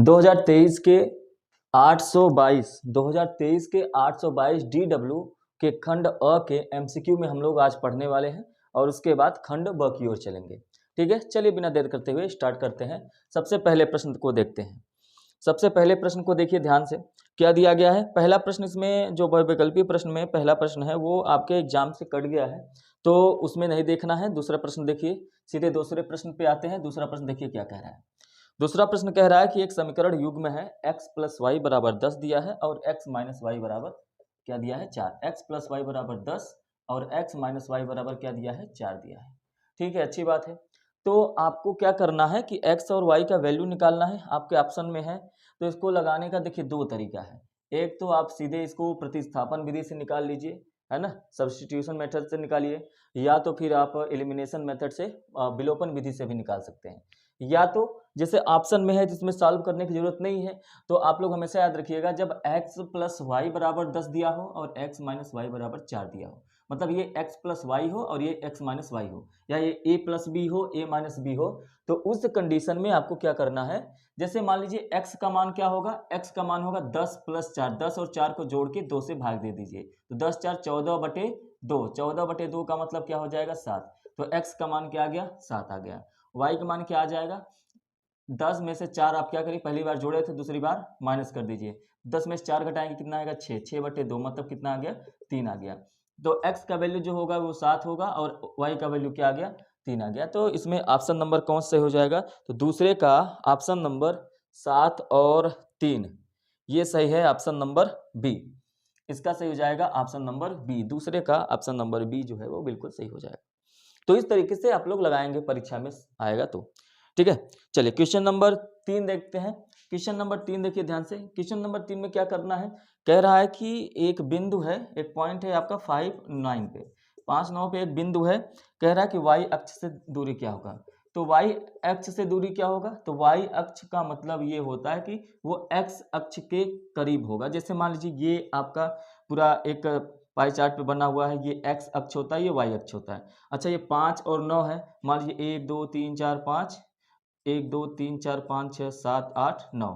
2023 के 822 DW के खंड अ के MCQ में हम लोग आज पढ़ने वाले हैं और उसके बाद खंड ब की ओर चलेंगे। ठीक है, चलिए बिना देर करते हुए स्टार्ट करते हैं। सबसे पहले प्रश्न को देखते हैं। सबसे पहले प्रश्न को देखिए ध्यान से, क्या दिया गया है। पहला प्रश्न इसमें जो वैकल्पिक प्रश्न में पहला प्रश्न है वो आपके एग्जाम से कट गया है, तो उसमें नहीं देखना है। दूसरा प्रश्न देखिए, सीधे दूसरे प्रश्न पे आते हैं। दूसरा प्रश्न देखिए क्या कह रहा है। दूसरा प्रश्न कह रहा है कि एक समीकरण युग्म है x प्लस वाई बराबर 10 दिया है और x माइनस वाई बराबर क्या दिया है 4। x प्लस वाई बराबर 10 और x माइनस वाई बराबर क्या दिया है 4 दिया है। ठीक है, अच्छी बात है। तो आपको क्या करना है कि x और y का वैल्यू निकालना है। आपके ऑप्शन में है तो इसको लगाने का देखिए दो तरीका है। एक तो आप सीधे इसको प्रतिस्थापन विधि से निकाल लीजिए, है ना, सब्स्टिट्यूशन मेथड से निकालिए, या तो फिर आप एलिमिनेशन मेथड से विलोपन विधि से भी निकाल सकते हैं। या तो जैसे ऑप्शन में है जिसमें सॉल्व करने की जरूरत नहीं है, तो आप लोग हमेशा याद रखिएगा जब x प्लस वाई बराबर 10 दिया हो और x माइनस वाई बराबर 4 दिया हो, मतलब ये x प्लस वाई हो और ये x माइनस वाई हो, या ये a प्लस बी हो a माइनस बी हो, तो उस कंडीशन में आपको क्या करना है। जैसे मान लीजिए x का मान क्या होगा, x का मान होगा 10 प्लस 4, 10 और 4 को जोड़ के 2 से भाग दे दीजिए, तो 10 4 14/2, 14/2 का मतलब क्या हो जाएगा 7। तो x का मान क्या आ गया 7 आ गया। y का मान क्या आ जाएगा, 10 में से 4 आप क्या करिए, पहली बार जोड़े थे दूसरी बार माइनस कर दीजिए, 10 में से 4 घटाएंगे कितना आएगा 6, 6/2 मतलब कितना आ गया 3 आ गया। तो x का वैल्यू जो होगा वो 7 होगा और y का वैल्यू क्या आ गया 3 आ गया। तो इसमें ऑप्शन नंबर कौन से हो जाएगा, तो दूसरे का ऑप्शन नंबर 7 और 3 ये सही है, ऑप्शन नंबर बी इसका सही हो जाएगा। ऑप्शन नंबर बी, दूसरे का ऑप्शन नंबर बी जो है वो बिल्कुल सही हो जाएगा। तो इस तरीके से आप लोग लगाएंगे, परीक्षा में आएगा तो। ठीक है, चलिए क्वेश्चन नंबर 3 देखते हैं। क्वेश्चन नंबर 3 देखिए ध्यान से। क्वेश्चन नंबर 3 में क्या करना है, कह रहा है कि एक बिंदु है, एक पॉइंट है आपका 5 9 पे, 5 9 पे एक बिंदु है। कह रहा है कि y अक्ष से दूरी क्या होगा। तो y अक्ष से दूरी क्या होगा, तो y अक्ष का मतलब ये होता है कि वो x अक्ष के करीब होगा। जैसे मान लीजिए ये आपका पूरा एक पाई चार्ट पे बना हुआ है, ये x अक्ष होता है, ये y अक्ष होता है। अच्छा ये 5 और 9 है, मान लीजिए 1 2 3 4 5, 1 2 3 4 5 6 7 8 9,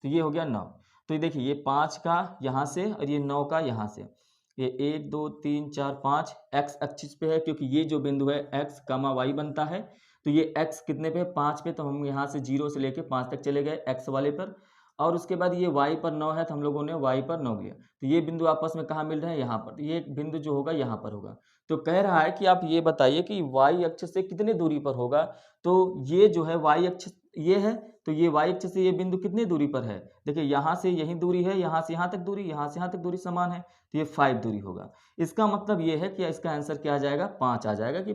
तो ये हो गया 9। तो ये देखिए ये 5 का यहाँ से और ये 9 का यहाँ से, ये 1 2 3 4 5 x एक्सिस पे है, क्योंकि ये जो बिंदु है x कामा y बनता है। तो ये x कितने पे 5 पे, तो हम यहाँ से 0 से लेके 5 तक चले गए x वाले पर, और उसके बाद ये y पर 9 है तो हम लोगों ने y पर 9 लिया। तो ये बिंदु आपस में कहाँ मिल रहे हैं, यहाँ पर। तो ये बिंदु जो होगा यहाँ पर होगा। तो कह रहा है कि आप ये बताइए कि y अक्ष से कितने दूरी पर होगा। तो ये जो है y अक्ष ये है, तो ये y अक्ष से ये बिंदु कितनी दूरी पर है, देखिए यहाँ से यही दूरी है, यहाँ से यहाँ तक दूरी, यहाँ से यहाँ तक दूरी समान है, तो ये 5 दूरी होगा। इसका मतलब ये है कि इसका आंसर क्या आ जाएगा 5 आ जाएगा, कि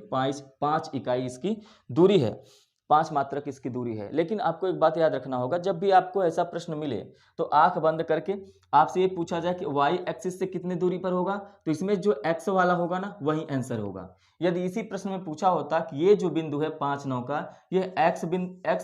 5 इकाई इसकी दूरी है, 5 मात्रक इसकी दूरी है। लेकिन आपको एक बात याद रखना होगा, जब भी आपको ऐसा प्रश्न मिले तो आंख बंद करके आपसे ये पूछा जाए कि y एक्सिस से कितनी दूरी पर होगा, तो इसमें जो x वाला होगा ना वही आंसर होगा। यदि इसी प्रश्न में पूछा होता कि ये जो बिंदु है 5 9 का, ये x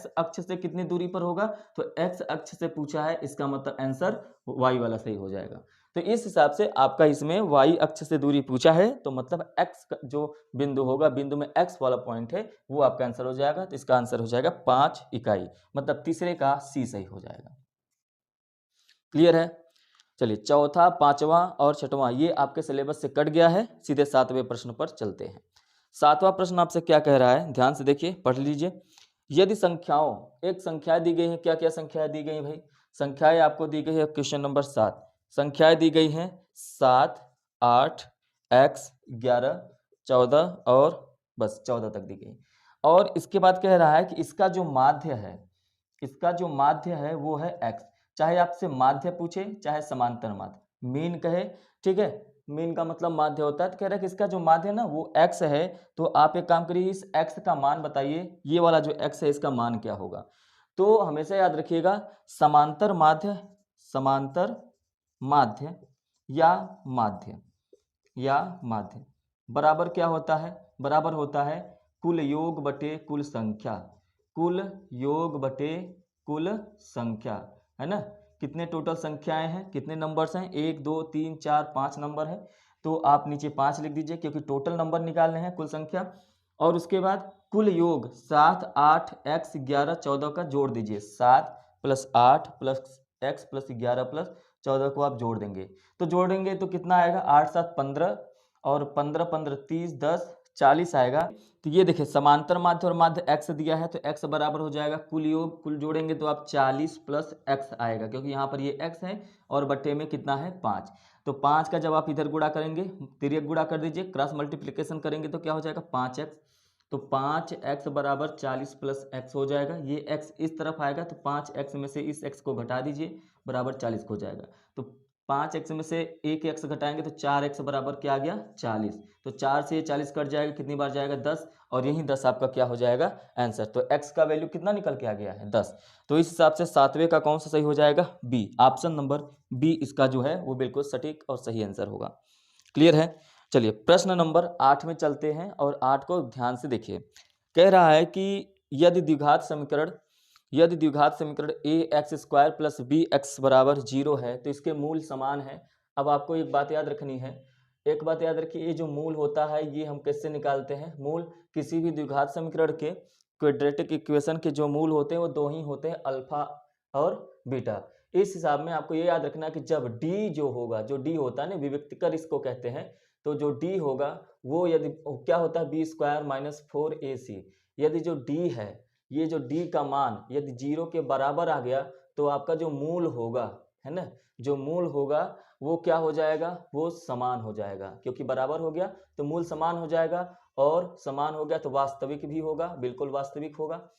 अक्ष से कितनी दूरी पर होगा, तो x अक्ष से पूछा है, इसका मतलब आंसर y वाला सही हो जाएगा। तो इस हिसाब से आपका इसमें y अक्ष से दूरी पूछा है, तो मतलब x जो बिंदु होगा, बिंदु में x वाला पॉइंट है, वो आपका आंसर हो जाएगा। तो इसका आंसर हो जाएगा 5 इकाई, मतलब तीसरे का सी सही हो जाएगा। क्लियर है। चलिए चौथा, पांचवा और छठवां ये आपके सिलेबस से कट गया है, सीधे 7वें प्रश्न पर चलते हैं। 7वां प्रश्न आपसे क्या कह रहा है, ध्यान से देखिए, पढ़ लीजिए। यदि संख्याओं, एक संख्याएं दी गई हैं, क्या क्या संख्याएं दी गई हैं भाई, संख्याएं आपको दी गई है क्वेश्चन नंबर 7, संख्याएं दी गई हैं 7 8 x 11 14 और बस 14 तक दी गई। और इसके बाद कह रहा है कि इसका जो माध्य है, इसका जो माध्य है वो है x। चाहे आपसे माध्य पूछे चाहे समांतर माध्य, मीन कहे, ठीक है, मीन का मतलब माध्य होता है। तो कह रहा है कि इसका जो माध्य है ना वो x है, तो आप एक काम करिए, इस x का मान बताइए, ये वाला जो x है इसका मान क्या होगा। तो हमेशा याद रखिएगा समांतर माध्य, समांतर माध्य या माध्य या माध्य बराबर क्या होता है, बराबर होता है कुल योग बटे कुल संख्या, कुल योग बटे कुल संख्या, है ना। कितने टोटल संख्याएं हैं, कितने नंबर्स हैं, 1 2 3 4 5 नंबर है, तो आप नीचे 5 लिख दीजिए, क्योंकि टोटल नंबर निकालने हैं, कुल संख्या। और उसके बाद कुल योग 7 8 x 11 14 का जोड़ दीजिए, 7 plus 8 plus x plus 11 plus 14 को आप जोड़ देंगे, तो जोड़ेंगे तो कितना आएगा, 8 7 15 और 15 15 30 10 40 आएगा। तो ये देखिए समांतर माध्य और माध्य x दिया है, तो x बराबर हो जाएगा कुल योग, कुल जोड़ेंगे तो आप 40 प्लस x आएगा, क्योंकि यहाँ पर ये x है और बट्टे में कितना है 5। तो 5 का जब आप इधर गुणा करेंगे, तिर्यक गुणा कर दीजिए, क्रॉस मल्टीप्लिकेशन करेंगे तो क्या हो जाएगा 5x। तो 5x बराबर 40 प्लस x हो जाएगा। ये x इस तरफ आएगा तो 5x में से इस x को घटा दीजिए, बराबर 40 को हो जाएगा। तो 5x में से एक x घटाएंगे तो 4x बराबर क्या आ गया 40। तो 4 से ये 40 कट जाएगा, कितनी बार जाएगा 10, और यही 10 आपका क्या हो जाएगा आंसर। तो x का वैल्यू कितना निकल के आ गया है 10। तो इस हिसाब से सातवें का कौन सा सही हो जाएगा, बी, ऑप्शन नंबर बी इसका जो है वो बिल्कुल सटीक और सही आंसर होगा। क्लियर है। चलिए प्रश्न नंबर 8 में चलते हैं और 8 को ध्यान से देखिए। कह रहा है कि यदि द्विघात समीकरण A X square plus B X बराबर 0 है तो इसके मूल समान है। अब आपको एक बात याद रखनी है, एक बात याद रखिए, ये जो मूल होता है ये हम कैसे निकालते हैं, मूल किसी भी द्विघात समीकरण के क्वाड्रेटिक इक्वेशन के जो मूल होते हैं वो दो ही होते हैं, अल्फा और बीटा। इस हिसाब में आपको ये याद रखना है कि जब डी जो होगा, जो डी होता है ना विविक्तकर इसको कहते हैं, तो जो डी होगा वो यदि क्या होता है बी स्क्वायर माइनस 4ac। यदि जो डी है, ये जो डी का मान यदि 0 के बराबर आ गया तो आपका जो मूल होगा, है ना, जो मूल होगा वो क्या हो जाएगा, वो समान हो जाएगा, क्योंकि बराबर हो गया तो मूल समान हो जाएगा, और समान हो गया तो वास्तविक भी होगा, बिल्कुल वास्तविक होगा।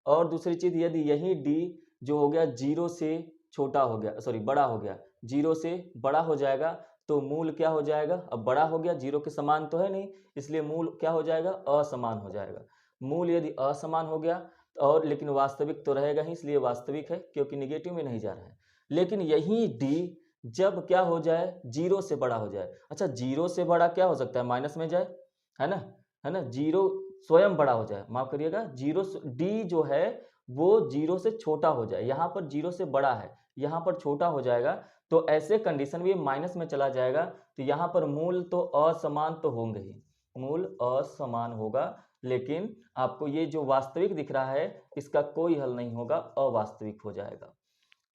और दूसरी चीज, यदि यही डी जो हो गया 0 से छोटा हो गया, सॉरी बड़ा हो गया, 0 से बड़ा हो जाएगा तो मूल क्या हो जाएगा, अब बड़ा हो गया 0 के समान तो है नहीं, इसलिए मूल क्या हो जाएगा असमान हो जाएगा। मूल यदि असमान हो गया और लेकिन वास्तविक तो रहेगा ही, इसलिए वास्तविक है क्योंकि निगेटिव में नहीं जा रहा है। लेकिन यही डी जब क्या हो जाए 0 से बड़ा हो जाए, अच्छा 0 से बड़ा क्या हो सकता है, माइनस में जाए, है ना, है ना, 0 स्वयं बड़ा हो जाए, माफ करिएगा, 0 डी जो है वो 0 से छोटा हो जाए, यहाँ पर 0 से बड़ा है, यहाँ पर छोटा हो जाएगा, तो ऐसे कंडीशन में माइनस में चला जाएगा, तो यहाँ पर मूल तो असमान तो होंगे ही, मूल असमान होगा, लेकिन आपको ये जो वास्तविक दिख रहा है इसका कोई हल नहीं होगा, अवास्तविक हो जाएगा।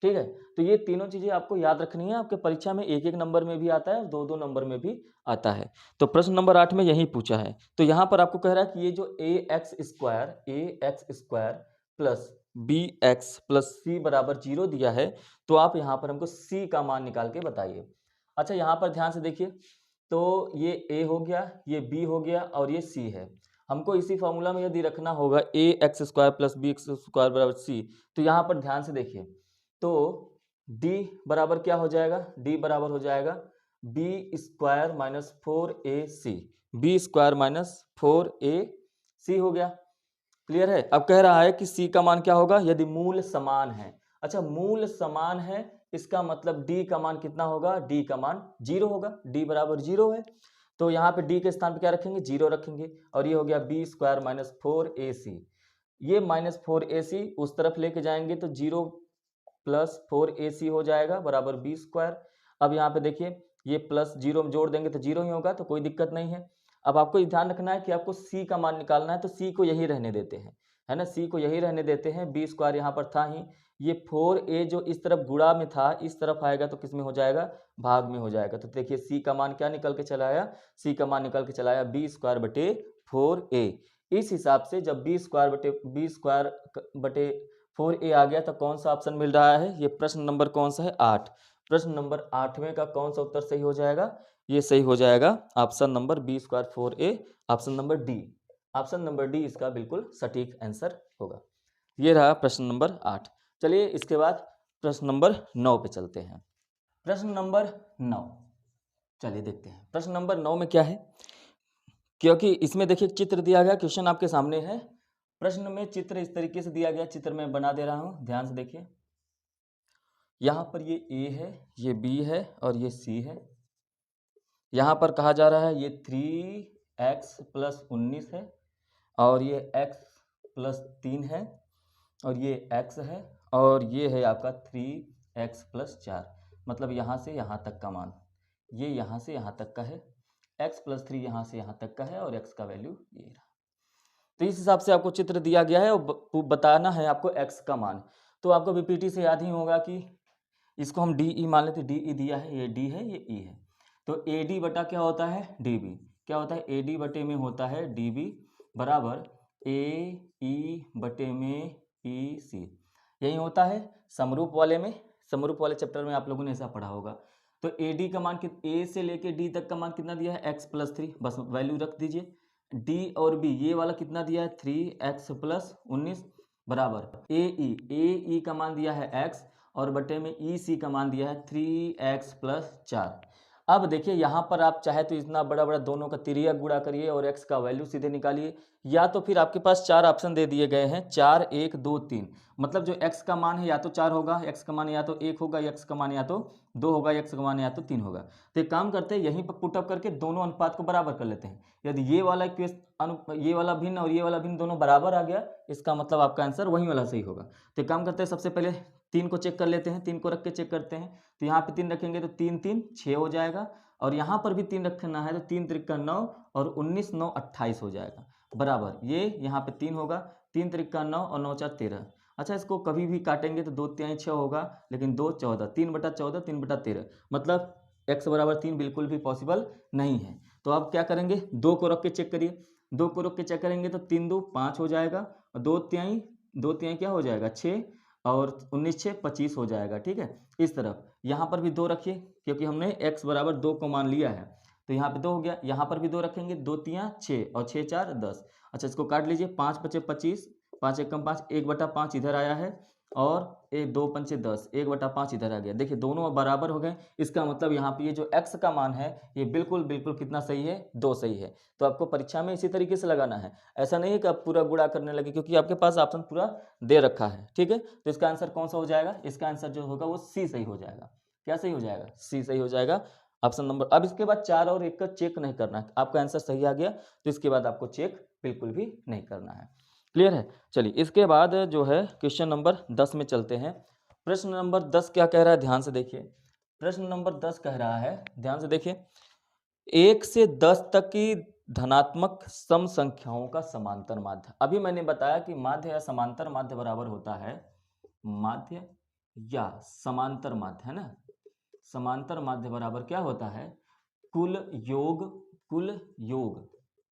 ठीक है, तो ये तीनों चीजें आपको याद रखनी है, आपके परीक्षा में एक एक नंबर में भी आता है और दो दो नंबर में भी आता है। तो प्रश्न नंबर 8 में यही पूछा है। तो यहाँ पर आपको कह रहा है कि ये जो A X square plus B X plus C बराबर 0 दिया है, तो आप यहाँ पर हमको सी का मान निकाल के बताइए। अच्छा यहाँ पर ध्यान से देखिए, तो ये ए हो गया, ये बी हो गया और ये सी है। हमको इसी फॉर्मूला में यदि रखना होगा A X square plus B X square बराबर सी, तो यहाँ पर ध्यान से देखिए, तो d बराबर क्या हो जाएगा, d बराबर हो जाएगा b square minus 4ac, b square minus 4ac हो गया। क्लियर है। अब कह रहा है कि c का मान क्या होगा यदि मूल समान है। अच्छा मूल समान है इसका मतलब d का मान कितना होगा, d का मान 0 होगा, d बराबर 0 है, तो यहाँ पे d के स्थान पे क्या रखेंगे 0 रखेंगे, और ये हो गया बी स्क्वायर माइनस 4ac। ये माइनस 4ac उस तरफ लेके जाएंगे तो 0 प्लस 4ac हो जाएगा बराबर बी स्क्वायर। अब यहाँ पे देखिए ये प्लस 0 में जोड़ देंगे तो 0 ही होगा, तो कोई दिक्कत नहीं है। अब आपको ध्यान रखना है कि आपको c का मान निकालना है, तो c को यही रहने देते हैं, है ना, c को यही रहने देते हैं, बी स्क्वायर यहाँ पर था ही, ये 4a जो इस तरफ गुणा में था इस तरफ आएगा तो किस में हो जाएगा, भाग में हो जाएगा। तो देखिए c का मान क्या निकल के चला आया, c का मान निकल के चला आया बी स्क्वायर बटे 4a। इस हिसाब से जब बी स्क्वायर बटे 4a आ गया तो कौन सा ऑप्शन मिल रहा है, ये प्रश्न नंबर कौन सा है 8। प्रश्न नंबर 8वें का कौन सा उत्तर सही हो जाएगा, ये सही हो जाएगा option number b square 4a, option number D, option number D इसका बिल्कुल सटीक आंसर होगा। ये रहा प्रश्न नंबर 8। चलिए इसके बाद प्रश्न नंबर 9 पे चलते हैं। प्रश्न नंबर 9, चलिए देखते हैं प्रश्न नंबर 9 में क्या है, क्योंकि इसमें देखिए चित्र दिया गया, क्वेश्चन आपके सामने है, प्रश्न में चित्र इस तरीके से दिया गया, चित्र में बना दे रहा हूं, ध्यान से देखिए। यहां पर ये ए है, ये बी है और ये सी है। यहां पर कहा जा रहा है ये 3x प्लस 19 है और ये x प्लस 3 है और ये x है और ये है आपका 3x प्लस 4, मतलब यहाँ से यहाँ तक का मान, ये यहाँ से यहाँ तक का है, x प्लस 3 यहाँ से यहाँ तक का है और x का वैल्यू ये रहा। तो इस हिसाब से आपको चित्र दिया गया है और बताना है आपको x का मान। तो आपको बीपीटी से याद ही होगा कि इसको हम डी ई मान लेते, डी ई दिया है, ये डी है, ये ई है, तो ए डी बटा क्या होता है, डी बी। क्या होता है, ए डी बटे में होता है डी बी बराबर ए ई बटे में ई सी। यही होता है समरूप वाले में, समरूप वाले चैप्टर में आप लोगों ने ऐसा पढ़ा होगा। तो ए डी का मान ए से लेके डी तक का मान कितना दिया है, एक्स प्लस थ्री, बस वैल्यू रख दीजिए। डी और बी ये वाला कितना दिया है, 3x प्लस 19 बराबर ए ई का मान दिया है x और बटे में ई सी का मान दिया है 3x प्लस 4। अब देखिए यहाँ पर आप चाहे तो इतना बड़ा बड़ा दोनों का तिरिया गुणा करिए और x का वैल्यू सीधे निकालिए, या तो फिर आपके पास चार ऑप्शन दे दिए गए हैं, 4 1 2 3, मतलब जो x का मान है या तो 4 होगा, x का मान या तो 1 होगा, x का मान या तो 2 होगा, x का मान या तो 3 होगा। तो एक काम करते हैं, यहीं पर पुटअप करके दोनों अनुपात को बराबर कर लेते हैं। यदि ये वाला ये वाला भिन्न और ये वाला भिन्न दोनों बराबर आ गया, इसका मतलब आपका आंसर वही वाला सही होगा। तो एक काम करते हैं, सबसे पहले 3 को चेक कर लेते हैं, 3 को रख के चेक करते हैं। तो यहाँ पे 3 रखेंगे तो 3 3 6 हो जाएगा, और यहाँ पर भी 3 रखना है तो 3 त्रिक 9 और 19 9 28 हो जाएगा बराबर। ये यहाँ पे 3 होगा, 3 त्रिक 9 और 9 4 13। अच्छा, इसको कभी भी काटेंगे तो 2 तिहाई 6 होगा, लेकिन 2 14, 3 बटा 14 3 बटा 13, मतलब x बराबर 3 बिल्कुल भी पॉसिबल नहीं है। तो आप क्या करेंगे, 2 को रख के चेक करिए, 2 को रख के चेक करेंगे तो 3 2 5 हो जाएगा, और 2 तिहाई क्या हो जाएगा 6, और 19 6 25 हो जाएगा। ठीक है, इस तरफ यहाँ पर भी 2 रखिए, क्योंकि हमने x बराबर 2 को मान लिया है, तो यहाँ पे 2 हो गया। यहाँ पर भी 2 रखेंगे, 2 तियाँ 6 और 6 4 10। अच्छा, इसको काट लीजिए, 5 5 25, 5 1 5, 1 बटा 5 इधर आया है, और 1 2 5 10, 1 बटा 5 इधर आ गया। देखिए दोनों बराबर हो गए, इसका मतलब यहाँ पे ये जो x का मान है ये बिल्कुल बिल्कुल कितना सही है, 2 सही है। तो आपको परीक्षा में इसी तरीके से लगाना है, ऐसा नहीं है कि आप पूरा गुणा करने लगे, क्योंकि आपके पास ऑप्शन पूरा दे रखा है। ठीक है, तो इसका आंसर कौन सा हो जाएगा, इसका आंसर जो होगा वो सी सही हो जाएगा। क्या सही हो जाएगा, सी सही हो जाएगा, ऑप्शन नंबर। अब इसके बाद 4 और 1 का चेक नहीं करना है, आपका आंसर सही आ गया तो इसके बाद आपको चेक बिल्कुल भी नहीं करना है। क्लियर है। चलिए इसके बाद जो है क्वेश्चन नंबर 10 में चलते हैं। प्रश्न नंबर 10 क्या कह रहा है, ध्यान से देखिए। प्रश्न नंबर 10 कह रहा है, ध्यान से देखिए, 1 से 10 तक की धनात्मक सम संख्याओं का समांतर माध्य। अभी मैंने बताया कि माध्य या समांतर माध्य बराबर होता है माध्य या समांतर माध्य, है ना। समांतर माध्य बराबर क्या होता है, कुल योग,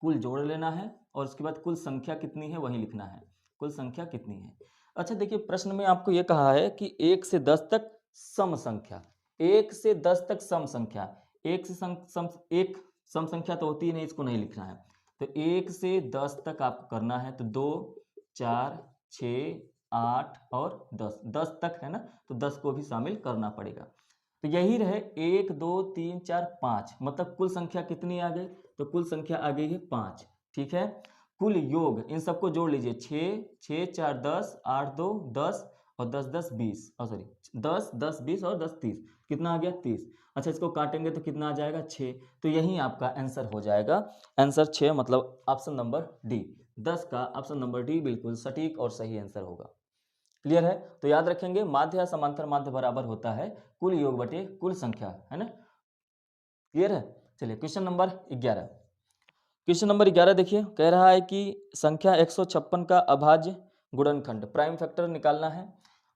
कुल जोड़ लेना है और उसके बाद कुल संख्या कितनी है वही लिखना है, कुल संख्या कितनी है। अच्छा देखिए, प्रश्न में आपको ये कहा है कि 1 से 10 तक सम संख्या, 1 से 10 तक सम संख्या, एक सम संख्या तो होती ही नहीं, इसको नहीं लिखना है। तो 1 से 10 तक आपको करना है, तो 2 4 6 8 और 10, 10 तक है ना, तो 10 को भी शामिल करना पड़ेगा। तो यही रहे 1 2 3 4 5, मतलब कुल संख्या कितनी आ गई, तो कुल संख्या आ गई है 5। ठीक है, कुल योग इन सबको जोड़ लीजिए, 6 6 4 10, 8 2 10 और 10 10 20, सॉरी 10 10 20 और 10 30, कितना आ गया 30। अच्छा, इसको काटेंगे तो कितना आ जाएगा 6, तो यही आपका आंसर हो जाएगा, आंसर 6, मतलब ऑप्शन नंबर डी, 10 का ऑप्शन नंबर डी बिल्कुल सटीक और सही आंसर होगा। क्लियर है, तो याद रखेंगे माध्य या समांतर माध्य बराबर होता है कुल योग बटे कुल संख्या, है ना। क्लियर है। चलिए क्वेश्चन नंबर 11, क्वेश्चन नंबर 11 देखिए, कह रहा है कि संख्या 156 का अभाज्य गुणनखंड प्राइम फैक्टर निकालना है,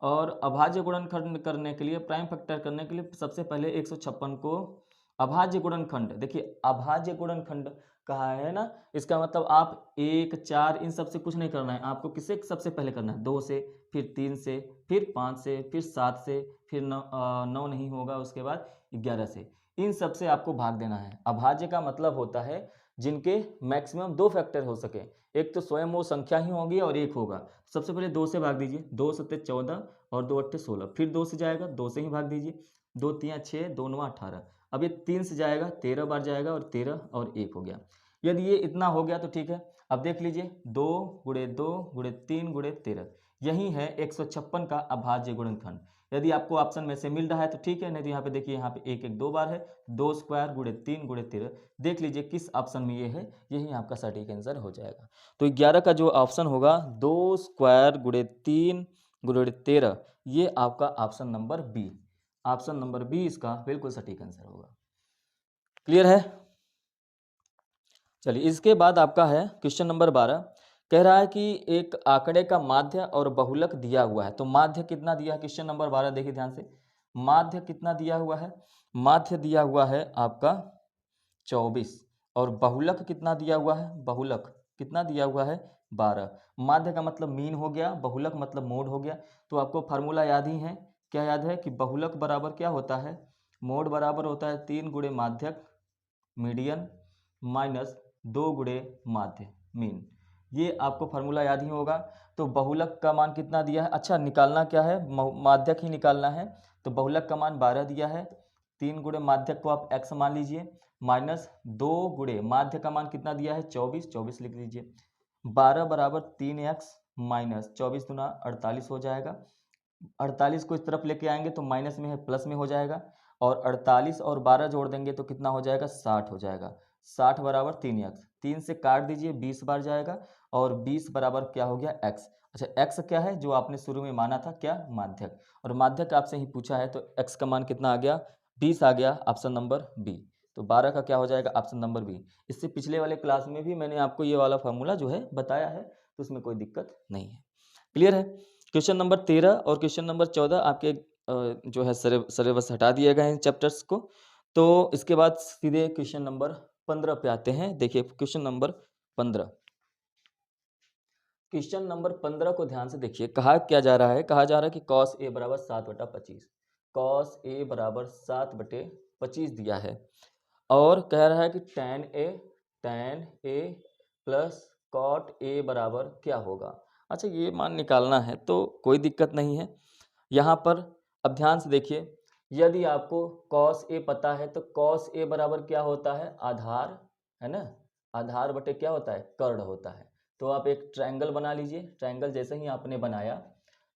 और अभाज्य गुणनखंड करने के लिए, प्राइम फैक्टर करने के लिए सबसे पहले 156 को अभाज्य गुणनखंड, देखिए अभाज्य गुणनखंड कहा है ना, इसका मतलब आप 1 4 इन सबसे कुछ नहीं करना है, आपको किसे सबसे पहले करना है, 2 से, फिर 3 से, फिर 5 से, फिर 7 से, फिर 9 नहीं होगा, उसके बाद 11 से, इन सब से आपको भाग देना है। अभाज्य का मतलब होता है जिनके मैक्सिमम 2 फैक्टर हो सके, एक तो स्वयं वो संख्या ही होगी और एक होगा। सबसे पहले 2 से भाग दीजिए, 2 7 14 और 2 8 16, फिर 2 से जाएगा, 2 से ही भाग दीजिए, 2 3 6 2 9 18, अब ये 3 से जाएगा, 13 बार जाएगा और 13 और 1 हो गया। यदि ये इतना हो गया तो ठीक है, अब देख लीजिए 2 गुणे 2 गुणे 3 गुणे 13, यही है 156 का अभाज्य गुणनखंड। यदि आपको ऑप्शन में से मिल रहा है तो ठीक है, नहीं तो यहाँ पे देखिए, यहाँ पे 1 1 2 बार है, 2 स्क्वायर गुणे 3 गुणे 13, देख लीजिए किस ऑप्शन में ये है, यही आपका सटीक आंसर हो जाएगा। तो 11 का जो ऑप्शन होगा 2 स्क्वायर गुणे 3 गुणे 13, ये आपका option number B, option number B इसका बिल्कुल सटीक आंसर होगा। क्लियर है। चलिए इसके बाद आपका है क्वेश्चन नंबर 12, कह रहा है कि एक आंकड़े का माध्य और बहुलक दिया हुआ है। तो माध्य कितना दिया है, क्वेश्चन नंबर 12 देखिए ध्यान से, माध्य कितना दिया हुआ है, माध्य दिया हुआ है आपका 24 और बहुलक कितना दिया हुआ है, बहुलक कितना दिया हुआ है 12। माध्य का मतलब मीन हो गया, बहुलक मतलब मोड हो गया। तो आपको फार्मूला याद ही है, क्या याद है कि बहुलक बराबर क्या होता है, मोड बराबर होता है 3 गुणे माध्यक मीडियन माइनस 2 गुणे माध्य मीन। ये आपको फार्मूला याद ही होगा। तो बहुलक का मान कितना दिया है, अच्छा निकालना क्या है, माध्यक ही निकालना है। तो बहुलक का मान 12 दिया है, 3 गुणे माध्यक को आप x मान लीजिए, माइनस 2 गुणे माध्य का मान कितना दिया है 24, 24 लिख लीजिए। 12 बराबर 3x माइनस 24 गुना 48 हो जाएगा। 48 को इस तरफ लेके आएंगे तो माइनस में है प्लस में हो जाएगा, और 48 और 12 जोड़ देंगे तो कितना हो जाएगा 60 हो जाएगा। 60 बराबर 3x, 3 से काट दीजिए 20 बार जाएगा, और 20 बराबर क्या हो गया x। अच्छा x क्या है, जो आपने शुरू में माना था क्या, माध्यक, और माध्यक आपसे ही पूछा है तो x का मान कितना आ गया 20 आ गया, ऑप्शन नंबर बी। तो 12 का क्या हो जाएगा, ऑप्शन नंबर बी। इससे पिछले वाले क्लास में भी मैंने आपको ये वाला फॉर्मूला जो है बताया है, तो उसमें कोई दिक्कत नहीं है। क्लियर है। क्वेश्चन नंबर 13 और क्वेश्चन नंबर 14 आपके जो है सिलेबस हटा दिए गए हैं चैप्टर्स को। तो इसके बाद सीधे क्वेश्चन नंबर 15 पे आते हैं। देखिए क्वेश्चन नंबर 15, क्वेश्चन नंबर 15 को ध्यान से देखिए, कहा क्या जा रहा है, कहा जा रहा है कि कॉस ए बराबर 7/25, कॉस ए बराबर 7/25 दिया है, और कह रहा है कि tan a plus cot a बराबर क्या होगा। अच्छा ये मान निकालना है तो कोई दिक्कत नहीं है। यहाँ पर अब ध्यान से देखिए, यदि आपको कॉस ए पता है तो कॉस ए बराबर क्या होता है, आधार, है ना, आधार बटे क्या होता है, कर्ण होता है। तो आप एक ट्रायंगल बना लीजिए, ट्रायंगल जैसे ही आपने बनाया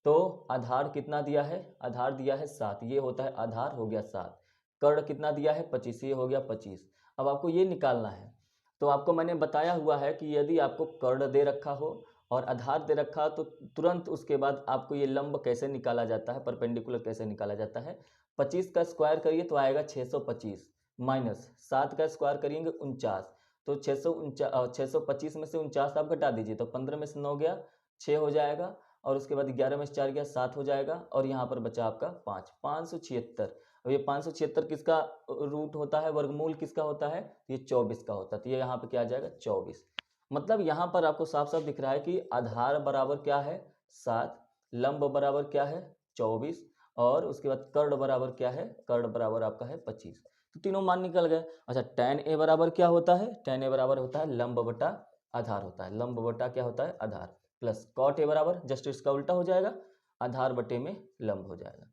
तो आधार कितना दिया है, आधार दिया है 7, ये होता है आधार हो गया 7, कर्ण कितना दिया है 25, ये हो गया 25। अब आपको ये निकालना है। तो आपको मैंने बताया हुआ है कि यदि आपको कर्ण दे रखा हो और आधार दे रखा तो तुरंत उसके बाद आपको ये लंब कैसे निकाला जाता है, परपेंडिकुलर कैसे निकाला जाता है। 25 का स्क्वायर करिए तो आएगा 625, माइनस 7 का स्क्वायर करेंगे 49, तो 625 में से 49 आप घटा दीजिए तो 15 में से 9 गया 6 हो जाएगा, और उसके बाद 11 में से 4 गया 7 हो जाएगा, और यहाँ पर बचा आपका 5, 576। अब ये 576 किसका रूट होता है, वर्गमूल किसका होता है, ये 24 का होता है। तो ये यहाँ पे क्या आ जाएगा 24। मतलब यहाँ पर आपको साफ साफ दिख रहा है कि आधार बराबर क्या है 7, लंब बराबर क्या है 24, और उसके बाद कर्ण बराबर क्या है, कर्ण बराबर आपका है 25। तो तीनों मान निकल गए। अच्छा tan ए बराबर क्या होता है, tan ए बराबर होता है लंब बटा आधार होता है, लंब बटा क्या होता है आधार, प्लस cot ए बराबर जस्ट इसका उल्टा हो जाएगा, आधार बटे में लंब हो जाएगा।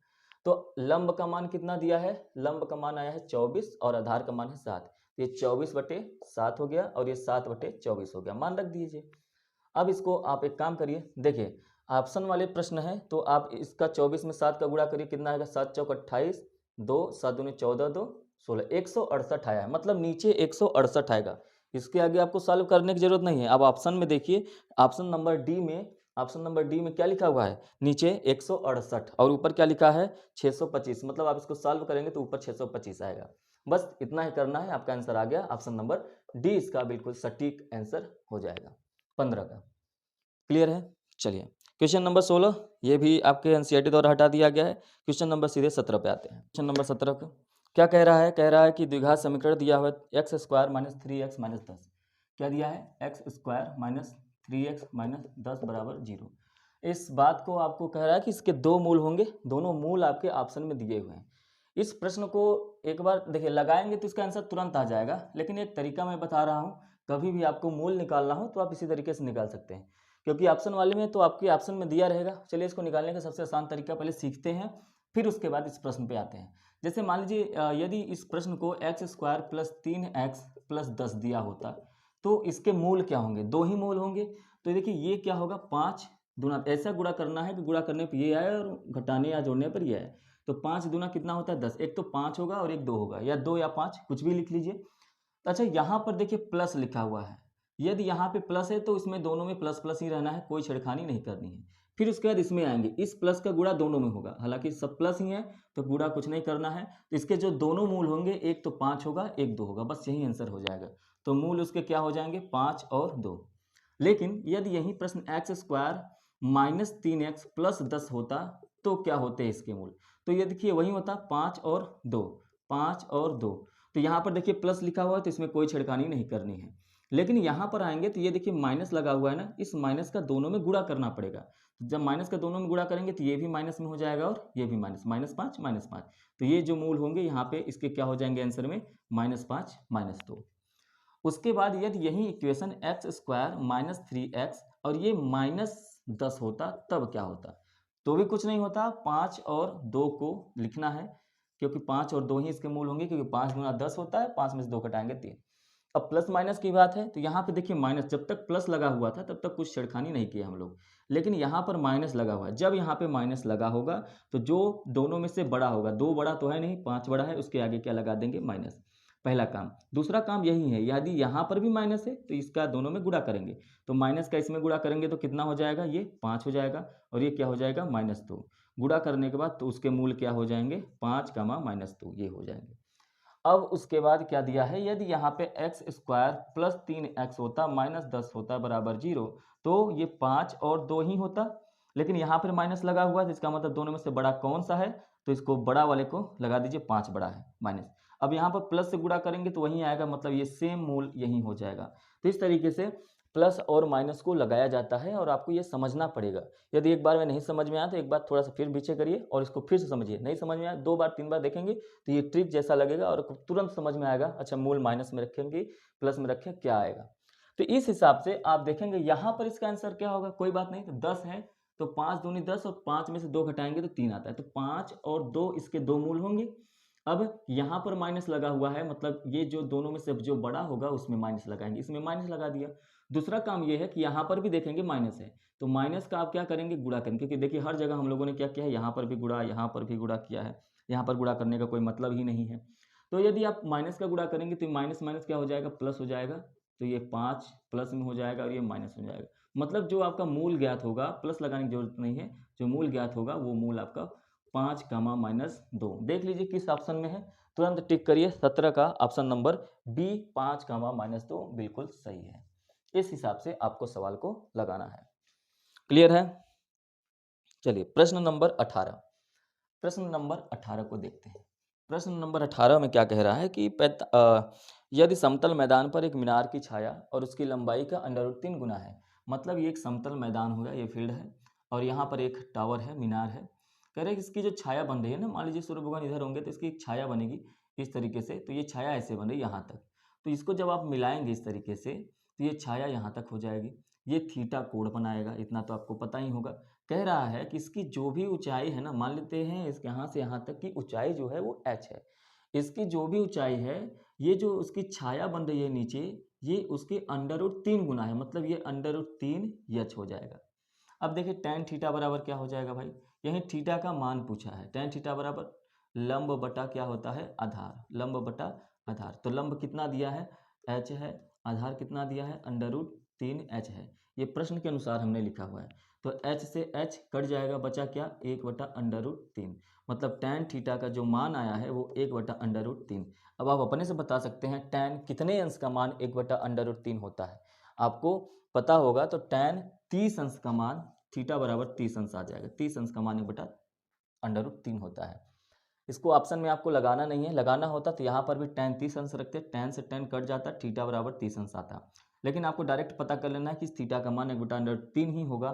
तो लंब का मान कितना दिया है, लंब का मान आया है 24 और आधार का मान है 7, ये 24/7 हो गया और ये 7/24 हो गया, मान रख दीजिए। अब इसको आप एक काम करिए, देखिए ऑप्शन वाले प्रश्न है तो आप इसका 24 में 7 का गुणा करिए, कितना आएगा 7 चौक 28, 2 7 दूनी 14, 2 16, 168 आया है, मतलब नीचे 168 आएगा। इसके आगे आपको सॉल्व करने की जरूरत नहीं है। अब ऑप्शन में देखिए, ऑप्शन नंबर डी में, ऑप्शन नंबर डी में क्या लिखा हुआ है, नीचे 168 और ऊपर क्या लिखा है 625, मतलब आप इसको सॉल्व करेंगे तो ऊपर 625 आएगा। बस इतना ही करना है, आपका आंसर आ गया, ऑप्शन नंबर डी इसका बिल्कुल सटीक आंसर हो जाएगा 15 का। क्लियर है। चलिए क्वेश्चन नंबर 16, ये भी आपके एनसीईआरटी द्वारा हटा दिया गया है। क्वेश्चन नंबर सीधे 17 पे आते हैं। क्वेश्चन नंबर 17 का क्या कह रहा है, कह रहा है कि द्विघात समीकरण दिया हुआ है x square minus 3x minus 10, क्या दिया है x square minus 3x minus 10 बराबर 0। इस बात को आपको कह रहा है कि इसके दो मूल होंगे, दोनों मूल आपके ऑप्शन में दिए हुए हैं। इस प्रश्न को एक बार देखिए लगाएंगे तो इसका आंसर तुरंत आ जाएगा, लेकिन एक तरीका मैं बता रहा हूँ, कभी भी आपको मूल निकालना हो तो आप इसी तरीके से निकाल सकते हैं, क्योंकि ऑप्शन वाले में तो आपके ऑप्शन में दिया रहेगा। चलिए इसको निकालने का सबसे आसान तरीका पहले सीखते हैं, फिर उसके बाद इस प्रश्न पे आते हैं। जैसे मान लीजिए यदि इस प्रश्न को x square plus 3x plus 10 दिया होता तो इसके मूल क्या होंगे, दो ही मूल होंगे। तो देखिए ये क्या होगा 5 दूना, ऐसा गुणा करना है कि गुणा करने पर ये आए और घटाने या जोड़ने पर ये आए। तो 5 दूना कितना होता है 10, एक तो 5 होगा और एक 2 होगा, या 2 या 5 कुछ भी लिख लीजिए। अच्छा यहाँ पर देखिए प्लस लिखा हुआ है, यदि यहाँ पे प्लस है तो इसमें दोनों में प्लस प्लस ही रहना है, कोई छेड़खानी नहीं करनी है। फिर उसके बाद इसमें आएंगे, इस प्लस का गुणा दोनों में होगा, हालांकि सब प्लस ही है तो गुणा कुछ नहीं करना है। तो इसके जो दोनों मूल होंगे, एक तो 5 होगा एक 2 होगा, बस यही आंसर हो जाएगा। तो मूल उसके क्या हो जाएंगे 5 और 2। लेकिन यदि यही प्रश्न x square minus 3x plus 10 होता तो क्या होते इसके मूल। तो ये देखिए वही होता 5 और 2, 5 और 2। तो यहाँ पर देखिए प्लस लिखा हुआ है तो इसमें कोई छेड़खानी नहीं करनी है। लेकिन यहाँ पर आएंगे तो ये देखिए माइनस लगा हुआ है ना, इस माइनस का दोनों में गुणा करना पड़ेगा। जब माइनस का दोनों में गुणा करेंगे तो ये भी माइनस में हो जाएगा और ये भी माइनस, -5 -5। तो ये जो मूल होंगे यहाँ पे इसके क्या हो जाएंगे आंसर में, -5 -2। उसके बाद यदि यही equation x square minus 3x और ये -10 होता तब क्या होता। तो भी कुछ नहीं होता, 5 और 2 को लिखना है क्योंकि 5 और 2 ही इसके मूल होंगे, क्योंकि 5 गुना 10 होता है, 5 में से 2 घटाएंगे 3। अब प्लस माइनस की बात है तो यहाँ पे देखिए माइनस, जब तक प्लस लगा हुआ था तब तक कुछ छेड़खानी नहीं किया हम लोग, लेकिन यहाँ पर माइनस लगा हुआ है। जब यहाँ पे माइनस लगा होगा तो जो दोनों में से बड़ा होगा, 2 बड़ा तो है नहीं, 5 बड़ा है, उसके आगे क्या लगा देंगे, माइनस। पहला काम। दूसरा काम यही है, यदि यहाँ पर भी माइनस है तो इसका दोनों में गुणा करेंगे, तो माइनस का इसमें गुणा करेंगे तो कितना हो जाएगा, ये 5 हो जाएगा और ये क्या हो जाएगा, -2। गुणा करने के बाद तो उसके मूल क्या हो जाएंगे, 5, -2 ये हो जाएंगे। अब उसके बाद क्या दिया है, यदि यहाँ पे एक्स स्क्वायर प्लस 3x होता -10 होता बराबर 0, तो ये 5 और 2 ही होता। लेकिन यहाँ पर माइनस लगा हुआ है तो इसका मतलब दोनों में से बड़ा कौन सा है, तो इसको बड़ा वाले को लगा दीजिए, 5 बड़ा है, माइनस। अब यहाँ पर प्लस से गुणा करेंगे तो वही आएगा, मतलब ये सेम मूल यही हो जाएगा। तो इस तरीके से प्लस और माइनस को लगाया जाता है और आपको ये समझना पड़ेगा। यदि एक बार में नहीं समझ में आया तो एक बार थोड़ा सा फिर पीछे करिए और इसको फिर से समझिए। नहीं समझ में आया 2 बार 3 बार देखेंगे तो ये ट्रिक जैसा लगेगा और तुरंत समझ में आएगा, अच्छा मूल माइनस में रखेंगे प्लस में रखें क्या आएगा। तो इस हिसाब से आप देखेंगे यहाँ पर इसका आंसर क्या होगा, कोई बात नहीं, तो 10 है तो 5 दूनी 10 और 5 में से 2 घटाएंगे तो 3 आता है, तो 5 और 2 इसके 2 मूल होंगे। अब यहाँ पर माइनस लगा हुआ है, मतलब ये जो दोनों में से जो बड़ा होगा उसमें माइनस लगाएंगे, इसमें माइनस लगा दिया। दूसरा काम ये है कि यहाँ पर भी देखेंगे माइनस है, तो माइनस का आप क्या करेंगे, गुणा करेंगे, क्योंकि देखिए हर जगह हम लोगों ने क्या किया है, यहाँ पर भी गुणा, यहाँ पर भी गुणा किया है, यहाँ पर गुणा करने का कोई मतलब ही नहीं है। तो यदि आप माइनस का गुणा करेंगे तो माइनस माइनस क्या हो जाएगा, प्लस हो जाएगा, तो ये 5 प्लस में हो जाएगा और ये माइनस हो जाएगा। मतलब जो आपका मूल ज्ञात होगा, प्लस लगाने की जरूरत नहीं है, जो मूल ज्ञात होगा वो मूल आपका 5, -2। देख लीजिए किस ऑप्शन में है, तुरंत टिक करिए, 17 का ऑप्शन नंबर बी, 5, -2 बिल्कुल सही है। इस हिसाब से आपको सवाल को लगाना है। क्लियर है। चलिए प्रश्न नंबर 18, प्रश्न नंबर 18 को देखते हैं। प्रश्न नंबर 18 में क्या कह रहा है कि यदि समतल मैदान पर एक मीनार की छाया और उसकी लंबाई का √3 गुना है, मतलब ये एक समतल मैदान हो गया, ये फील्ड है और यहाँ पर एक टावर है, मीनार है। कह रहे हैं कि इसकी जो छाया बन रही है ना, मान लीजिए सूर्य भगवान इधर होंगे तो इसकी एक छाया बनेगी इस तरीके से, तो ये छाया ऐसे बन रही है यहाँ तक, तो इसको जब आप मिलाएंगे इस तरीके से तो ये छाया यहाँ तक हो जाएगी, ये थीटा कोण बनाएगा, इतना तो आपको पता ही होगा। कह रहा है कि इसकी जो भी ऊंचाई है ना, मान लेते हैं इसके यहाँ से यहाँ तक की ऊंचाई जो है वो h है, इसकी जो भी ऊंचाई है, ये जो उसकी छाया बन रही है नीचे, ये उसके √3 गुना है, मतलब ये √3 h हो जाएगा। अब देखिए tan थीटा बराबर क्या हो जाएगा भाई, यही थीटा का मान पूछा है, tan थीटा बराबर लंब बटा क्या होता है, आधार, लंब बटा आधार। तो लंब कितना दिया है, h है, आधार कितना दिया है, √3h है, ये प्रश्न के अनुसार हमने लिखा हुआ है। तो h से h कट जाएगा, बचा क्या, 1/√3, मतलब tan थीटा का जो मान आया है वो 1/√3। अब आप अपने से बता सकते हैं tan कितने अंश का मान 1/√3 होता है, आपको पता होगा तो tan 30 अंश का मान, थीटा बराबर 30 अंश आ जाएगा, 30 अंश का मान 1/√3 होता है। इसको ऑप्शन में आपको लगाना नहीं है, लगाना होता तो यहाँ पर भी tan 30 अंश रखते, tan से tan कट जाता, थीटा बराबर 30 अंश आता, लेकिन आपको डायरेक्ट पता कर लेना है कि थीटा का मान 1/√3 ही होगा,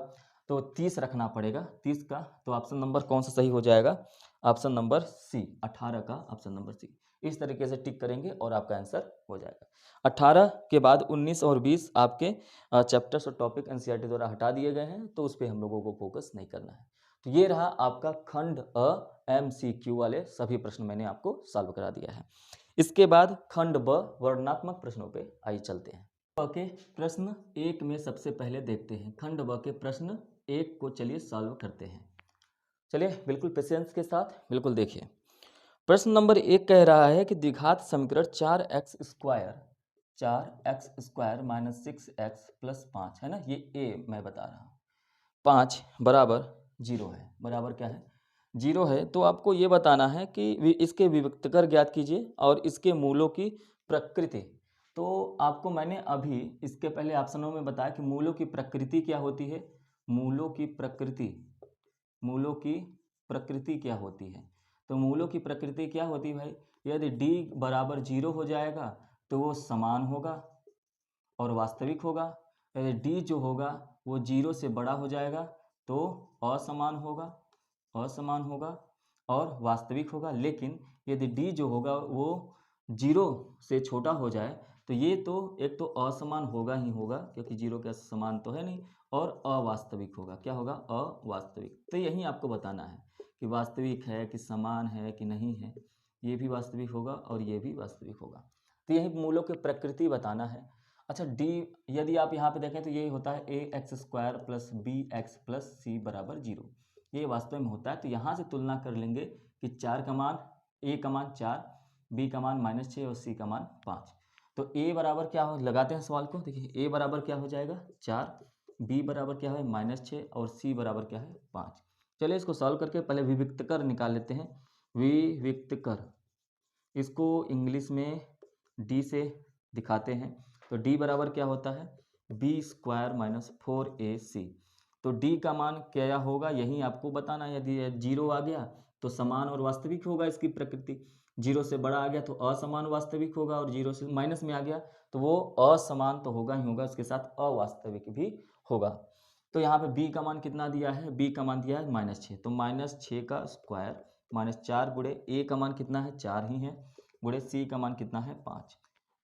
तो 30 रखना पड़ेगा, 30 का। तो ऑप्शन नंबर कौन सा सही हो जाएगा, ऑप्शन नंबर सी, 18 का ऑप्शन नंबर सी। इस तरीके से टिक करेंगे और आपका आंसर हो जाएगा। 18 के बाद 19 और 20 आपके चैप्टर्स और टॉपिक एनसीईआरटी द्वारा हटा दिए गए हैं, तो उस पर हम लोगों को फोकस नहीं करना है। तो ये रहा आपका खंड MCQ वाले सभी प्रश्न मैंने आपको सॉल्व करा दिया है। इसके बाद खंड ब वर्णनात्मक प्रश्नों पे आइए चलते हैं। ब के प्रश्न 1 में सबसे पहले देखते हैं, खंड ब के प्रश्न 1 को चलिए सॉल्व करते हैं। चलिए बिल्कुल पेशेंस के साथ बिल्कुल देखिए। प्रश्न नंबर 1 कह रहा है कि द्विघात समीकरण 4x स्क्वायर -6x + 5 है ना, ये ए मैं बता रहा हूँ, 5 बराबर 0 है, बराबर क्या है, 0 है। तो आपको ये बताना है कि इसके विभक्तकर ज्ञात कीजिए और इसके मूलों की प्रकृति। तो आपको मैंने अभी इसके पहले ऑप्शनों में बताया कि मूलों की प्रकृति क्या होती है। मूलों की प्रकृति, मूलों की प्रकृति क्या होती है। तो मूलों की प्रकृति क्या होती है भाई, यदि d बराबर 0 हो जाएगा तो वो समान होगा और वास्तविक होगा। यदि d जो होगा वो 0 से बड़ा हो जाएगा तो असमान होगा, असमान होगा और वास्तविक होगा। लेकिन यदि d जो होगा वो 0 से छोटा हो जाए तो ये तो एक तो असमान होगा ही होगा, क्योंकि 0 के समान तो है नहीं, और अवास्तविक होगा। क्या होगा, अवास्तविक। तो यही आपको बताना है कि वास्तविक है कि समान है कि नहीं है। ये भी वास्तविक होगा और ये भी वास्तविक होगा। तो यही मूलों की प्रकृति बताना है। अच्छा, डी यदि आप यहाँ पे देखें तो ये होता है A X square plus B X plus C बराबर 0। ये वास्तव में होता है। तो यहाँ से तुलना कर लेंगे कि 4 का मान, ए का मान 4, बी का मान -6 और सी का मान 5। तो ए बराबर क्या हो, लगाते हैं सवाल को। देखिए ए बराबर क्या हो जाएगा 4, बी बराबर क्या है -6 और सी बराबर क्या है 5। चलिए इसको सॉल्व करके पहले विविक्तकर निकाल लेते हैं। विविक्तकर, इसको इंग्लिश में डी से दिखाते हैं। तो डी बराबर क्या होता है, बी स्क्वायर माइनस 4ac। तो डी का मान क्या होगा यही आपको बताना है। यदि 0 आ गया तो समान और वास्तविक होगा इसकी प्रकृति, 0 से बड़ा आ गया तो असमान वास्तविक होगा, और 0 से माइनस में आ गया तो वो असमान तो होगा ही होगा, उसके साथ अवास्तविक भी होगा। तो यहाँ पे बी का मान कितना दिया है, बी का मान दिया है -6। तो -6 का स्क्वायर -4 गुणे ए का मान कितना है 4 ही है, गुणे सी का मान कितना है 5।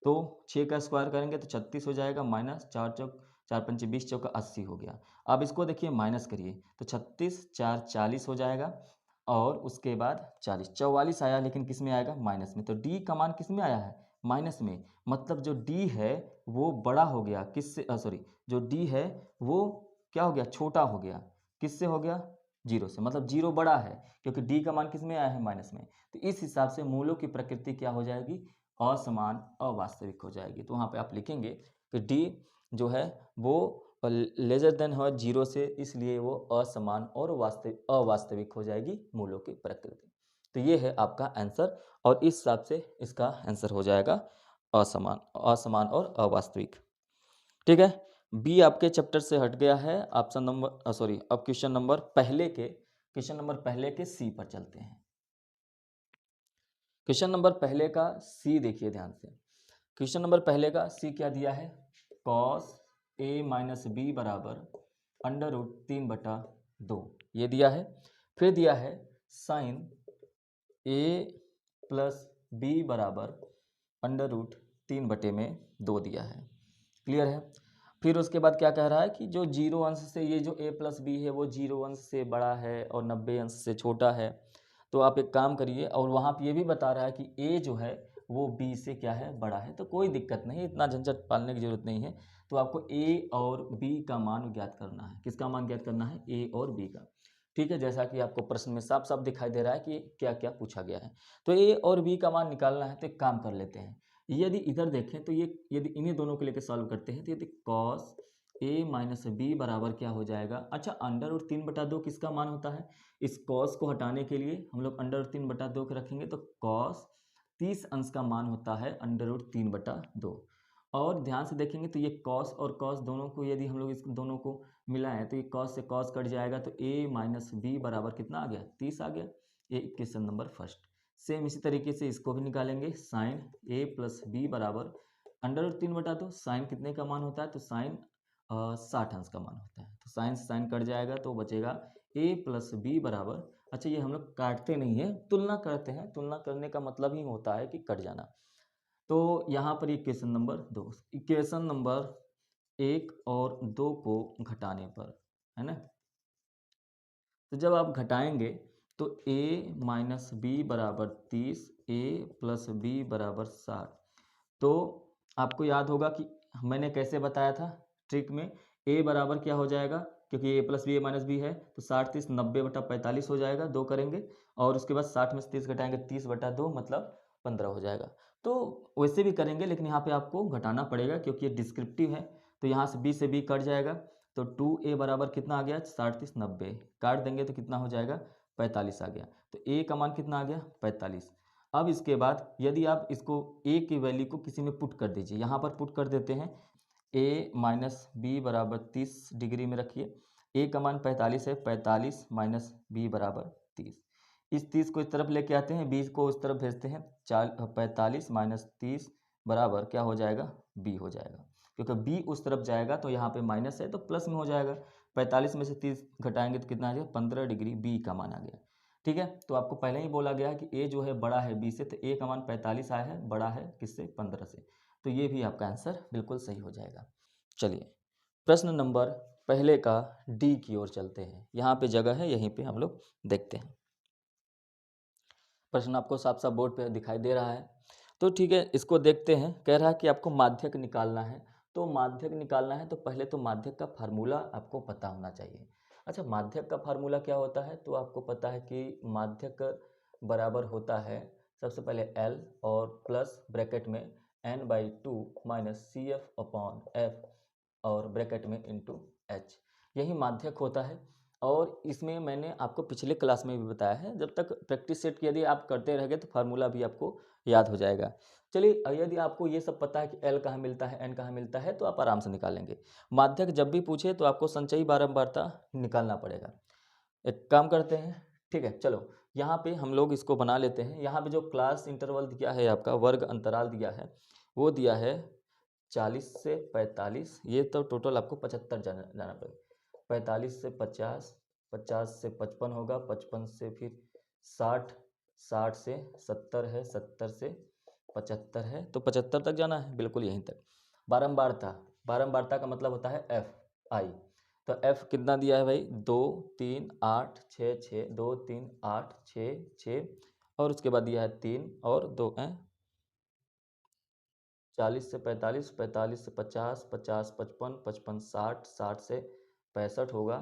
तो 6 का स्क्वायर करेंगे तो 36 हो जाएगा, -4 चौक 4 पंचे 20 चौका 80 हो गया। अब इसको देखिए माइनस करिए तो 36 4 40 हो जाएगा, और उसके बाद 40 44 आया, लेकिन किस में आएगा, माइनस में। तो डी का मान किस में आया है, माइनस में। मतलब जो डी है वो बड़ा हो गया किससे, सॉरी, जो डी है वो क्या हो गया, छोटा हो गया। किससे हो गया, 0 से। मतलब 0 बड़ा है, क्योंकि डी का मान किस में आया है, माइनस में। तो इस हिसाब से मूलों की प्रकृति क्या हो जाएगी, असमान अवास्तविक हो जाएगी। तो वहाँ पे आप लिखेंगे कि डी जो है वो लेजर देन है 0 से, इसलिए वो असमान और अवास्तविक हो जाएगी मूलों की प्रकृति। तो ये है आपका आंसर, और इस हिसाब से इसका आंसर हो जाएगा असमान, असमान और अवास्तविक। ठीक है, बी आपके चैप्टर से हट गया है। ऑप्शन नंबर सॉरी, अब क्वेश्चन नंबर पहले के सी पर चलते हैं। क्वेश्चन नंबर पहले का सी देखिए ध्यान से। क्वेश्चन नंबर पहले का सी क्या दिया है, cos a माइनस बी बराबर √3/2 ये दिया है। फिर दिया है साइन a प्लस बी बराबर √3/2 दिया है। क्लियर है। फिर उसके बाद क्या कह रहा है कि जो 0 अंश से, ये जो a प्लस बी है वो 0 अंश से बड़ा है और 90 अंश से छोटा है। तो आप एक काम करिए, और वहाँ पे ये भी बता रहा है कि a जो है वो b से क्या है, बड़ा है। तो कोई दिक्कत नहीं, इतना झंझट पालने की जरूरत नहीं है। तो आपको a और b का मान ज्ञात करना है। किसका मान ज्ञात करना है, a और b का। ठीक है, जैसा कि आपको प्रश्न में साफ साफ दिखाई दे रहा है कि क्या क्या पूछा गया है। तो a और b का मान निकालना है, तो एक काम कर लेते हैं। यदि इधर देखें तो ये, यदि इन्हीं दोनों को लेकर सॉल्व करते हैं तो यदि cos a माइनस बी बराबर क्या हो जाएगा। अच्छा, √3/2 किसका मान होता है, इस cos को हटाने के लिए हम लोग √3/2 के रखेंगे, तो cos 30 अंश का मान होता है √3/2। और ध्यान से देखेंगे तो ये cos और cos दोनों को यदि हम लोग इस दोनों को मिलाएं तो ये cos से cos कट जाएगा, तो a माइनस बी बराबर कितना आ गया, 30 आ गया। ये क्वेश्चन नंबर फर्स्ट। सेम इसी तरीके से इसको भी निकालेंगे, साइन a प्लस बी बराबर √3/2। साइन कितने का मान होता है, तो साइन 60 अंश का मान होता है। तो साइन से साइन कट जाएगा तो बचेगा a प्लस बी बराबर, अच्छा ये हम लोग काटते नहीं है, तुलना करते हैं। तुलना करने का मतलब ही होता है कि कट जाना। तो यहाँ पर इक्वेशन नंबर 2, इक्वेशन नंबर 1 और 2 को घटाने पर, है ना। तो जब आप घटाएंगे तो a माइनस बी बराबर 30, a प्लस बी बराबर 60। तो आपको याद होगा कि मैंने कैसे बताया था ट्रिक में, a बराबर क्या हो जाएगा, क्योंकि a plus b minus b है, तो 60 30 90/45 हो जाएगा, 2 करेंगे, और उसके बाद 60 में से 30 घटाएंगे 30/2 मतलब 15 हो जाएगा। तो वैसे भी करेंगे, लेकिन यहाँ पे आपको घटाना पड़ेगा क्योंकि ये डिस्क्रिप्टिव है। तो यहाँ से b कट जाएगा, तो 2a बराबर कितना आ गया, 60 30 90, काट देंगे तो कितना हो जाएगा 45 आ गया। तो a का मान कितना आ गया 45। अब इसके बाद यदि आप इसको ए की वैल्यू को किसी में पुट कर दीजिए, यहाँ पर पुट कर देते हैं a माइनस बी बराबर 30 डिग्री में रखिए। a का मान 45 है, 45 माइनस बी बराबर 30। इस 30 को इस तरफ लेके आते हैं, 20 को उस तरफ भेजते हैं। 45 माइनस 30 बराबर क्या हो जाएगा, b हो जाएगा, क्योंकि b उस तरफ जाएगा तो यहाँ पे माइनस है तो प्लस में हो जाएगा। 45 में से 30 घटाएंगे तो कितना आ जाएगा, 15 डिग्री b का मान आ गया। ठीक है, तो आपको पहले ही बोला गया है कि a जो है बड़ा है b से, तो a का मान 45 आया है, बड़ा है किससे, 15 से, तो ये भी आपका आंसर बिल्कुल सही हो जाएगा। चलिए प्रश्न नंबर पहले का डी की ओर चलते हैं। यहाँ पे जगह है, यहीं पे हम लोग देखते हैं। प्रश्न आपको साफ साफ बोर्ड पे दिखाई दे रहा है, तो ठीक है, इसको देखते हैं। कह रहा है कि आपको माध्यक निकालना है, तो माध्यक निकालना है तो पहले तो माध्यक का फार्मूला आपको पता होना चाहिए। अच्छा, माध्यक का फार्मूला क्या होता है, तो आपको पता है कि माध्यक बराबर होता है सबसे पहले L और प्लस ब्रैकेट में n/2 minus CF upon F और ब्रैकेट में इंटू H, यही माध्यक होता है। और इसमें मैंने आपको पिछले क्लास में भी बताया है, जब तक प्रैक्टिस सेट यदि आप करते रहेंगे तो फार्मूला भी आपको याद हो जाएगा। चलिए, यदि आपको ये सब पता है कि L कहाँ मिलता है, N कहाँ मिलता है, तो आप आराम से निकालेंगे। माध्यक जब भी पूछे तो आपको संचयी बारंबारता निकालना पड़ेगा। एक काम करते हैं, ठीक है, चलो यहाँ पे हम लोग इसको बना लेते हैं। यहाँ पे जो क्लास इंटरवल दिया है, आपका वर्ग अंतराल दिया है, वो दिया है 40 से 45, ये तो टोटल आपको 75 जाना पड़ेगा। 45 से 50, 50 से 55 होगा, 55 से फिर 60, 60 से 70 है, 70 से 75 है, तो 75 तक जाना है, बिल्कुल यहीं तक। बारंबारता, बारंबारता का मतलब होता है एफ आई, तो एफ कितना दिया है भाई, 2 3 8 6 6, 2 3 8 6 6, और उसके बाद दिया है 3 और 2 40 से 45, 45 से 50, 50 55, 55 60, 60 से 65 होगा,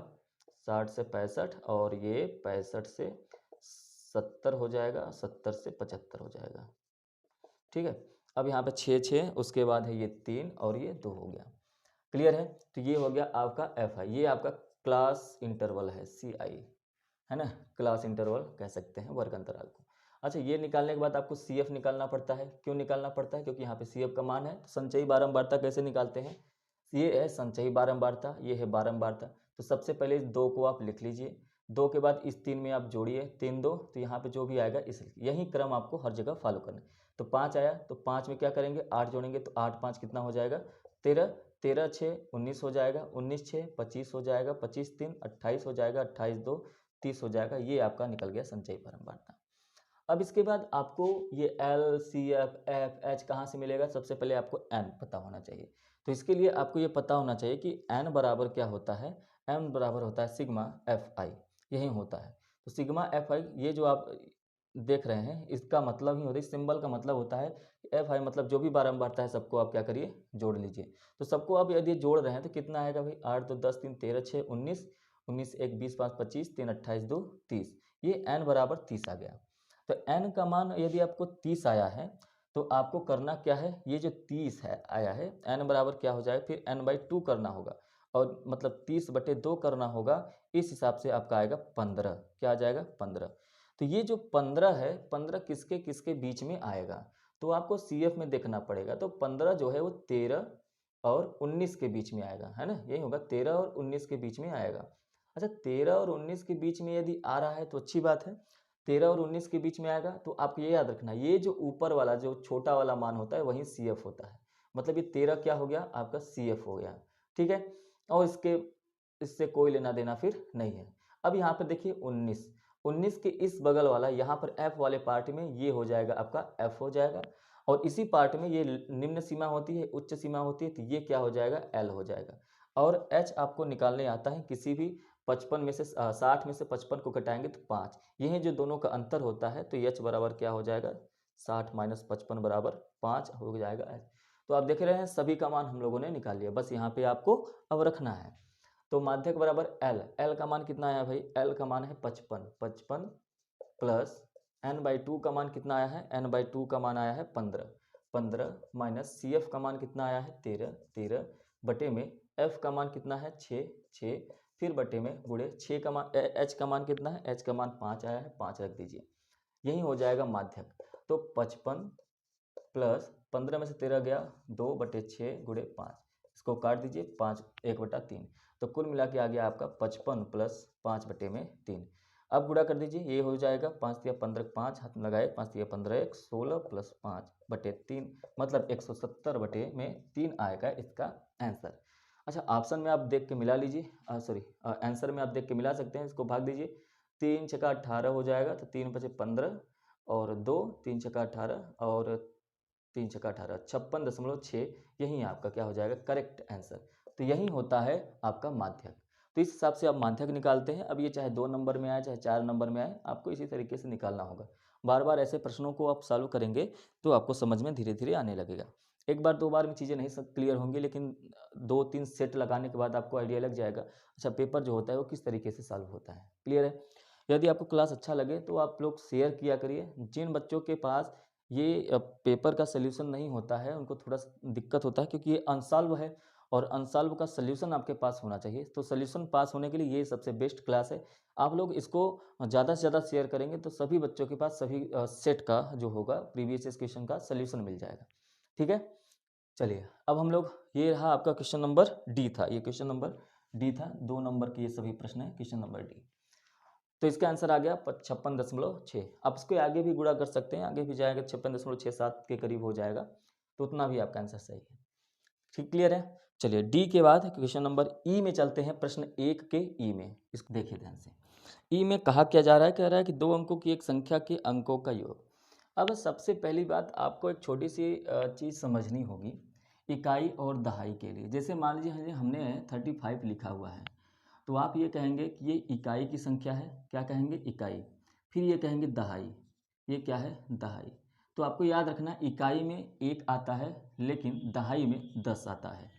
60 से 65, और ये 65 से 70 हो जाएगा, 70 से 75 हो जाएगा। ठीक है, अब यहाँ पे 6 6, उसके बाद है ये 3 और ये 2 हो गया। क्लियर है, तो ये हो गया आपका एफ आई, ये आपका क्लास इंटरवल है, सी आई है ना, क्लास इंटरवल कह सकते हैं वर्ग अंतराल को। अच्छा, ये निकालने के बाद आपको सी एफ निकालना पड़ता है। क्यों निकालना पड़ता है, क्योंकि यहाँ पे सी एफ का मान है। तो संचयी बारंबारता कैसे निकालते हैं, ये है संचयी बारंबारता, ये है बारंबारता। तो सबसे पहले इस 2 को आप लिख लीजिए, 2 के बाद इस 3 में आप जोड़िए, 3 2, तो यहाँ पे जो भी आएगा इस यही क्रम आपको हर जगह फॉलो करना है। तो 5 आया, तो 5 में क्या करेंगे, 8 जोड़ेंगे, तो 8 5 कितना हो जाएगा, 13, 13 6 19 हो जाएगा, 19 6 25 हो जाएगा, 25 3 28 हो जाएगा, 28 2 30 हो जाएगा। ये आपका निकल गया संचयी बारंबारता। अब इसके बाद आपको ये L C F F H कहाँ से मिलेगा, सबसे पहले आपको एन पता होना चाहिए। तो इसके लिए आपको ये पता होना चाहिए कि एन बराबर क्या होता है, एन बराबर होता है सिग्मा एफ आई, यही होता है। तो सिग्मा एफ आई, ये जो आप देख रहे हैं, इसका मतलब ही होता है, सिंबल का मतलब होता है एफ आई, मतलब जो भी बारंबारता है सबको आप क्या करिए, जोड़ लीजिए। तो सबको आप यदि जोड़ रहे हैं तो कितना आएगा भाई, 8 2 10 3 13 6 19, 19 1 20 5 25 3 28 2 30, ये एन बराबर 30 आ गया। तो n का मान यदि आपको 30 आया है, तो आपको करना क्या है, ये जो 30 है आया है, n बराबर क्या हो जाएगा, फिर n/2 करना होगा, और मतलब 30/2 करना होगा। इस हिसाब से आपका आएगा 15, क्या आ जाएगा 15। तो ये जो 15 है, 15 किसके किसके बीच में आएगा, तो आपको CF में देखना पड़ेगा। तो 15 जो है वो 13 और 19 के बीच में आएगा, है ना, यही होगा, 13 और 19 के बीच में आएगा। अच्छा, 13 और 19 के बीच में यदि आ रहा है तो अच्छी बात है, 13 और 19 के बीच में आएगा, तो आपको ये याद रखना, ये जो ऊपर वाला जो छोटा वाला मान होता है वही CF होता है, मतलब ये 13 क्या हो गया, आपका CF हो गया। ठीक है, और इससे कोई लेना देना फिर नहीं है। अब यहाँ पर देखिए 19, 19 के इस बगल वाला यहाँ पर F वाले पार्ट में ये हो जाएगा, आपका F हो जाएगा, और इसी पार्ट में ये निम्न सीमा होती है, उच्च सीमा होती है, तो ये क्या हो जाएगा, L हो जाएगा। और H आपको निकालने आता है, किसी भी 55 में से 60 में से 55 को घटाएंगे तो 5, यही जो दोनों का अंतर होता है, तो H बराबर क्या हो जाएगा, 60 माइनस 55 बराबर 5 हो जाएगा H। तो आप देख रहे हैं सभी का मान हम लोगों ने निकाल लिया, बस यहाँ पे आपको अब रखना है। तो माध्यक बराबर L, L का मान कितना आया भाई, L का मान है 55, 55 प्लस n/2 का मान कितना आया है, n/2 का मान आया है 15, 15 माइनस CF का मान कितना आया है 13, 13 बटे में F का मान कितना है 6, 6 फिर बटे में गुणे 6 का मान H का मान कितना है, H का मान 5 आया है, 5 रख दीजिए, यही हो जाएगा माध्यक। तो 55 प्लस 15 में से 13 गया 2/6 गुणे 5, इसको काट दीजिए 5 1/3, तो कुल मिला के आ गया आपका 55 प्लस 5/3। अब गुणा कर दीजिए, ये हो जाएगा 5 तिया 15, 5 हाथ में लगाए, 5 तिया 15 1 16 प्लस 5/3 मतलब 170/3 आएगा इसका आंसर। अच्छा, ऑप्शन में आप देख के मिला लीजिए, सॉरी आंसर में आप देख के मिला सकते हैं, इसको भाग दीजिए, 3 छक्का 18 हो जाएगा, तो 3 बचे 15 और 2 3 छक्का 18 और 3 छक्का 18 56.6, यही आपका क्या हो जाएगा करेक्ट आंसर। तो यही होता है आपका माध्यक। तो इस हिसाब से आप माध्यक निकालते हैं। अब ये चाहे 2 नंबर में आए चाहे 4 नंबर में आए, आपको इसी तरीके से निकालना होगा। बार बार ऐसे प्रश्नों को आप सॉल्व करेंगे तो आपको समझ में धीरे धीरे आने लगेगा। एक बार 2 बार में चीज़ें नहीं सब क्लियर होंगी, लेकिन 2-3 सेट लगाने के बाद आपको आइडिया लग जाएगा अच्छा पेपर जो होता है वो किस तरीके से सॉल्व होता है। क्लियर है? यदि आपको क्लास अच्छा लगे तो आप लोग शेयर किया करिए। जिन बच्चों के पास ये पेपर का सॉल्यूशन नहीं होता है उनको थोड़ा दिक्कत होता है, क्योंकि ये अनसॉल्व है और अनसॉल्व का सॉल्यूशन आपके पास होना चाहिए। तो सॉल्यूशन पास होने के लिए ये सबसे बेस्ट क्लास है। आप लोग इसको ज़्यादा से ज़्यादा शेयर करेंगे तो सभी बच्चों के पास सभी सेट का जो होगा प्रीवियस क्वेश्चन का सॉल्यूशन मिल जाएगा। ठीक है, चलिए अब हम लोग, ये रहा आपका क्वेश्चन नंबर डी था, ये क्वेश्चन नंबर डी था, 2 नंबर के ये सभी प्रश्न है, क्वेश्चन नंबर डी। तो इसका आंसर आ गया 56.6। आप इसको आगे भी गुणा कर सकते हैं, आगे भी जाएगा 56.67 के करीब हो जाएगा, तो उतना भी आपका आंसर सही है। ठीक, क्लियर है? चलिए डी के बाद क्वेश्चन नंबर ई में चलते हैं, प्रश्न 1 के ई में। इसको देखिए ध्यान से। ई में कहा क्या जा रहा है, कह रहा है कि 2 अंकों की एक संख्या के अंकों का योग। अब सबसे पहली बात आपको एक छोटी सी चीज़ समझनी होगी इकाई और दहाई के लिए। जैसे मान लीजिए हमने 35 लिखा हुआ है, तो आप ये कहेंगे कि ये इकाई की संख्या है, क्या कहेंगे इकाई, फिर ये कहेंगे दहाई, ये क्या है दहाई। तो आपको याद रखना इकाई में 1 आता है लेकिन दहाई में 10 आता है।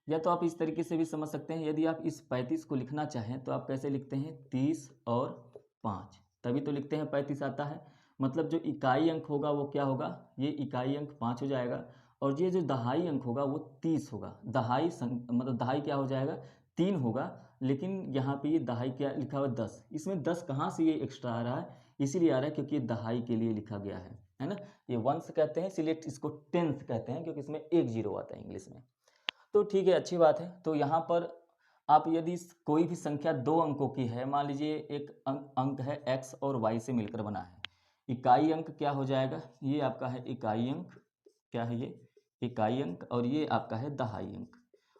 या तो आप इस तरीके से भी समझ सकते हैं, यदि आप इस 35 को लिखना चाहें तो आप कैसे लिखते हैं 30 और 5, तभी तो लिखते हैं 35 आता है। मतलब जो इकाई अंक होगा वो क्या होगा, ये इकाई अंक 5 हो जाएगा और ये जो दहाई अंक होगा वो 30 होगा। दहाई मतलब दहाई क्या हो जाएगा 3 होगा, लेकिन यहाँ पे ये दहाई क्या लिखा हुआ 10, इसमें 10 कहाँ से ये एक्स्ट्रा आ रहा है, इसीलिए आ रहा है क्योंकि ये दहाई के लिए लिखा गया है ना। ये वंश कहते हैं, इसलिए इसको टेंथ कहते हैं क्योंकि इसमें 1 जीरो आता है इंग्लिश में। तो ठीक है, अच्छी बात है। तो यहाँ पर आप यदि कोई भी संख्या 2 अंकों की है, मान लीजिए एक अंक है x और y से मिलकर बना है, इकाई अंक क्या हो जाएगा, ये आपका है इकाई अंक, क्या है ये इकाई अंक, और ये आपका है दहाई अंक।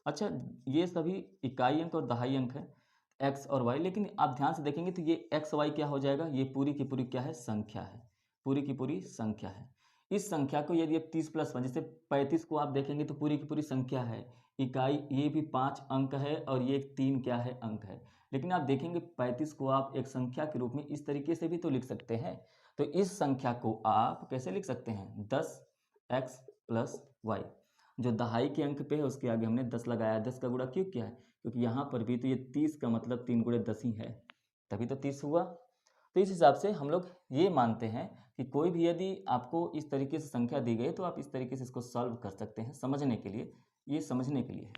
अच्छा, ये सभी इकाई अंक और दहाई अंक है x और y, लेकिन आप ध्यान से देखेंगे तो ये x y क्या हो जाएगा, ये पूरी की पूरी क्या है संख्या है, पूरी की पूरी संख्या है। इस संख्या को यदि आप 30+1 जैसे 35 को आप देखेंगे तो पूरी की पूरी संख्या है, इकाई ये भी 5 अंक है और ये 3 क्या है अंक है। लेकिन आप देखेंगे 35 को आप एक संख्या के रूप में इस तरीके से भी तो लिख सकते हैं। तो इस संख्या को आप कैसे लिख सकते हैं 10x + y, जो दहाई के अंक पे है उसके आगे हमने 10 लगाया, 10 का गुणा क्यों किया है, क्योंकि यहाँ पर भी तो ये 30 का मतलब 3 × 10 ही है, तभी तो 30 हुआ। तो इस हिसाब से हम लोग ये मानते हैं कि कोई भी यदि आपको इस तरीके से संख्या दी गई तो आप इस तरीके से इसको सॉल्व कर सकते हैं, समझने के लिए, ये समझने के लिए है।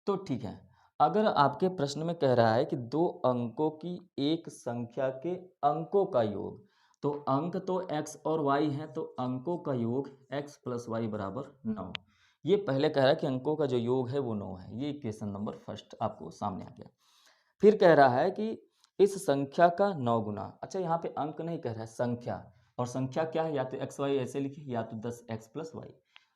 तो ठीक है, अगर आपके प्रश्न में कह रहा है कि 2 अंकों की एक संख्या के अंकों का योग, तो अंक तो x और y हैं, तो अंकों का योग x + y = 9। ये पहले कह रहा है कि अंकों का जो योग है वो 9 है, ये इक्वेशन नंबर फर्स्ट आपको सामने आ गया। फिर कह रहा है कि इस संख्या का 9 गुना, अच्छा यहाँ पे अंक नहीं कह रहा है संख्या, और संख्या क्या है, या तो x y ऐसे लिखिए या तो 10x + y।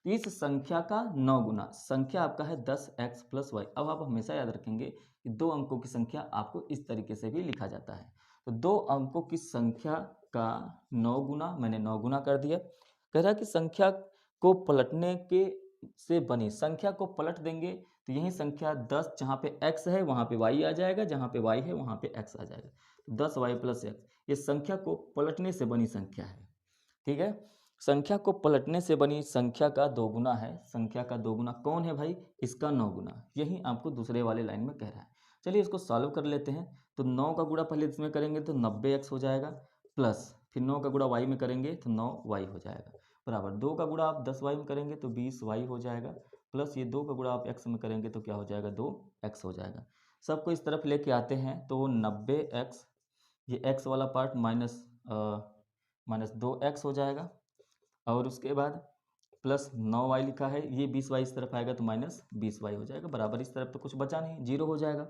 इस संख्या का 9 गुना, संख्या आपका है 10x + y। अब आप हमेशा याद रखेंगे कि 2 अंकों की संख्या आपको इस तरीके से भी लिखा जाता है। तो 2 अंकों की संख्या का 9 गुना, मैंने 9 गुना कर दिया। कह रहा है कि संख्या को पलटने के से बनी, संख्या को पलट देंगे तो यही संख्या 10 जहाँ पे x है वहाँ पे y आ जाएगा, जहाँ पे y है वहाँ पे x आ जाएगा, तो 10y + x, ये संख्या को पलटने से बनी संख्या है। ठीक है, संख्या को पलटने से बनी संख्या का 2 गुना है, संख्या का 2 गुना कौन है भाई, इसका 9 गुना, यही आपको दूसरे वाले लाइन में कह रहा है। चलिए इसको सॉल्व कर लेते हैं। तो 9 का गुणा पहले इसमें करेंगे तो 90x हो जाएगा, प्लस फिर 9 का गुणा y में करेंगे तो 9y हो जाएगा, बराबर 2 का गुणा आप 10y में करेंगे तो 20y हो जाएगा, प्लस ये 2 का गुणा आप x में करेंगे तो क्या हो जाएगा 2x हो जाएगा। सबको इस तरफ लेके आते हैं तो 90x, ये x वाला पार्ट माइनस 2x हो जाएगा, और उसके बाद प्लस 9y लिखा है, ये 20y इस तरफ आएगा तो माइनस 20y हो जाएगा, बराबर इस तरफ तो कुछ बचा नहीं, 0 हो जाएगा।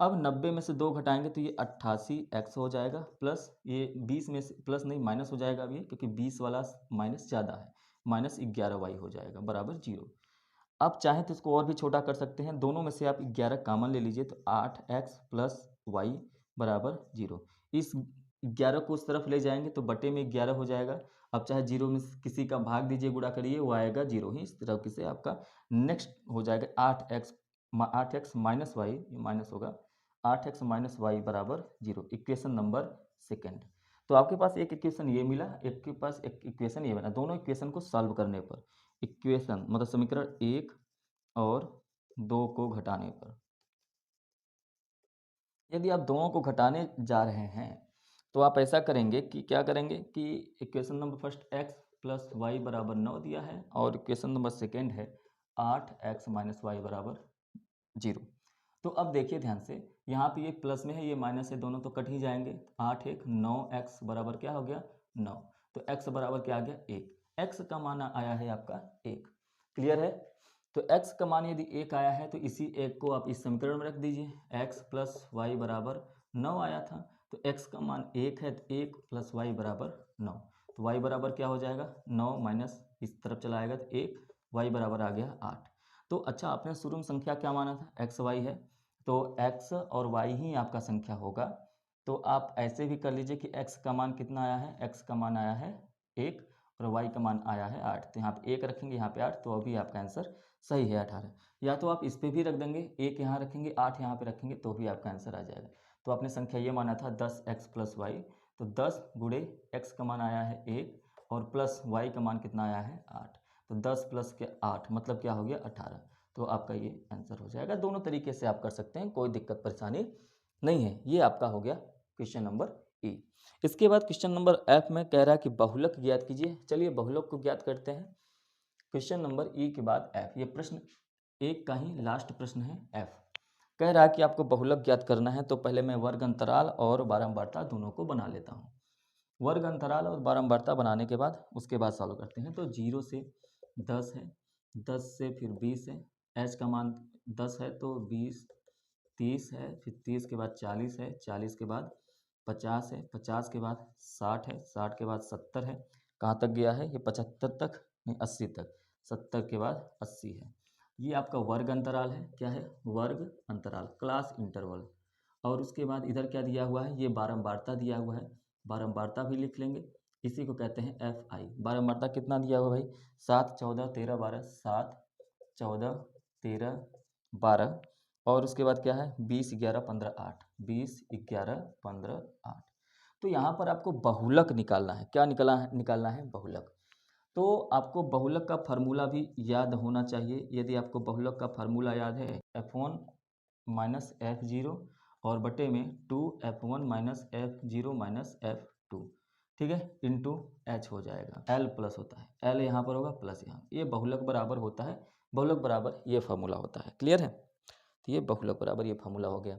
अब 90 में से 2 घटाएंगे तो ये 88x हो जाएगा, प्लस ये 20 में से प्लस नहीं माइनस हो जाएगा अब ये, क्योंकि 20 वाला माइनस ज़्यादा है, माइनस 11y हो जाएगा बराबर 0। आप चाहें तो इसको और भी छोटा कर सकते हैं, दोनों में से आप 11 कॉमन ले लीजिए तो 8x प्लस वाई बराबर 0। इस 11 को उस तरफ ले जाएंगे तो बटे में 11 हो जाएगा। अब चाहे 0 में से किसी का भाग दीजिए, गुणा करिए, वो आएगा 0 ही। इस तरह से आपका नेक्स्ट हो जाएगा 8x माइनस वाई, माइनस होगा 8x माइनस वाई बराबर 0, इक्वेशन नंबर सेकेंड। तो आपके पास एक इक्वेशन ये मिला, एक के पास एक इक्वेशन ये बना। दोनों इक्वेशन को सॉल्व करने पर, इक्वेशन मतलब समीकरण 1 और 2 को घटाने पर, यदि आप दोनों को घटाने जा रहे हैं तो आप ऐसा करेंगे कि क्या करेंगे कि equation number first x plus y बराबर 9 दिया है और इक्वेशन नंबर सेकेंड है 8x माइनस वाई बराबर 0। तो अब देखिए ध्यान से, यहाँ पे ये प्लस में है, ये माइनस है, दोनों तो कट ही जाएंगे। 8 1 9x बराबर क्या हो गया 9, तो x बराबर क्या आ गया 1। x का मान आया है आपका 1। क्लियर है? तो x का मान यदि 1 आया है तो इसी 1 को आप इस समीकरण में रख दीजिए, x प्लस वाई बराबर 9 आया था, तो x का मान 1 है तो 1 प्लस वाई बराबर 9, तो y बराबर क्या हो जाएगा 9 माइनस इस तरफ चला आएगा तो 1, y बराबर आ गया 8। तो अच्छा, आपने शुरू में संख्या क्या माना था, एक्स वाई है, तो x और y ही आपका संख्या होगा। तो आप ऐसे भी कर लीजिए कि x का मान कितना आया है, x का मान आया है 1 और y का मान आया है 8, तो यहाँ पे 1 रखेंगे, यहाँ पे 8, तो अभी आपका आंसर सही है 18। या तो आप इस पे भी रख देंगे, 1 यहाँ रखेंगे 8 यहाँ पे रखेंगे तो भी आपका आंसर आ जाएगा। तो आपने संख्या ये माना था 10x प्लस वाई, तो 10 गुणे x का मान आया है 1 और प्लस y का मान कितना आया है 8, तो 10 प्लस के 8 मतलब क्या हो गया 18। तो आपका ये आंसर हो जाएगा। दोनों तरीके से आप कर सकते हैं, कोई दिक्कत परेशानी नहीं है। ये आपका हो गया क्वेश्चन नंबर ई। इसके बाद क्वेश्चन नंबर एफ में कह रहा है कि बहुलक ज्ञात कीजिए। चलिए बहुलक को ज्ञात करते हैं। क्वेश्चन नंबर ई के बाद एफ, ये प्रश्न एक का ही लास्ट प्रश्न है एफ। कह रहा है कि आपको बहुलक ज्ञात करना है, तो पहले मैं वर्ग अंतराल और बारंबारता दोनों को बना लेता हूँ। वर्ग अंतराल और बारंबारता बनाने के बाद उसके बाद सॉल्व करते हैं। तो 0 से 10 है, 10 से फिर 20 है, एच का मान 10 है तो 20 30 है, फिर 30 के बाद 40 है, 40 के बाद 50 है, 50 के बाद 60 है, 60 के बाद 70 है, कहाँ तक गया है ये 75 तक, नहीं 80 तक, 70 के बाद 80 है। ये आपका वर्ग अंतराल है। क्या है? वर्ग अंतराल, क्लास इंटरवल। और उसके बाद इधर क्या दिया हुआ है, ये बारंबारता दिया हुआ है, बारंबारता भी लिख लेंगे, इसी को कहते हैं एफ आई। बारंबारता कितना दिया हुआ भाई, 7 14 13 12, 7 14 13 12, और उसके बाद क्या है 20 11 15 8, 20 11 15 8। तो यहाँ पर आपको बहुलक निकालना है। क्या निकालना है बहुलक। तो आपको बहुलक का फार्मूला भी याद होना चाहिए। यदि आपको बहुलक का फार्मूला याद है, F1 माइनस F0 और बटे में 2F1 minus F0 minus F2, ठीक है, इंटू एच हो जाएगा। L प्लस होता है, L यहाँ पर होगा प्लस यहाँ, ये बहुलक बराबर होता है, बहुलक बराबर ये फार्मूला होता है। क्लियर है? तो ये बहुलक बराबर ये फार्मूला हो गया।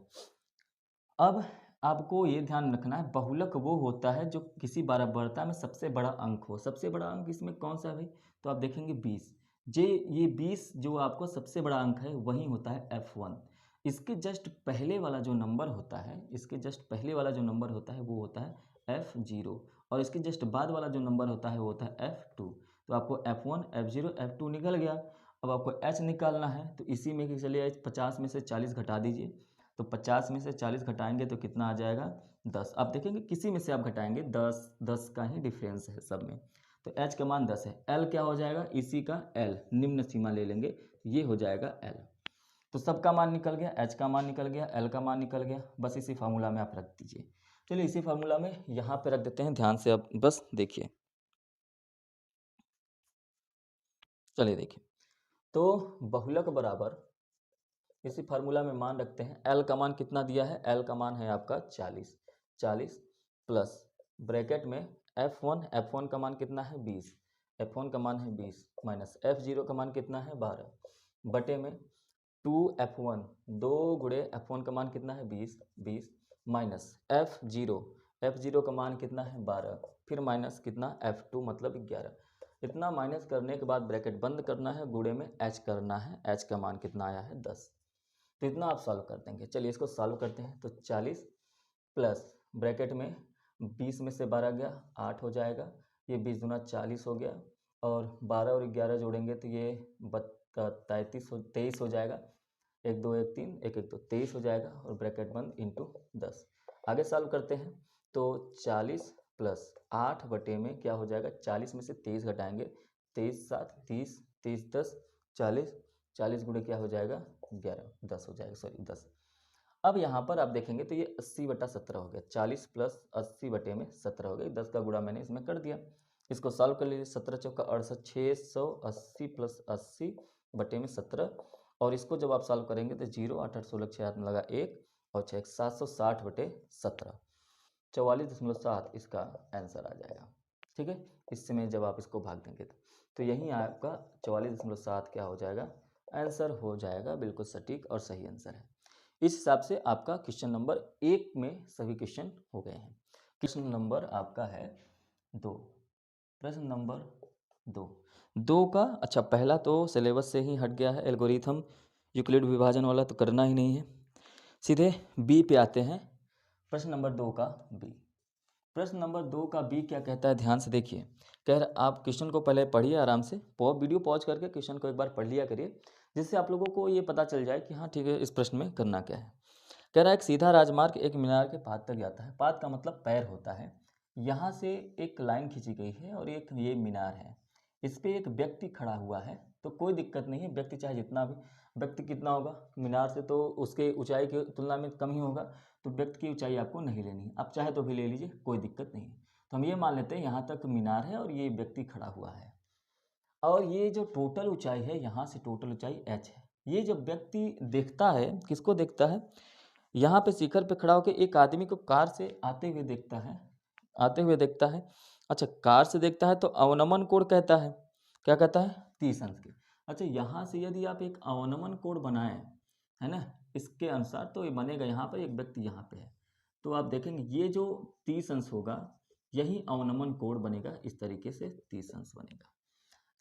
अब आपको ये ध्यान रखना है, बहुलक वो होता है जो किसी बारंबारता में सबसे बड़ा अंक हो। सबसे बड़ा अंक इसमें कौन सा है भाई, तो आप देखेंगे 20। ये 20 जो आपको सबसे बड़ा अंक है वही होता है F1। इसके जस्ट पहले वाला जो नंबर होता है, इसके जस्ट पहले वाला जो नंबर होता है वो होता है F0, और इसके जस्ट बाद वाला जो नंबर होता है वो होता है F2। तो आपको F1 F0 F2 निकल गया। अब आपको H निकालना है, तो इसी में कि चलिए 50 में से 40 घटा दीजिए, तो 50 में से 40 घटाएंगे तो कितना आ जाएगा 10। आप देखेंगे किसी में से आप घटाएंगे 10 10 का ही डिफरेंस है सब में। तो H का मान 10 है, L क्या हो जाएगा, इसी का L निम्न सीमा ले लेंगे, ये हो जाएगा L। तो सबका मान निकल गया, H का मान निकल गया, L का मान निकल गया, बस इसी फार्मूला में आप रख दीजिए। चलिए इसी फार्मूला में यहाँ पे रख देते हैं, ध्यान से अब बस देखिए। चलिए देखिए, तो बहुलक बराबर इसी फार्मूला में मान रखते हैं। L का मान कितना दिया है, L का मान है आपका 40, 40 प्लस ब्रैकेट में F1 का मान कितना है 20, F1 का मान है 20 माइनस F0 का मान कितना है 12, बटे में 2F1, 2 गुणे F1 का मान कितना है 20 माइनस F0 का मान कितना है 12, फिर माइनस कितना F2 मतलब 11। इतना माइनस करने के बाद ब्रैकेट बंद करना है, गुणे में h करना है। h का मान कितना आया है 10। तो इतना आप सॉल्व कर देंगे। चलिए इसको सॉल्व करते हैं। तो 40 प्लस ब्रैकेट में 20 में से 12 गया 8 हो जाएगा, ये 20 दूना 40 हो गया, और 12 और 11 जोड़ेंगे तो ये 23 हो जाएगा। 1 2 1 3 1 1 2 23 हो जाएगा, और ब्रैकेट बंद इंटू 10। आगे सॉल्व करते हैं। तो 40 प्लस 8 बटे में क्या हो जाएगा, 40 में से 23 घटाएंगे, 23 7 30, 30 10 40, 40 गुणे क्या हो जाएगा 11, 10 हो जाएगा, सॉरी 10। अब यहाँ पर आप देखेंगे तो ये 80/17 हो गया। 40 प्लस 80 बटे में 17 हो गया। 10 का गुणा मैंने इसमें कर दिया। इसको सॉल्व कर लीजिए। 17 चौका 68, 680 प्लस 80 बटे में 17, और इसको जब आप सॉल्व करेंगे तो 0 8 8 16 6 हाथ में लगा 1 और 6 760 बटे 17, 44.7 इसका आंसर आ जाएगा। ठीक है, इससे में जब आप इसको भाग देंगे तो यही आपका 44.7 क्या हो जाएगा, आंसर हो जाएगा। बिल्कुल सटीक और सही आंसर है। इस हिसाब से आपका क्वेश्चन नंबर 1 में सभी क्वेश्चन हो गए हैं। क्वेश्चन नंबर आपका है 2। प्रश्न नंबर 2 का, अच्छा पहला तो सिलेबस से ही हट गया है, एल्गोरिथम यूक्लिड विभाजन वाला तो करना ही नहीं है। सीधे बी पे आते हैं। प्रश्न नंबर 2 का बी। प्रश्न नंबर 2 का बी क्या कहता है, ध्यान से देखिए। कह रहा आप क्वेश्चन को पहले पढ़िए आराम से, वीडियो पॉज करके क्वेश्चन को एक बार पढ़ लिया करिए, जिससे आप लोगों को ये पता चल जाए कि हाँ ठीक है, इस प्रश्न में करना क्या है। कह रहा है एक सीधा राजमार्ग एक मीनार के पाद तक जाता है। पाद का मतलब पैर होता है। यहाँ से एक लाइन खींची गई है और एक ये मीनार है, इस पे एक व्यक्ति खड़ा हुआ है। तो कोई दिक्कत नहीं है, व्यक्ति चाहे जितना भी, व्यक्ति कितना होगा मीनार से, तो उसके ऊंचाई की तुलना में कम ही होगा, तो व्यक्ति की ऊंचाई आपको नहीं लेनी है। आप चाहे तो भी ले लीजिए, कोई दिक्कत नहीं है। तो हम ये मान लेते हैं यहाँ तक मीनार है और ये व्यक्ति खड़ा हुआ है, और ये जो टोटल ऊंचाई है, यहाँ से टोटल ऊंचाई h है। ये जब व्यक्ति देखता है, किसको देखता है, यहाँ पे शिखर पे खड़ा होकर एक आदमी को कार से आते हुए देखता है, अच्छा कार से देखता है तो अवनमन कोण कहता है, क्या कहता है, 30 अंश के। अच्छा यहाँ से यदि आप एक अवनमन कोण बनाएं, है ना, इसके अनुसार, तो ये बनेगा यहाँ पर एक व्यक्ति यहाँ पे है, तो आप देखेंगे ये जो 30 अंश होगा यही अवनमन कोण बनेगा। इस तरीके से 30 अंश बनेगा।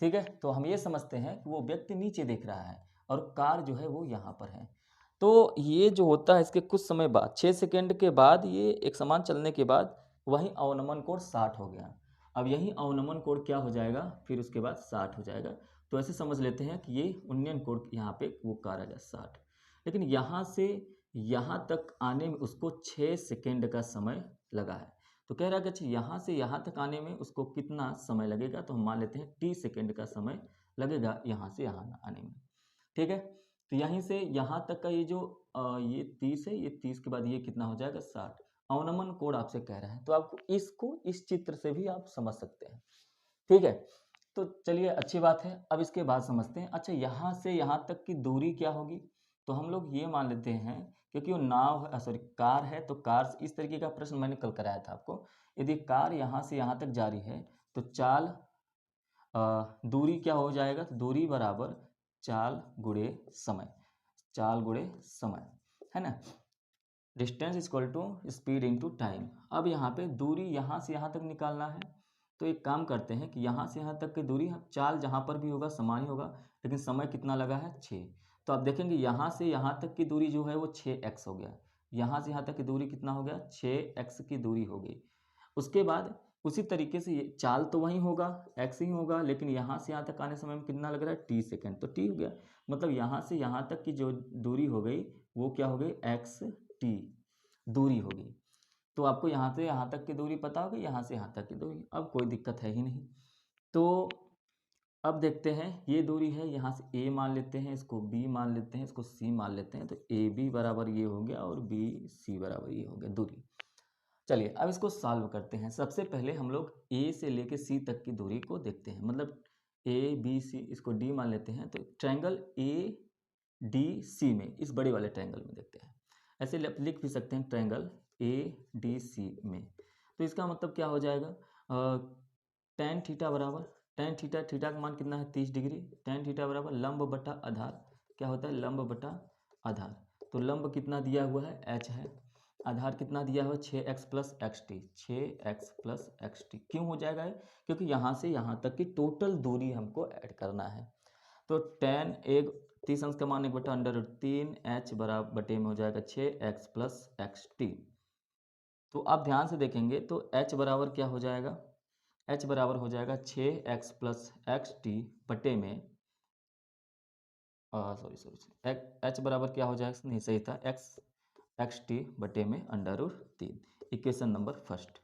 ठीक है, तो हम ये समझते हैं कि वो व्यक्ति नीचे देख रहा है और कार जो है वो यहाँ पर है। तो ये जो होता है इसके कुछ समय बाद, 6 सेकेंड के बाद, ये एक समान चलने के बाद वही अवनमन कोण 60 हो गया। अब यही अवनमन कोण क्या हो जाएगा, फिर उसके बाद 60 हो जाएगा। तो ऐसे समझ लेते हैं कि ये उन्नयन कोण यहाँ पे वो कार आ गया 60। लेकिन यहाँ से यहाँ तक आने में उसको 6 सेकेंड का समय लगा है। तो कह रहा है कि अच्छा यहाँ से यहाँ तक आने में उसको कितना समय लगेगा, तो हम मान लेते हैं t सेकेंड का समय लगेगा यहाँ से यहाँ आने में। ठीक है, तो यहीं से यहाँ तक का ये जो ये 30 है, ये 30 के बाद ये कितना हो जाएगा 60। अवनमन कोण आपसे कह रहा है, तो आपको इसको इस चित्र से भी आप समझ सकते हैं। ठीक है, तो चलिए अच्छी बात है। अब इसके बाद समझते हैं, अच्छा यहाँ से यहाँ तक की दूरी क्या होगी। तो हम लोग ये मान लेते हैं, क्योंकि वो नाव है, सॉरी कार है, तो कार से इस तरीके का प्रश्न मैंने कल कराया था आपको। यदि कार यहाँ से यहाँ तक जा रही है तो चाल दूरी क्या हो जाएगा, तो दूरी बराबर चाल गुणे समय, चाल गुणे समय, है ना। Distance equal to speed into time. अब यहाँ पे दूरी यहाँ से यहाँ तक निकालना है, तो एक काम करते हैं कि यहाँ से यहाँ तक की दूरी, चाल जहाँ पर भी होगा समान ही होगा, लेकिन समय कितना लगा है 6। तो आप देखेंगे यहाँ से यहाँ तक की दूरी जो है वो 6x हो गया। यहाँ से यहाँ तक की दूरी कितना हो गया, 6x की दूरी हो गई। उसके बाद उसी तरीके से ये चाल तो वही होगा, x ही होगा, लेकिन यहाँ से यहाँ तक आने समय में कितना लग रहा है, t सेकेंड, तो t हो गया। मतलब यहाँ से यहाँ तक की जो दूरी हो गई वो क्या हो गई, xt दूरी होगी। तो आपको यहाँ से यहाँ तक की दूरी पता होगी, यहाँ से यहाँ तक की दूरी, अब कोई दिक्कत है ही नहीं। तो अब देखते हैं, ये दूरी है, यहाँ से a मान लेते हैं, इसको b मान लेते हैं, इसको c मान लेते हैं, तो AB बराबर ये हो गया और BC बराबर ये हो गया दूरी। चलिए अब इसको सॉल्व करते हैं। सबसे पहले हम लोग A से लेके C तक की दूरी को देखते हैं, मतलब ABC, इसको D मान लेते हैं, तो ट्रायंगल ADC में, इस बड़े वाले ट्रायंगल में देखते हैं। ऐसे लिख भी सकते हैं ट्रायंगल ADC में। तो इसका मतलब क्या हो जाएगा, tan थीटा बराबर, tan थीटा, थीटा का मान कितना है 30 डिग्री, tan थीटा बराबर लंब बटा आधार, क्या होता है लंब बटा आधार। तो लंब कितना दिया हुआ है h है, आधार कितना दिया हुआ 6x plus x T, 6x plus x T. क्यों हो जाएगा ये? क्योंकि यहाँ से यहाँ तक की टोटल दूरी हमको ऐड करना है। तो 10 एक 30 अंश का मान 1/√3 h बराबर बटे में हो जाएगा 6x प्लस एक्स टी। तो आप ध्यान से देखेंगे तो h बराबर क्या हो जाएगा, h बराबर हो जाएगा 6x प्लस एक्स टी बटे में सॉरी h बराबर क्या हो जाएगा, नहीं सही था, एक्स टी बटे में √3, इक्वेशन नंबर फर्स्ट।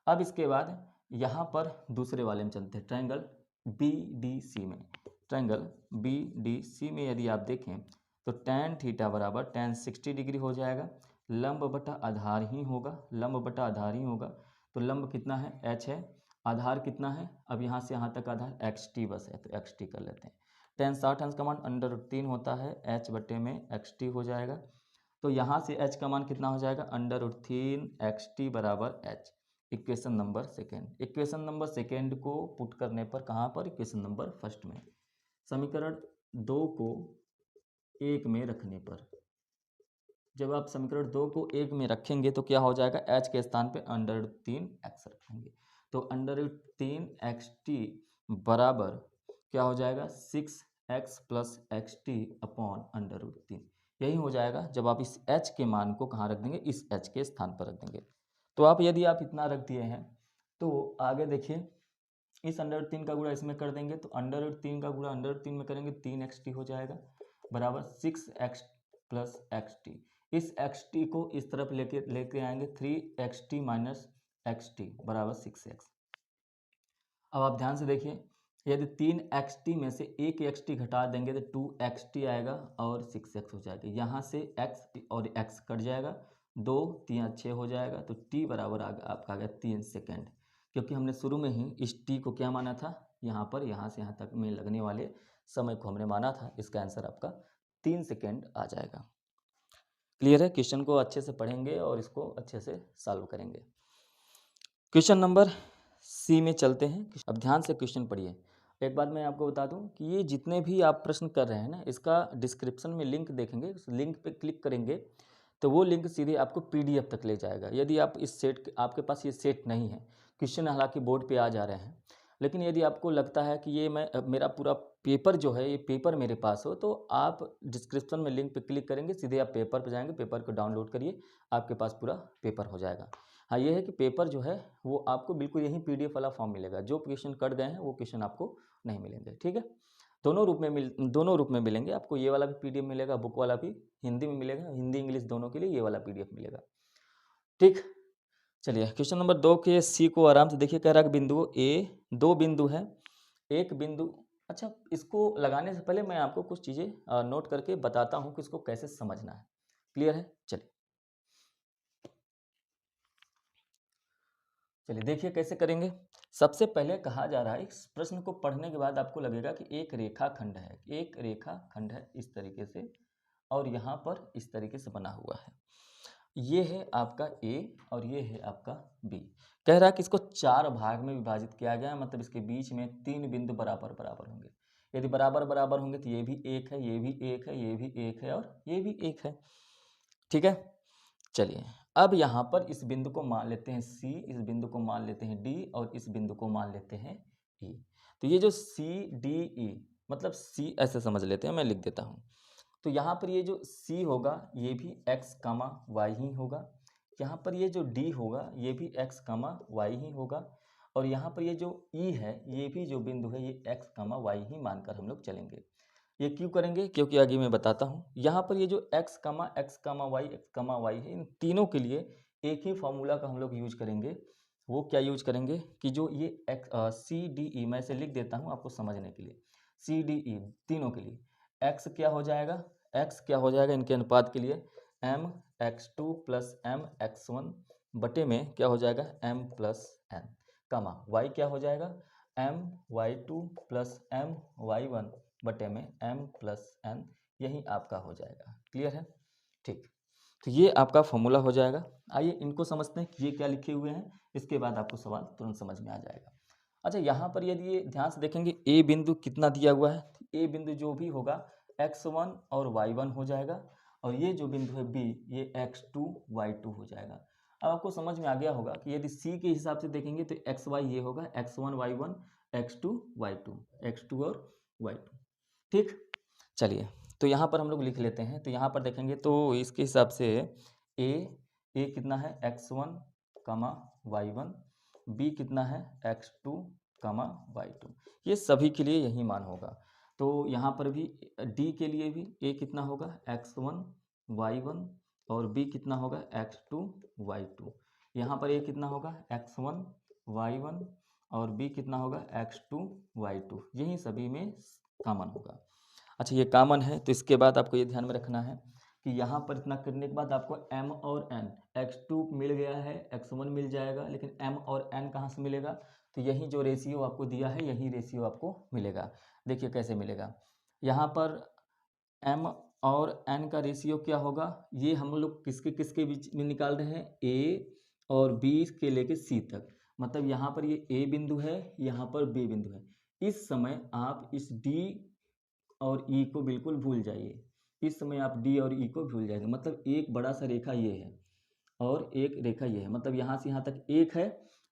अब इसके बाद यहाँ पर दूसरे वाले में चलते हैं, ट्रायंगल BDC में। ट्रायंगल BDC में यदि आप देखें तो tan थीटा बराबर tan 60 डिग्री हो जाएगा, लंब बटा आधार ही होगा, लंब बटा आधार ही होगा। तो लंब कितना है, h है, आधार कितना है, अब यहाँ से यहाँ तक आधार xt बस है, तो xt कर लेते हैं। tan 60 अंश का मान √3 होता है, h बटे में xt हो जाएगा। तो यहाँ से h का मान कितना हो जाएगा, √3 xt बराबर h, equation number second. Equation number second को पुट करने पर कहाँ पर, इक्वेशन नंबर फर्स्ट में। समीकरण 2 को 1 में रखने पर, जब आप समीकरण 2 को 1 में रखेंगे तो क्या हो जाएगा, h के स्थान पे √3 x रखेंगे। तो √3 xt बराबर क्या हो जाएगा, 6x plus x T upon √3। यही हो जाएगा जब आप इस h के मान को कहाँ रख देंगे, इस h के स्थान पर रख देंगे। तो आप यदि आप इतना रख दिए हैं तो आगे देखिए, इस √3 का गुणा इसमें कर देंगे तो √3 का गुणा √3 में करेंगे 3xt हो जाएगा बराबर 6x प्लस एक्स टी। इस xt को इस तरफ लेके आएंगे 3xt माइनस एक्स टी बराबर 6x। अब आप ध्यान से देखिए, यदि 3xt में से एक xt घटा देंगे तो 2xt आएगा और 6x हो जाएगा। यहाँ से x और x कट जाएगा, 2 3 6 हो जाएगा। तो t बराबर आपका आ गया 3 सेकेंड, क्योंकि हमने शुरू में ही इस t को क्या माना था, यहाँ पर यहाँ से यहाँ तक में लगने वाले समय को हमने माना था। इसका आंसर आपका 3 सेकेंड आ जाएगा। क्लियर है? क्वेश्चन को अच्छे से पढ़ेंगे और इसको अच्छे से सॉल्व करेंगे। क्वेश्चन नंबर सी में चलते हैं। अब ध्यान से क्वेश्चन पढ़िए। एक बात मैं आपको बता दूं कि ये जितने भी आप प्रश्न कर रहे हैं ना, इसका डिस्क्रिप्शन में लिंक देखेंगे, उस लिंक पे क्लिक करेंगे तो वो लिंक सीधे आपको पीडीएफ तक ले जाएगा। यदि आप इस सेट, आपके पास ये सेट नहीं है, क्वेश्चन हालांकि बोर्ड पे आ जा रहे हैं, लेकिन यदि आपको लगता है कि ये मेरा पूरा पेपर जो है, ये पेपर मेरे पास हो, तो आप डिस्क्रिप्शन में लिंक पे क्लिक करेंगे, सीधे आप पेपर पे जाएंगे, पेपर को डाउनलोड करिए, आपके पास पूरा पेपर हो जाएगा। हाँ, ये है कि पेपर जो है वो आपको बिल्कुल यही पीडीएफ वाला फॉर्म मिलेगा। जो क्वेश्चन कट गए हैं वो क्वेश्चन आपको नहीं मिलेंगे। ठीक है, दोनों रूप में मिलेंगे आपको। ये वाला भी पीडीएफ मिलेगा, बुक वाला भी हिंदी में मिलेगा, हिंदी इंग्लिश दोनों के लिए ये वाला पीडीएफ मिलेगा। ठीक, चलिए क्वेश्चन नंबर 2 के सी को आराम से देखिए। कह रहा है कि बिंदु ए, 2 बिंदु है, एक बिंदु। अच्छा, इसको लगाने से पहले मैं आपको कुछ चीज़ें नोट करके बताता हूँ कि इसको कैसे समझना है। क्लियर है? चलिए देखिए कैसे करेंगे। सबसे पहले कहा जा रहा है, इस प्रश्न को पढ़ने के बाद आपको लगेगा कि एक रेखाखंड है, एक रेखाखंड है इस तरीके से, और यहाँ पर इस तरीके से बना हुआ है। ये है आपका ए और ये है आपका बी। कह रहा है कि इसको 4 भाग में विभाजित किया गया है, मतलब इसके बीच में 3 बिंदु बराबर बराबर होंगे। यदि बराबर बराबर होंगे तो ये भी एक है, ये भी एक है, ये भी एक है और ये भी एक है। ठीक है, चलिए अब यहाँ पर इस बिंदु को मान लेते हैं C, इस बिंदु को मान लेते हैं D और इस बिंदु को मान लेते हैं E। तो ये जो CDE, मतलब C ऐसे समझ लेते हैं, मैं लिख देता हूँ। तो यहाँ पर ये जो C होगा ये भी x, y ही होगा। यहाँ पर ये जो D होगा ये भी x, y ही होगा। और यहाँ पर ये जो E है, ये भी जो बिंदु है ये x, y ही मानकर हम लोग चलेंगे। ये क्यों करेंगे, क्योंकि आगे मैं बताता हूँ। यहाँ पर ये जो x, y है, इन तीनों के लिए एक ही फॉर्मूला का हम लोग यूज करेंगे। वो क्या यूज करेंगे कि जो ये CDE, मैं इसे लिख देता हूँ आपको समझने के लिए। CDE तीनों के लिए x क्या हो जाएगा, इनके अनुपात के लिए mx2 प्लस mx1 बटे में क्या हो जाएगा m प्लस n, y क्या हो जाएगा my2 प्लस my1 बटे में m प्लस n, यही आपका हो जाएगा। क्लियर है? ठीक, तो ये आपका फॉर्मूला हो जाएगा। आइए इनको समझते हैं कि ये क्या लिखे हुए हैं, इसके बाद आपको सवाल तुरंत समझ में आ जाएगा। अच्छा, यहाँ पर यदि ये ध्यान से देखेंगे, ए बिंदु कितना दिया हुआ है, ए बिंदु जो भी होगा x1 और y1 हो जाएगा, और ये जो बिंदु है बी, ये x2 y2 हो जाएगा। अब आपको समझ में आ गया होगा कि यदि सी के हिसाब से देखेंगे तो एक्स वाई ये होगा x1 y1 x2 y2, x2 और y2। ठीक, चलिए तो यहाँ पर हम लोग लिख लेते हैं। तो यहाँ पर देखेंगे तो इसके हिसाब से ए कितना है x1 y1, बी कितना है x2 y2, ये सभी के लिए यही मान होगा। तो यहाँ पर भी डी के लिए भी ए कितना होगा x1 y1 और बी कितना होगा x2 y2। यहाँ पर ए कितना होगा x1 y1 और बी कितना होगा x2 y2, यही सभी में कॉमन होगा। अच्छा ये कॉमन है, तो इसके बाद आपको ये ध्यान में रखना है कि यहाँ पर इतना करने के बाद आपको m और n, x2 मिल गया है, x1 मिल जाएगा, लेकिन m और n कहाँ से मिलेगा? तो यही जो रेशियो आपको दिया है यही रेशियो आपको मिलेगा। देखिए कैसे मिलेगा, यहाँ पर m और n का रेशियो क्या होगा, ये हम लोग किसके किसके बीच में निकाल रहे हैं, a और b के लेके c तक। मतलब यहाँ पर ये a बिंदु है, यहाँ पर b बिंदु है। इस समय आप इस d और E को बिल्कुल भूल जाइए। इस समय आप D और E को भूल जाएंगे। मतलब एक बड़ा सा रेखा ये है और एक रेखा ये है। मतलब यहाँ से यहाँ तक एक है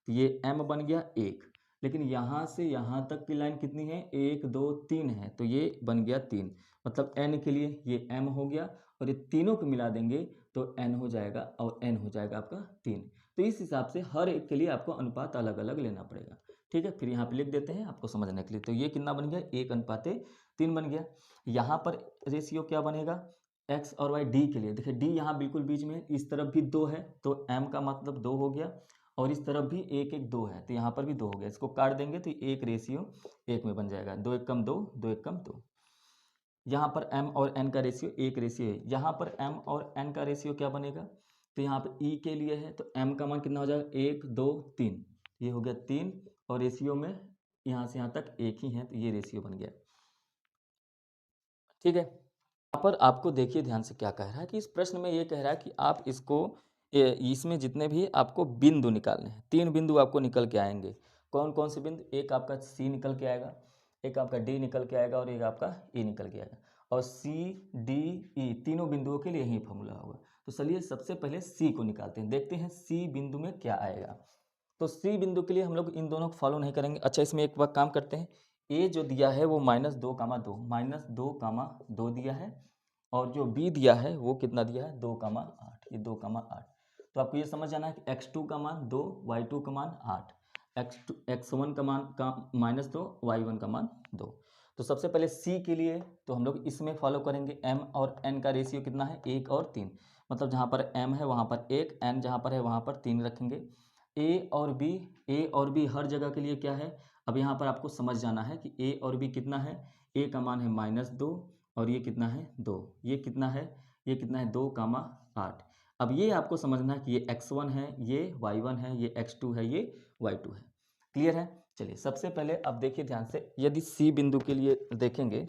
तो ये M बन गया एक, लेकिन यहाँ से यहाँ तक की लाइन कितनी है, 1 2 3 है, तो ये बन गया 3। मतलब N के लिए ये M हो गया और ये तीनों को मिला देंगे तो N हो जाएगा और N हो जाएगा आपका 3। तो इस हिसाब से हर एक के लिए आपको अनुपात अलग अलग लेना पड़ेगा। ठीक है, फिर यहाँ पे लिख देते हैं आपको समझने के लिए। तो ये कितना बन गया, 1:3 बन गया। यहाँ पर रेशियो क्या बनेगा, x और y d के लिए। देखिए d यहाँ बिल्कुल बीच में है, इस तरफ भी 2 है तो m का मतलब 2 हो गया, और इस तरफ भी 1 1 2 है तो यहाँ पर भी 2 हो गया। इसको काट देंगे तो 1:1 में बन जाएगा, 2 1 कम 2, 2 1 कम 2। यहाँ पर m और n का रेशियो 1 रेशियो है। यहाँ पर m और n का रेशियो क्या बनेगा, तो यहाँ पर e के लिए है तो m का मान कितना हो जाएगा, 1 2 3, ये हो गया 3, और रेशियो में यहाँ से यहाँ तक एक ही है तो ये रेशियो बन गया। ठीक है, यहाँ पर आपको देखिए ध्यान से क्या कह रहा है कि इस प्रश्न में ये कह रहा है कि आप इसको इसमें जितने भी आपको बिंदु निकालने हैं, 3 बिंदु आपको निकल के आएंगे। कौन कौन से बिंदु, एक आपका C निकल के आएगा, एक आपका D निकल के आएगा और एक आपका E निकल के आएगा। और C D E तीनों बिंदुओं के लिए यही फॉर्मूला होगा। तो चलिए सबसे पहले C को निकालते हैं, देखते हैं C बिंदु में क्या आएगा। तो C बिंदु के लिए हम लोग इन दोनों को फॉलो नहीं करेंगे। अच्छा इसमें एक बार काम करते हैं, ए जो दिया है वो -2,2 -2,2 दिया है, और जो बी दिया है वो कितना दिया है, 2,8, ये 2,8। तो आपको ये समझ जाना है कि x2 का मान 2, y2 का मान 8, x1 का मान -2, y1 का मान 2। तो सबसे पहले c के लिए तो हम लोग इसमें फॉलो करेंगे, m और n का रेशियो कितना है, 1 और 3। मतलब जहाँ पर m है वहाँ पर 1, n जहाँ पर है वहाँ पर 3 रखेंगे। a और b हर जगह के लिए क्या है, अब यहाँ पर आपको समझ जाना है कि a और b कितना है, a का मान है -2 और ये कितना है 2, ये कितना है, ये कितना है 2,8। अब ये आपको समझना है कि ये x1 है, ये y1 है, ये x2 है, ये y2 है। क्लियर है। चलिए सबसे पहले अब देखिए ध्यान से, यदि C बिंदु के लिए देखेंगे,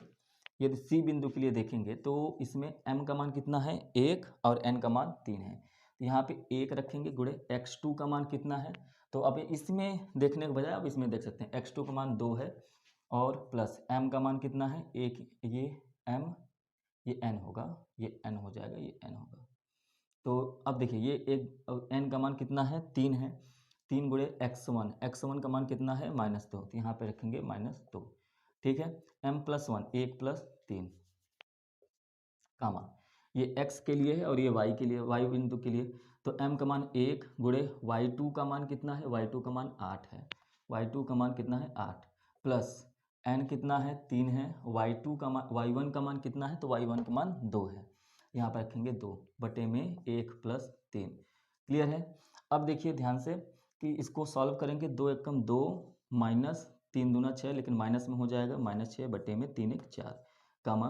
यदि C बिंदु के लिए देखेंगे तो इसमें m का मान कितना है, 1 और n का मान 3 है। तो यहाँ पे 1 रखेंगे गुणे x2 का मान कितना है, तो अब इसमें देखने के बजाय अब इसमें देख सकते हैं x2 का मान 2 है और प्लस m का मान कितना है, 1, ये m, ये n होगा, ये n हो जाएगा, ये n होगा। तो अब देखिए ये एक n का मान कितना है, 3 है, 3 गुणे x1 का मान कितना है, -2, तो यहाँ पे रखेंगे -2। ठीक है, m+1, 1+3 कामा, ये x के लिए है और ये y के लिए, y बिंदु के लिए। तो m का मान 1 गुणे y2 का मान कितना है, y2 का मान 8 है, y2 का मान कितना है 8, प्लस n कितना है 3 है, y2 का मान, y1 का मान कितना है, तो y1 का मान 2 है, यहाँ पर रखेंगे 2 बटे में 1+3। क्लियर है। अब देखिए ध्यान से कि इसको सॉल्व करेंगे, 2 1 कम 2 माइनस 3 दूना 6, लेकिन माइनस में हो जाएगा, -6 बटे में 3 1 4, कामा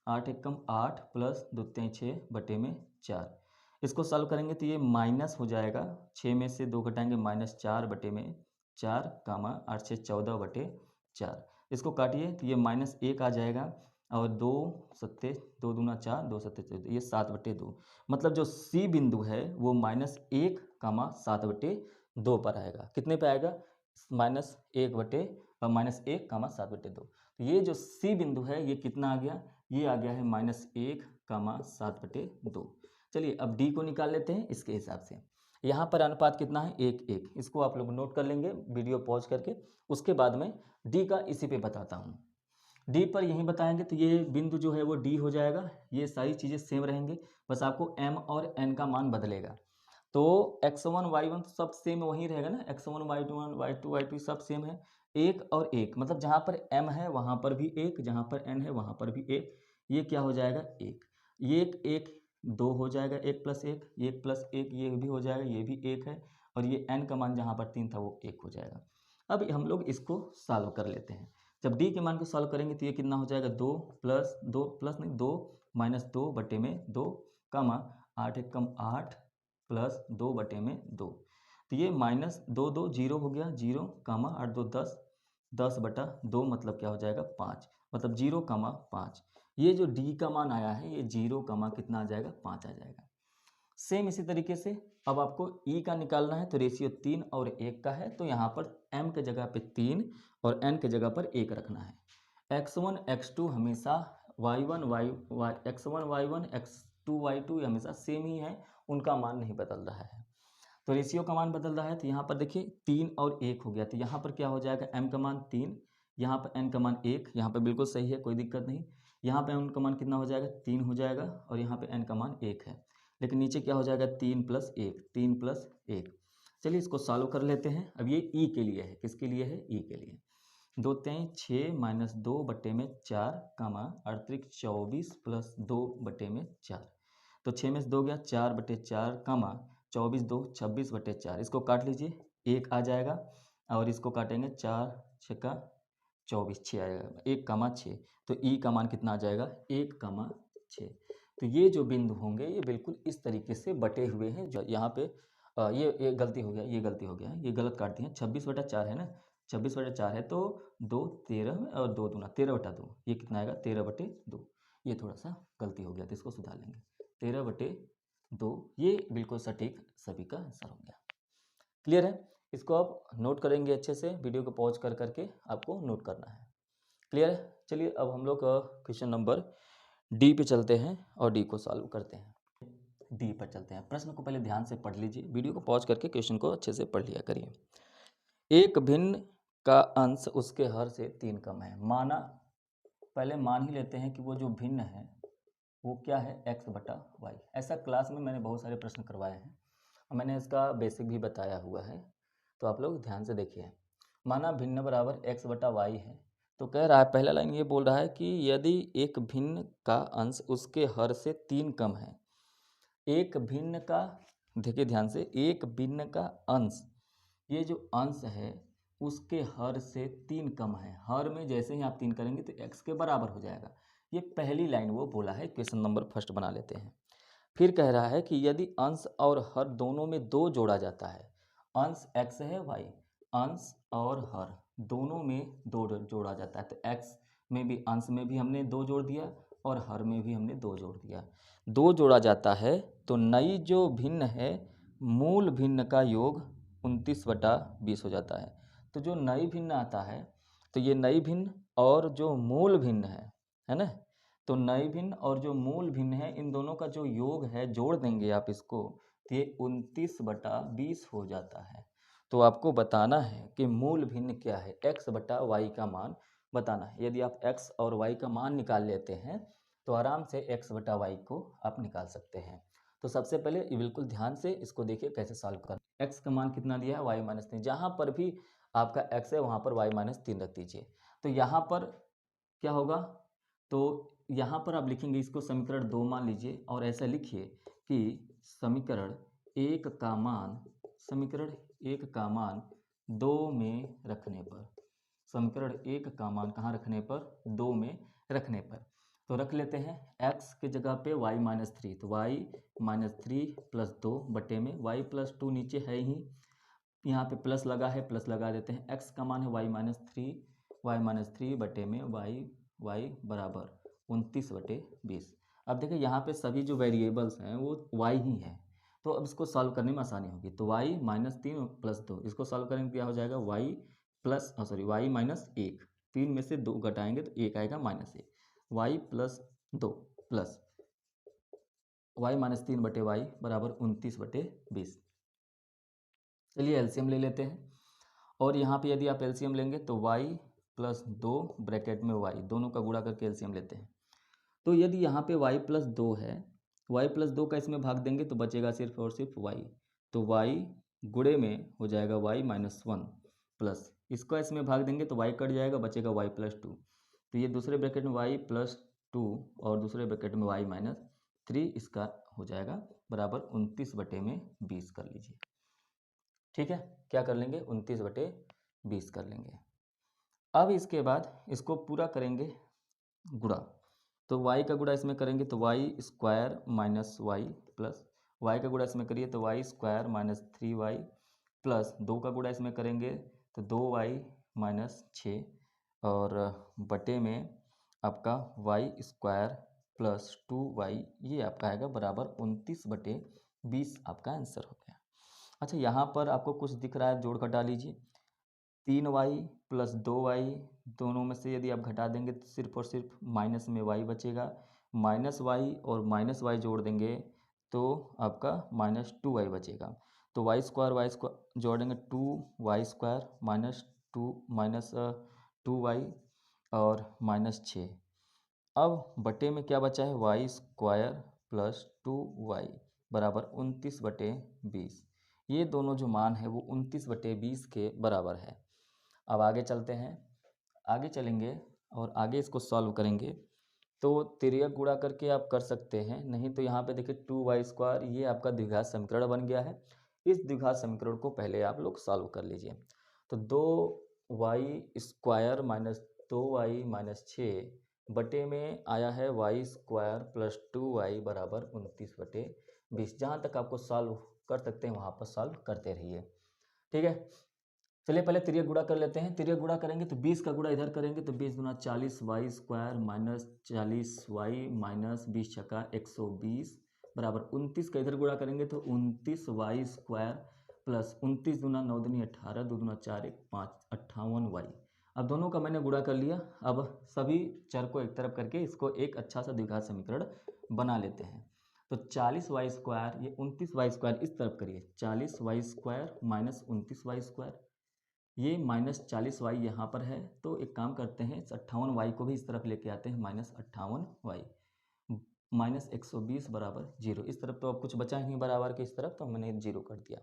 8 1 कम 8 प्लस 2 3 6 बटे में 4। इसको सॉल्व करेंगे तो ये माइनस हो जाएगा, 6 में से 2 घटाएंगे, -4 बटे में 4, कामा 8 6 14 बटे 4। इसको काटिए तो ये -1 आ जाएगा, और 2 सत्ते 2 दूना 4, 2 सत्ते 14, ये 7/2। मतलब जो C बिंदु है वो -1, 7/2 पर आएगा। कितने पे आएगा, -1, -1, 7/2। तो ये जो C बिंदु है ये कितना आ गया, ये आ गया है -1, 7/2। चलिए अब डी को निकाल लेते हैं इसके हिसाब से। यहाँ पर अनुपात कितना है, 1:1। इसको आप लोग नोट कर लेंगे वीडियो पॉज करके। उसके बाद में डी का इसी पे बताता हूँ। डी पर यहीं बताएंगे तो ये बिंदु जो है वो डी हो जाएगा। ये सारी चीज़ें सेम रहेंगे, बस आपको एम और एन का मान बदलेगा। तो x1 y1 तो सब सेम वहीं रहेगा ना, x1 y1 y2 y2 सब सेम है। एक और एक मतलब जहाँ पर m है वहाँ पर भी एक, जहाँ पर n है वहाँ पर भी एक। ये क्या हो जाएगा, एक। ये एक एक दो हो जाएगा, 1+1, 1+1 ये भी हो जाएगा, ये भी एक है। और ये n का मान जहाँ पर 3 था वो 1 हो जाएगा। अब हम लोग इसको सॉल्व कर लेते हैं। जब d के मान को सॉल्व करेंगे तो ये कितना हो जाएगा, 2 प्लस 2 प्लस नहीं 2 -2/2 कामा 8 1 कम 8 प्लस 2/2। तो ये -2 0 हो गया, 0 कामा 8 2 10, 10/2 मतलब क्या हो जाएगा 5, मतलब 0,5। ये जो डी का मान आया है ये 0, कितना आ जाएगा 5 आ जाएगा। सेम इसी तरीके से अब आपको ई का निकालना है तो रेशियो 3 और 1 का है, तो यहाँ पर m के जगह पे 3 और n के जगह पर 1 रखना है। x1 x2 हमेशा x1 y1 x2 y2 ये हमेशा सेम ही है, उनका मान नहीं बदल रहा है। तो रेशियो का मान बदल रहा है, तो यहाँ पर देखिए 3 और 1 हो गया, तो यहाँ पर क्या हो जाएगा, m का मान 3, यहाँ पर n का मान 1, यहाँ पर बिल्कुल सही है, कोई दिक्कत नहीं। यहाँ पे m का मान कितना हो जाएगा, 3 हो जाएगा, और यहाँ पे n का मान 1 है। लेकिन नीचे क्या हो जाएगा, 3+1, 3+1। चलिए इसको सॉल्व कर लेते हैं। अब ये ई के लिए है, किसके लिए है, ई के लिए। 2 3 6 -2/4 कामा 38 24 प्लस 2/4। तो 6 में से 2 गया, 4/4 कामा 24 2 26/4। इसको काट लीजिए, 1 आ जाएगा, और इसको काटेंगे 4 6 का 24, 6 आएगा, 1,6। तो ई का मान कितना आ जाएगा, 1,6। तो ये जो बिंदु होंगे ये बिल्कुल इस तरीके से बटे हुए हैं। जो यहाँ पे ये गलती हो गया, ये गलती हो गया, ये गलत काट दिए हैं। 26/4 है ना, 26/4 है तो 2 13 और 2 दूना 13/2, ये कितना आएगा 13/2। ये थोड़ा सा गलती हो गया तो इसको सुधार लेंगे, 13/2। ये बिल्कुल सटीक सभी का आंसर हो गया। क्लियर है, इसको आप नोट करेंगे अच्छे से, वीडियो को पॉज कर करके आपको नोट करना है। क्लियर है, चलिए अब हम लोग क्वेश्चन नंबर डी पे चलते हैं और डी को सॉल्व करते हैं। डी पर चलते हैं, प्रश्न को पहले ध्यान से पढ़ लीजिए, वीडियो को पॉज करके क्वेश्चन को अच्छे से पढ़ लिया करिए। एक भिन्न का अंश उसके हर से 3 कम है। माना, पहले मान ही लेते हैं कि वो जो भिन्न है वो क्या है, x/y। ऐसा क्लास में मैंने बहुत सारे प्रश्न करवाए हैं और मैंने इसका बेसिक भी बताया हुआ है, तो आप लोग ध्यान से देखिए। माना भिन्न बराबर x/y है, तो कह रहा है, पहला लाइन ये बोल रहा है कि यदि एक भिन्न का अंश उसके हर से 3 कम है। एक भिन्न का, देखिए ध्यान से, एक भिन्न का अंश, ये जो अंश है उसके हर से 3 कम है। हर में जैसे ही आप 3 करेंगे तो x के बराबर हो जाएगा। ये पहली लाइन वो बोला है, क्वेश्चन नंबर फर्स्ट बना लेते हैं। फिर कह रहा है कि यदि अंश और हर दोनों में 2 जोड़ा जाता है, अंश x है y, अंश और हर दोनों में 2 जोड़ा जाता है, तो x में भी, अंश में भी हमने 2 जोड़ दिया और हर में भी हमने 2 जोड़ दिया। 2 जोड़ा जाता है तो नई जो भिन्न है मूल भिन्न का योग 29/20 हो जाता है। तो जो नई भिन्न आता है, तो ये नई भिन्न और जो मूल भिन्न है ना, तो नई भिन्न और जो मूल भिन्न है इन दोनों का जो योग है, जोड़ देंगे आप इसको, तो ये 29/20 हो जाता है। तो आपको बताना है कि मूल भिन्न क्या है, x/y का मान बताना है। यदि आप x और y का मान निकाल लेते हैं तो आराम से x/y को आप निकाल सकते हैं। तो सबसे पहले बिल्कुल ध्यान से इसको देखिए कैसे सॉल्व करना। x का मान कितना दिया है, y-3। जहाँ पर भी आपका x है वहाँ पर y-3 रख दीजिए। तो यहाँ पर क्या होगा, तो यहाँ पर आप लिखेंगे इसको, समीकरण 2 मान लीजिए, और ऐसा लिखिए कि समीकरण 1 का मान, समीकरण 1 का मान 2 में रखने पर, समीकरण 1 का मान कहाँ रखने पर, 2 में रखने पर। तो रख लेते हैं x के जगह पे y-3, तो y-3 + 2 बटे में y+2 नीचे है ही, यहाँ पे प्लस लगा है, प्लस लगा देते हैं। x का मान है y-3 बटे में y बराबर 29/20। अब देखिए यहाँ पे सभी जो वेरिएबल्स हैं वो y ही है, तो अब इसको सॉल्व करने में आसानी होगी। तो y-3 + 2, इसको सॉल्व करेंगे क्या हो जाएगा, y-1, 3 में से 2 घटाएंगे तो 1 आएगा -1, y 2 plus y minus 3/y बराबर 29/20। चलिए एलसीएम ले लेते हैं। और यहाँ पे यदि आप एलसीएम लेंगे तो y प्लस 2 ब्रैकेट में y, दोनों का गुणा करके एलसीएम लेते हैं। तो यदि यहाँ पे y प्लस 2 है, y प्लस 2 का इसमें भाग देंगे तो बचेगा सिर्फ और सिर्फ y। तो y गुणे में हो जाएगा y माइनस 1 प्लस इसका इसमें भाग देंगे तो y कट जाएगा, बचेगा y प्लस 2। तो ये दूसरे ब्रैकेट में y प्लस 2 और दूसरे ब्रैकेट में y माइनस 3, इसका हो जाएगा बराबर 29/20 कर लीजिए। ठीक है, क्या कर लेंगे 29/20 कर लेंगे। अब इसके बाद इसको पूरा करेंगे गुणा। तो y का गुणा इसमें करेंगे तो y square minus y plus y का गुणा इसमें करिए तो y square minus 3y plus 2 का गुणा इसमें करेंगे तो 2y माइनस 6 और बटे में आपका वाई स्क्वायर प्लस 2y, ये आपका आएगा बराबर 29/20 आपका आंसर हो गया। अच्छा, यहाँ पर आपको कुछ दिख रहा है, जोड़ घटा लीजिए। 3y प्लस 2y, दोनों में से यदि आप घटा देंगे तो सिर्फ और सिर्फ माइनस में y बचेगा। माइनस वाई और माइनस वाई जोड़ देंगे तो आपका माइनस 2y बचेगा। तो वाई स्क्वायर जोड़ेंगे 2y² माइनस 2y और माइनस 6। अब बटे में क्या बचा है, वाई स्क्वायर प्लस 2y बराबर 29/20। ये दोनों जो मान है वो 29/20 के बराबर है। अब आगे चलते हैं, आगे चलेंगे और आगे इसको सॉल्व करेंगे। तो तिर्यक गुणा करके आप कर सकते हैं, नहीं तो यहाँ पे देखिए 2y², ये आपका द्विघात समीकरण बन गया है। इस द्विघात समीकरण को पहले आप लोग सॉल्व कर लीजिए। तो 2y² माइनस 2y माइनस 6 बटे में आया है y² प्लस 2y बराबर 29/20। जहाँ तक आपको सॉल्व कर सकते हैं वहाँ पर सॉल्व करते रहिए। ठीक है, चलिए पहले तिर्यक गुणा कर लेते हैं। तिर्यक गुणा करेंगे तो 20 का गुणा इधर करेंगे तो 20 गुना 40y² माइनस 40y माइनस 20 छक्का 120 बराबर 29 का इधर गुणा करेंगे तो 29y² प्लस 29 दूना 9 दूनी 18, 2 दूना 4 1 5 58y। अब दोनों का मैंने गुणा कर लिया। अब सभी चर को एक तरफ करके इसको एक अच्छा सा द्विघात समीकरण बना लेते हैं। तो 40y², ये 29y² इस तरफ करिए, 40y² माइनस 29y², ये माइनस 40y यहाँ पर है। तो एक काम करते हैं, इस 58y को भी इस तरफ लेके आते हैं, माइनस 58y माइनस 120 बराबर 0। इस तरफ तो अब कुछ बचा ही नहीं बराबर के, इस तरफ तो मैंने 0 कर दिया।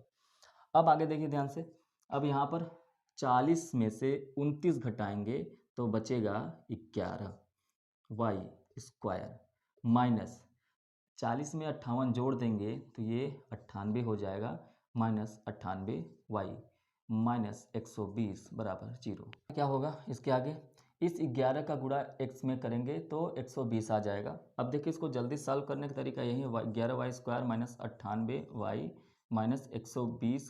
अब आगे देखिए ध्यान से, अब यहाँ पर 40 में से 29 घटाएंगे तो बचेगा 11y² माइनस 40 में 58 जोड़ देंगे तो ये 98 हो जाएगा, माइनस 98y माइनस 120 बराबर 0। क्या होगा इसके आगे, इस 11 का गुणा x में करेंगे तो 120 आ जाएगा। अब देखिए इसको जल्दी सॉल्व करने का तरीका यही है, 11y² माइनस 98y माइनस 120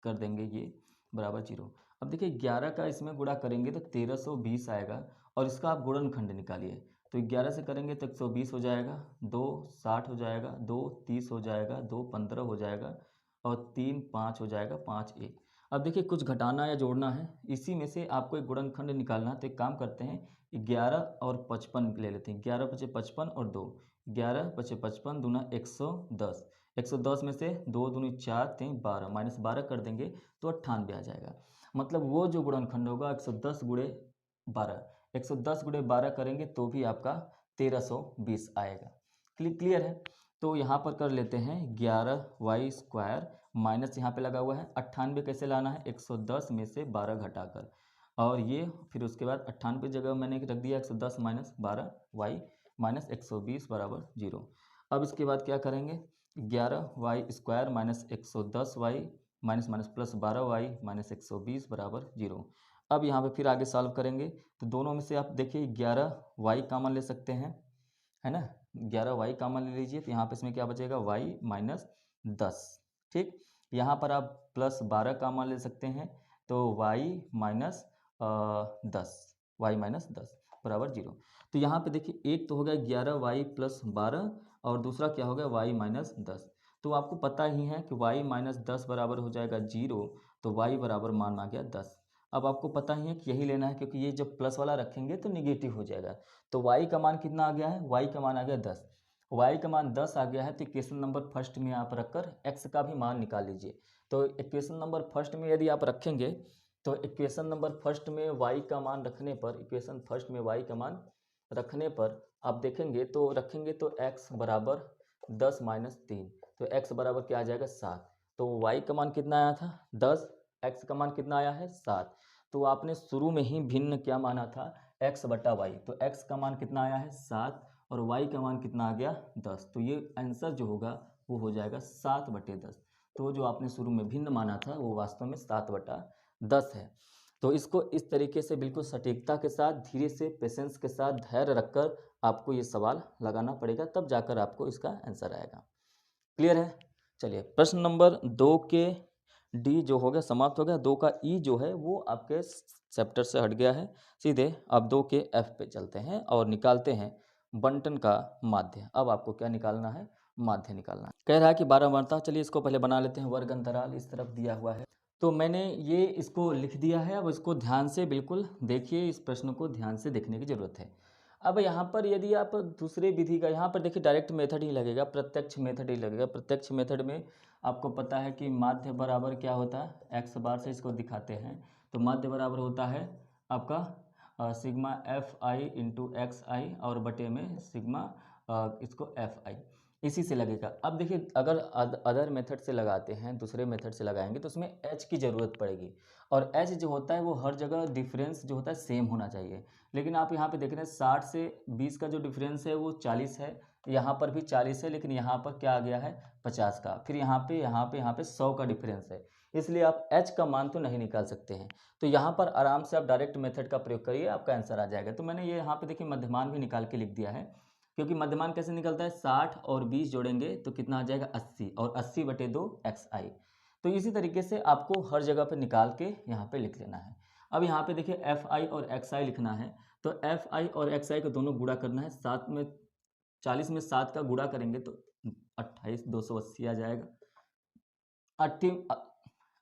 कर देंगे, ये बराबर 0। अब देखिए 11 का इसमें गुणा करेंगे तो 1320 आएगा और इसका आप गुणनखंड निकालिए। तो 11 से करेंगे तो 120 हो जाएगा, 2 60 हो जाएगा, 2 30 हो जाएगा, 2 15 हो जाएगा और 3 5 हो जाएगा, 5 1। अब देखिए कुछ घटाना या जोड़ना है, इसी में से आपको एक गुणनखंड निकालना है। तो एक काम करते हैं, 11 और 55 ले लेते हैं। 11 × 55 और 2, 11 × 55 दूना 110, 110 में से 2 दूनी 4 3 12, माइनस 12 कर देंगे तो 98 आ जाएगा। मतलब वो जो गुणनखंड होगा 110 × 12, 110 × 12 करेंगे तो भी आपका 1320 आएगा। क्लियर है। तो यहाँ पर कर लेते हैं 11y² माइनस यहाँ पे लगा हुआ है 98 कैसे लाना है, 110 में से 12 घटाकर, और ये फिर उसके बाद 98 जगह मैंने रख दिया 110 माइनस 12y माइनस 120 बराबर 0। अब इसके बाद क्या करेंगे, 11y² minus 110y minus minus plus 12y minus 120 बराबर 0। अब यहाँ पे फिर आगे सॉल्व करेंगे तो दोनों में से आप देखिए 11y कॉमन ले सकते हैं, है ना, 11y कॉमन ले लीजिए। तो यहाँ पे इसमें क्या बचेगा, y माइनस 10। ठीक, यहाँ पर आप प्लस 12 कॉमन ले सकते हैं तो y माइनस 10, y माइनस 10 बराबर 0। तो यहाँ पे देखिए एक तो हो गया 11y प्लस 12 और दूसरा क्या हो गया y माइनस 10। तो आपको पता ही है कि y माइनस 10 बराबर हो जाएगा 0, तो y बराबर मान आ गया 10। अब आपको पता ही है कि यही लेना है, क्योंकि ये जब प्लस वाला रखेंगे तो निगेटिव हो जाएगा। तो y का मान कितना आ गया है, y का मान आ गया 10। y का मान 10 आ गया है, तो इक्वेशन नंबर फर्स्ट में आप रखकर x का भी मान निकाल लीजिए। तो इक्वेशन नंबर फर्स्ट में यदि आप रखेंगे तो इक्वेशन नंबर फर्स्ट में y का मान रखने पर, इक्वेशन फर्स्ट में y का मान रखने पर आप देखेंगे तो रखेंगे तो x बराबर 10 माइनस 3, तो x बराबर क्या आ जाएगा 7। तो y का मान कितना आया था 10, x का मान कितना आया है 7। तो आपने शुरू में ही भिन्न क्या माना था, x बटा वाई, तो x का मान कितना आया है 7 और y का मान कितना आ गया 10। तो ये आंसर जो होगा वो हो जाएगा 7/10। तो जो आपने शुरू में भिन्न माना था वो वास्तव में 7/10 है। तो इसको इस तरीके से बिल्कुल सटीकता के साथ, धीरे से, पेशेंस के साथ, धैर्य रखकर आपको ये सवाल लगाना पड़ेगा, तब जाकर आपको इसका आंसर आएगा। क्लियर है? चलिए प्रश्न नंबर 2 के डी जो हो गया समाप्त हो गया। 2 का ई जो है वो आपके चैप्टर से हट गया है। सीधे अब 2 के एफ पे चलते हैं और निकालते हैं बंटन का माध्य। अब आपको क्या निकालना है, माध्य निकालना है। कह रहा है कि 12 बनता। चलिए इसको पहले बना लेते हैं। वर्ग अंतराल इस तरफ दिया हुआ है, तो मैंने ये इसको लिख दिया है। अब इसको ध्यान से बिल्कुल देखिए, इस प्रश्न को ध्यान से देखने की जरूरत है। अब यहाँ पर यदि आप दूसरे विधि का, यहाँ पर देखिए डायरेक्ट मेथड ही लगेगा, प्रत्यक्ष मेथड ही लगेगा। प्रत्यक्ष मेथड में आपको पता है कि माध्य बराबर क्या होता है, एक्स बार से इसको दिखाते हैं। तो माध्य बराबर होता है आपका sigma F I into X I और बटे में सिग्मा इसको एफ आई, इसी से लगेगा। अब देखिए अगर अदर मेथड से लगाते हैं, दूसरे मेथड से लगाएंगे तो उसमें एच की ज़रूरत पड़ेगी, और एच जो होता है वो हर जगह डिफरेंस जो होता है सेम होना चाहिए। लेकिन आप यहाँ पे देख रहे हैं 60 से 20 का जो डिफरेंस है वो 40 है, यहाँ पर भी 40 है, लेकिन यहाँ पर क्या आ गया है 50 का, फिर यहाँ पे 100 का डिफरेंस है। इसलिए आप h का मान तो नहीं निकाल सकते हैं। तो यहाँ पर आराम से आप डायरेक्ट मेथड का प्रयोग करिए, आपका आंसर आ जाएगा। तो मैंने ये यहाँ पे देखिए मध्यमान भी निकाल के लिख दिया है, क्योंकि मध्यमान कैसे निकलता है, 60 और 20 जोड़ेंगे तो कितना आ जाएगा 80, और 80/2 एक्स आई। तो इसी तरीके से आपको हर जगह पे निकाल के यहाँ पे लिख लेना है। अब यहाँ पे देखिए एफ आई और एक्स आई लिखना है, तो एफ आई और एक्स आई को दोनों गुणा करना है। 7 में 40 में 7 का गुणा करेंगे तो 28 280 आ जाएगा।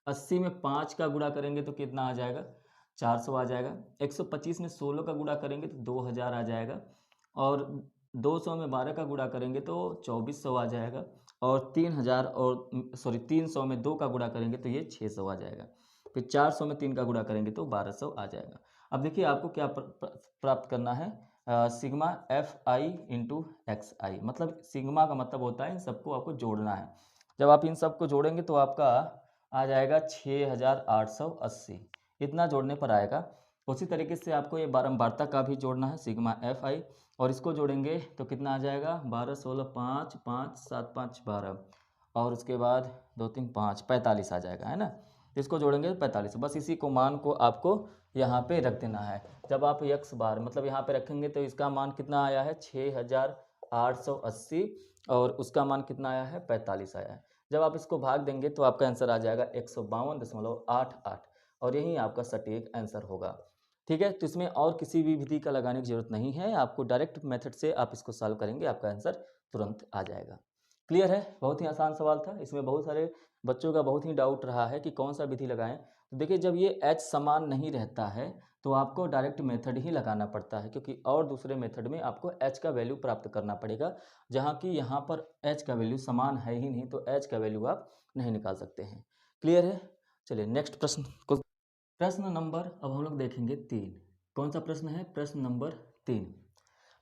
80 में 5 का गुणा करेंगे तो कितना आ जाएगा 400 आ जाएगा। 125 में 16 का गुणा करेंगे तो 2000 आ जाएगा, और 200 में 12 का गुणा करेंगे तो 2400 आ जाएगा, और 3000 और 300 में 2 का गुणा करेंगे तो ये 600 आ जाएगा। फिर 400 में 3 का गुणा करेंगे तो 1200 आ जाएगा। अब देखिए आपको क्या प्राप्त करना है, sigma F I into X I, मतलब सिग्मा का मतलब होता है इन सबको आपको जोड़ना है। जब आप इन सबको जोड़ेंगे तो आपका आ जाएगा 6880, इतना जोड़ने पर आएगा। उसी तरीके से आपको ये बारंबारता का भी जोड़ना है, सिग्मा एफ आई, और इसको जोड़ेंगे तो कितना आ जाएगा 12 16 5 5 7 5 12, और उसके बाद 2 3 5 45 आ जाएगा, है ना। तो इसको जोड़ेंगे तो 45। बस इसी को मान को आपको यहाँ पे रख देना है। जब आप x बार मतलब यहाँ पे रखेंगे तो इसका मान कितना आया है 6880, और उसका मान कितना आया है 45 आया है। जब आप इसको भाग देंगे तो आपका आंसर आ जाएगा 152.88, और यही आपका सटीक आंसर होगा। ठीक है, तो इसमें और किसी भी विधि का लगाने की जरूरत नहीं है, आपको डायरेक्ट मेथड से आप इसको सॉल्व करेंगे, आपका आंसर तुरंत आ जाएगा। क्लियर है? बहुत ही आसान सवाल था। इसमें बहुत सारे बच्चों का बहुत ही डाउट रहा है कि कौन सा विधि लगाएं। तो देखिए जब ये एच समान नहीं रहता है तो आपको डायरेक्ट मेथड ही लगाना पड़ता है, क्योंकि और दूसरे मेथड में आपको एच का वैल्यू प्राप्त करना पड़ेगा, जहाँ कि यहाँ पर एच का वैल्यू समान है ही नहीं, तो एच का वैल्यू आप नहीं निकाल सकते हैं। क्लियर है? चलिए नेक्स्ट प्रश्न को, प्रश्न नंबर अब हम लोग देखेंगे 3। कौन सा प्रश्न है? प्रश्न नंबर 3।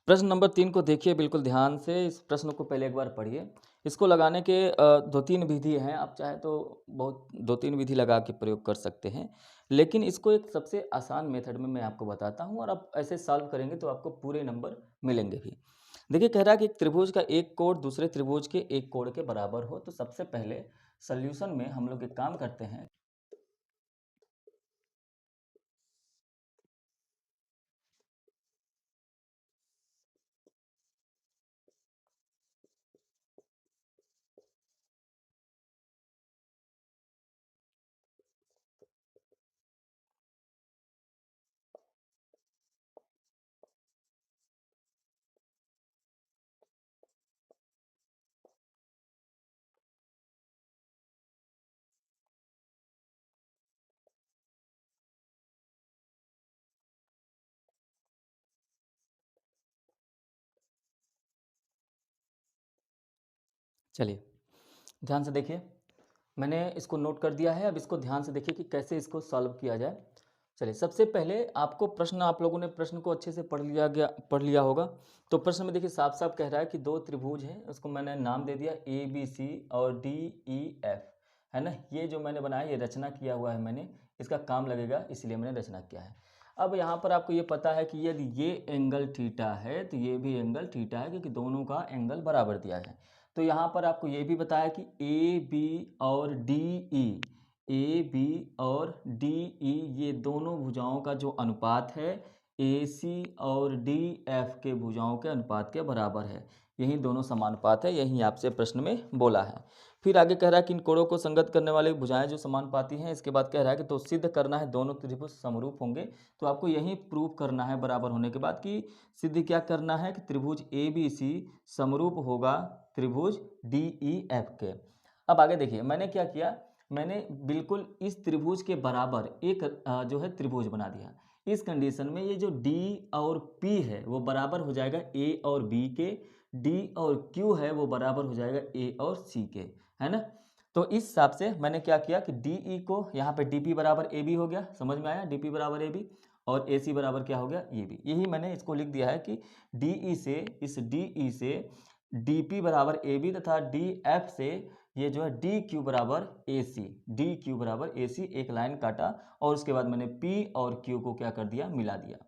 प्रश्न नंबर 3 को देखिए बिल्कुल ध्यान से, इस प्रश्न को पहले एक बार पढ़िए। इसको लगाने के 2-3 विधि हैं, आप चाहे तो बहुत 2-3 विधि लगा के प्रयोग कर सकते हैं, लेकिन इसको एक सबसे आसान मेथड में मैं आपको बताता हूँ, और आप ऐसे सॉल्व करेंगे तो आपको पूरे नंबर मिलेंगे भी। देखिए कह रहा है कि एक त्रिभुज का एक कोण दूसरे त्रिभुज के एक कोण के बराबर हो। तो सबसे पहले सॉल्यूशन में हम लोग एक काम करते हैं, चलिए ध्यान से देखिए, मैंने इसको नोट कर दिया है। अब इसको ध्यान से देखिए कि कैसे इसको सॉल्व किया जाए। चलिए सबसे पहले आपको प्रश्न, आप लोगों ने प्रश्न को अच्छे से पढ़ लिया होगा। तो प्रश्न में देखिए साफ साफ कह रहा है कि दो त्रिभुज हैं, उसको मैंने नाम दे दिया ए बी सी और डी ई एफ, है ना। ये जो मैंने बनाया, ये रचना किया हुआ है मैंने, इसका काम लगेगा इसलिए मैंने रचना किया है। अब यहाँ पर आपको ये पता है कि यदि ये एंगल थीटा है तो ये भी एंगल थीटा है, क्योंकि दोनों का एंगल बराबर दिया है। तो यहाँ पर आपको ये भी बताया कि ए बी और डी ई, ए बी और डी ई ये दोनों भुजाओं का जो अनुपात है ए सी और डी एफ के भुजाओं के अनुपात के बराबर है। यही दोनों समानुपात है, यही आपसे प्रश्न में बोला है। फिर आगे कह रहा है कि इन कोणों को संगत करने वाली भुजाएं जो समानुपाती हैं। इसके बाद कह रहा है कि तो सिद्ध करना है दोनों त्रिभुज समरूप होंगे। तो आपको यही प्रूव करना है बराबर होने के बाद कि सिद्ध क्या करना है कि त्रिभुज ए बी सी समरूप होगा त्रिभुज डी ई एफ के। अब आगे देखिए मैंने क्या किया, मैंने बिल्कुल इस त्रिभुज के बराबर एक जो है त्रिभुज बना दिया। इस कंडीशन में ये जो D और P है वो बराबर हो जाएगा A और B के, D और Q है वो बराबर हो जाएगा A और C के, है ना। तो इस हिसाब से मैंने क्या किया कि DE को यहाँ पे DP बराबर AB हो गया, समझ में आया, DP बराबर AB, और AC बराबर क्या हो गया AB। यही मैंने इसको लिख दिया है कि DE से, इस DE से DP बराबर AB तथा DF से ये जो है डी क्यू बराबर ए सी, डी क्यू बराबर ए सी, एक लाइन काटा और उसके बाद मैंने पी और क्यू को क्या कर दिया, मिला दिया।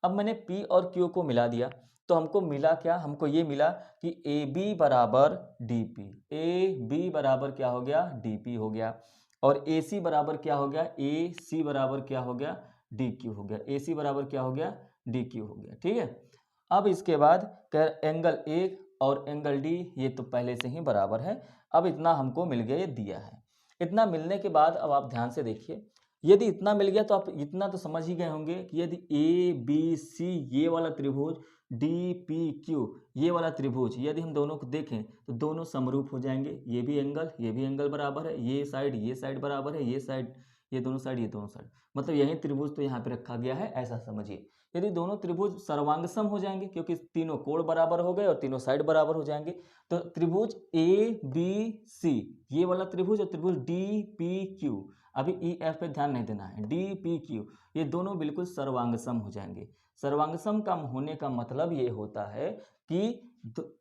अब मैंने पी और क्यू को मिला दिया तो हमको मिला क्या, हमको ये मिला कि ए बी बराबर डी पी, ए बी बराबर क्या हो गया, डी पी हो गया, और ए सी बराबर क्या हो गया, ए सी बराबर क्या हो गया, डी क्यू हो गया, ए सी बराबर क्या हो गया, डी क्यू हो गया। ठीक है। अब इसके बाद एंगल ए और एंगल डी ये तो पहले से ही बराबर है। अब इतना हमको मिल गया, ये दिया है। इतना मिलने के बाद अब आप ध्यान से देखिए, यदि इतना मिल गया तो आप इतना तो समझ ही गए होंगे कि यदि ए बी सी ये वाला त्रिभुज, डी पी क्यू ये वाला त्रिभुज, यदि हम दोनों को देखें तो दोनों समरूप हो जाएंगे। ये भी एंगल बराबर है, ये साइड बराबर है, ये साइड, ये दोनों साइड, ये दोनों साइड, मतलब यही त्रिभुज तो यहाँ पे रखा गया है, ऐसा समझिए। यदि दोनों त्रिभुज सर्वांगसम हो जाएंगे क्योंकि तीनों कोण बराबर हो गए और तीनों साइड बराबर हो जाएंगे, तो त्रिभुज ए बी सी ये वाला त्रिभुज और त्रिभुज डी पी क्यू, अभी ई एफ पे ध्यान नहीं देना है, डी पी क्यू ये दोनों बिल्कुल सर्वांगसम हो जाएंगे। सर्वांगसम का होने का मतलब ये होता है कि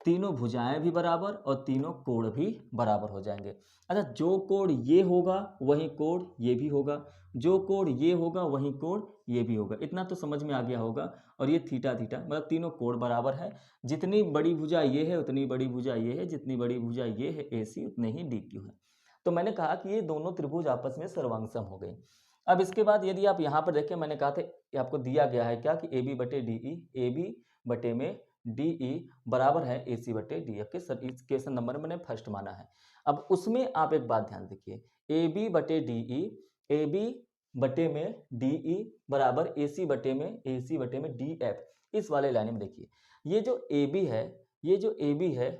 तीनों भुजाएं भी बराबर और तीनों कोण भी बराबर हो जाएंगे। अच्छा, जो कोण ये होगा वही कोण ये भी होगा, जो कोण ये होगा वही कोण ये भी होगा, इतना तो समझ में आ गया होगा। और ये थीटा थीटा मतलब तीनों कोण बराबर है, जितनी बड़ी भुजा ये है उतनी बड़ी भुजा ये है, जितनी बड़ी भुजा ये है ए सी उतने ही डी क्यू है। तो मैंने कहा कि ये दोनों त्रिभुज आपस में सर्वांगसम हो गए। अब इसके बाद यदि आप यहाँ पर देखें, मैंने कहा था कि आपको दिया गया है क्या कि ए बी बटे डी ई, ए बी बटे में डी ई बराबर है ए सी बटे डी एफ के। सर इस क्वेश्चन नंबर मैंने फर्स्ट माना है। अब उसमें आप एक बात ध्यान देखिए, ए बी बटे डी ई, ए बी बटे में डी ई बराबर ए सी बटे में डी एफ। इस वाले लाइन में देखिए, ये जो ए बी है,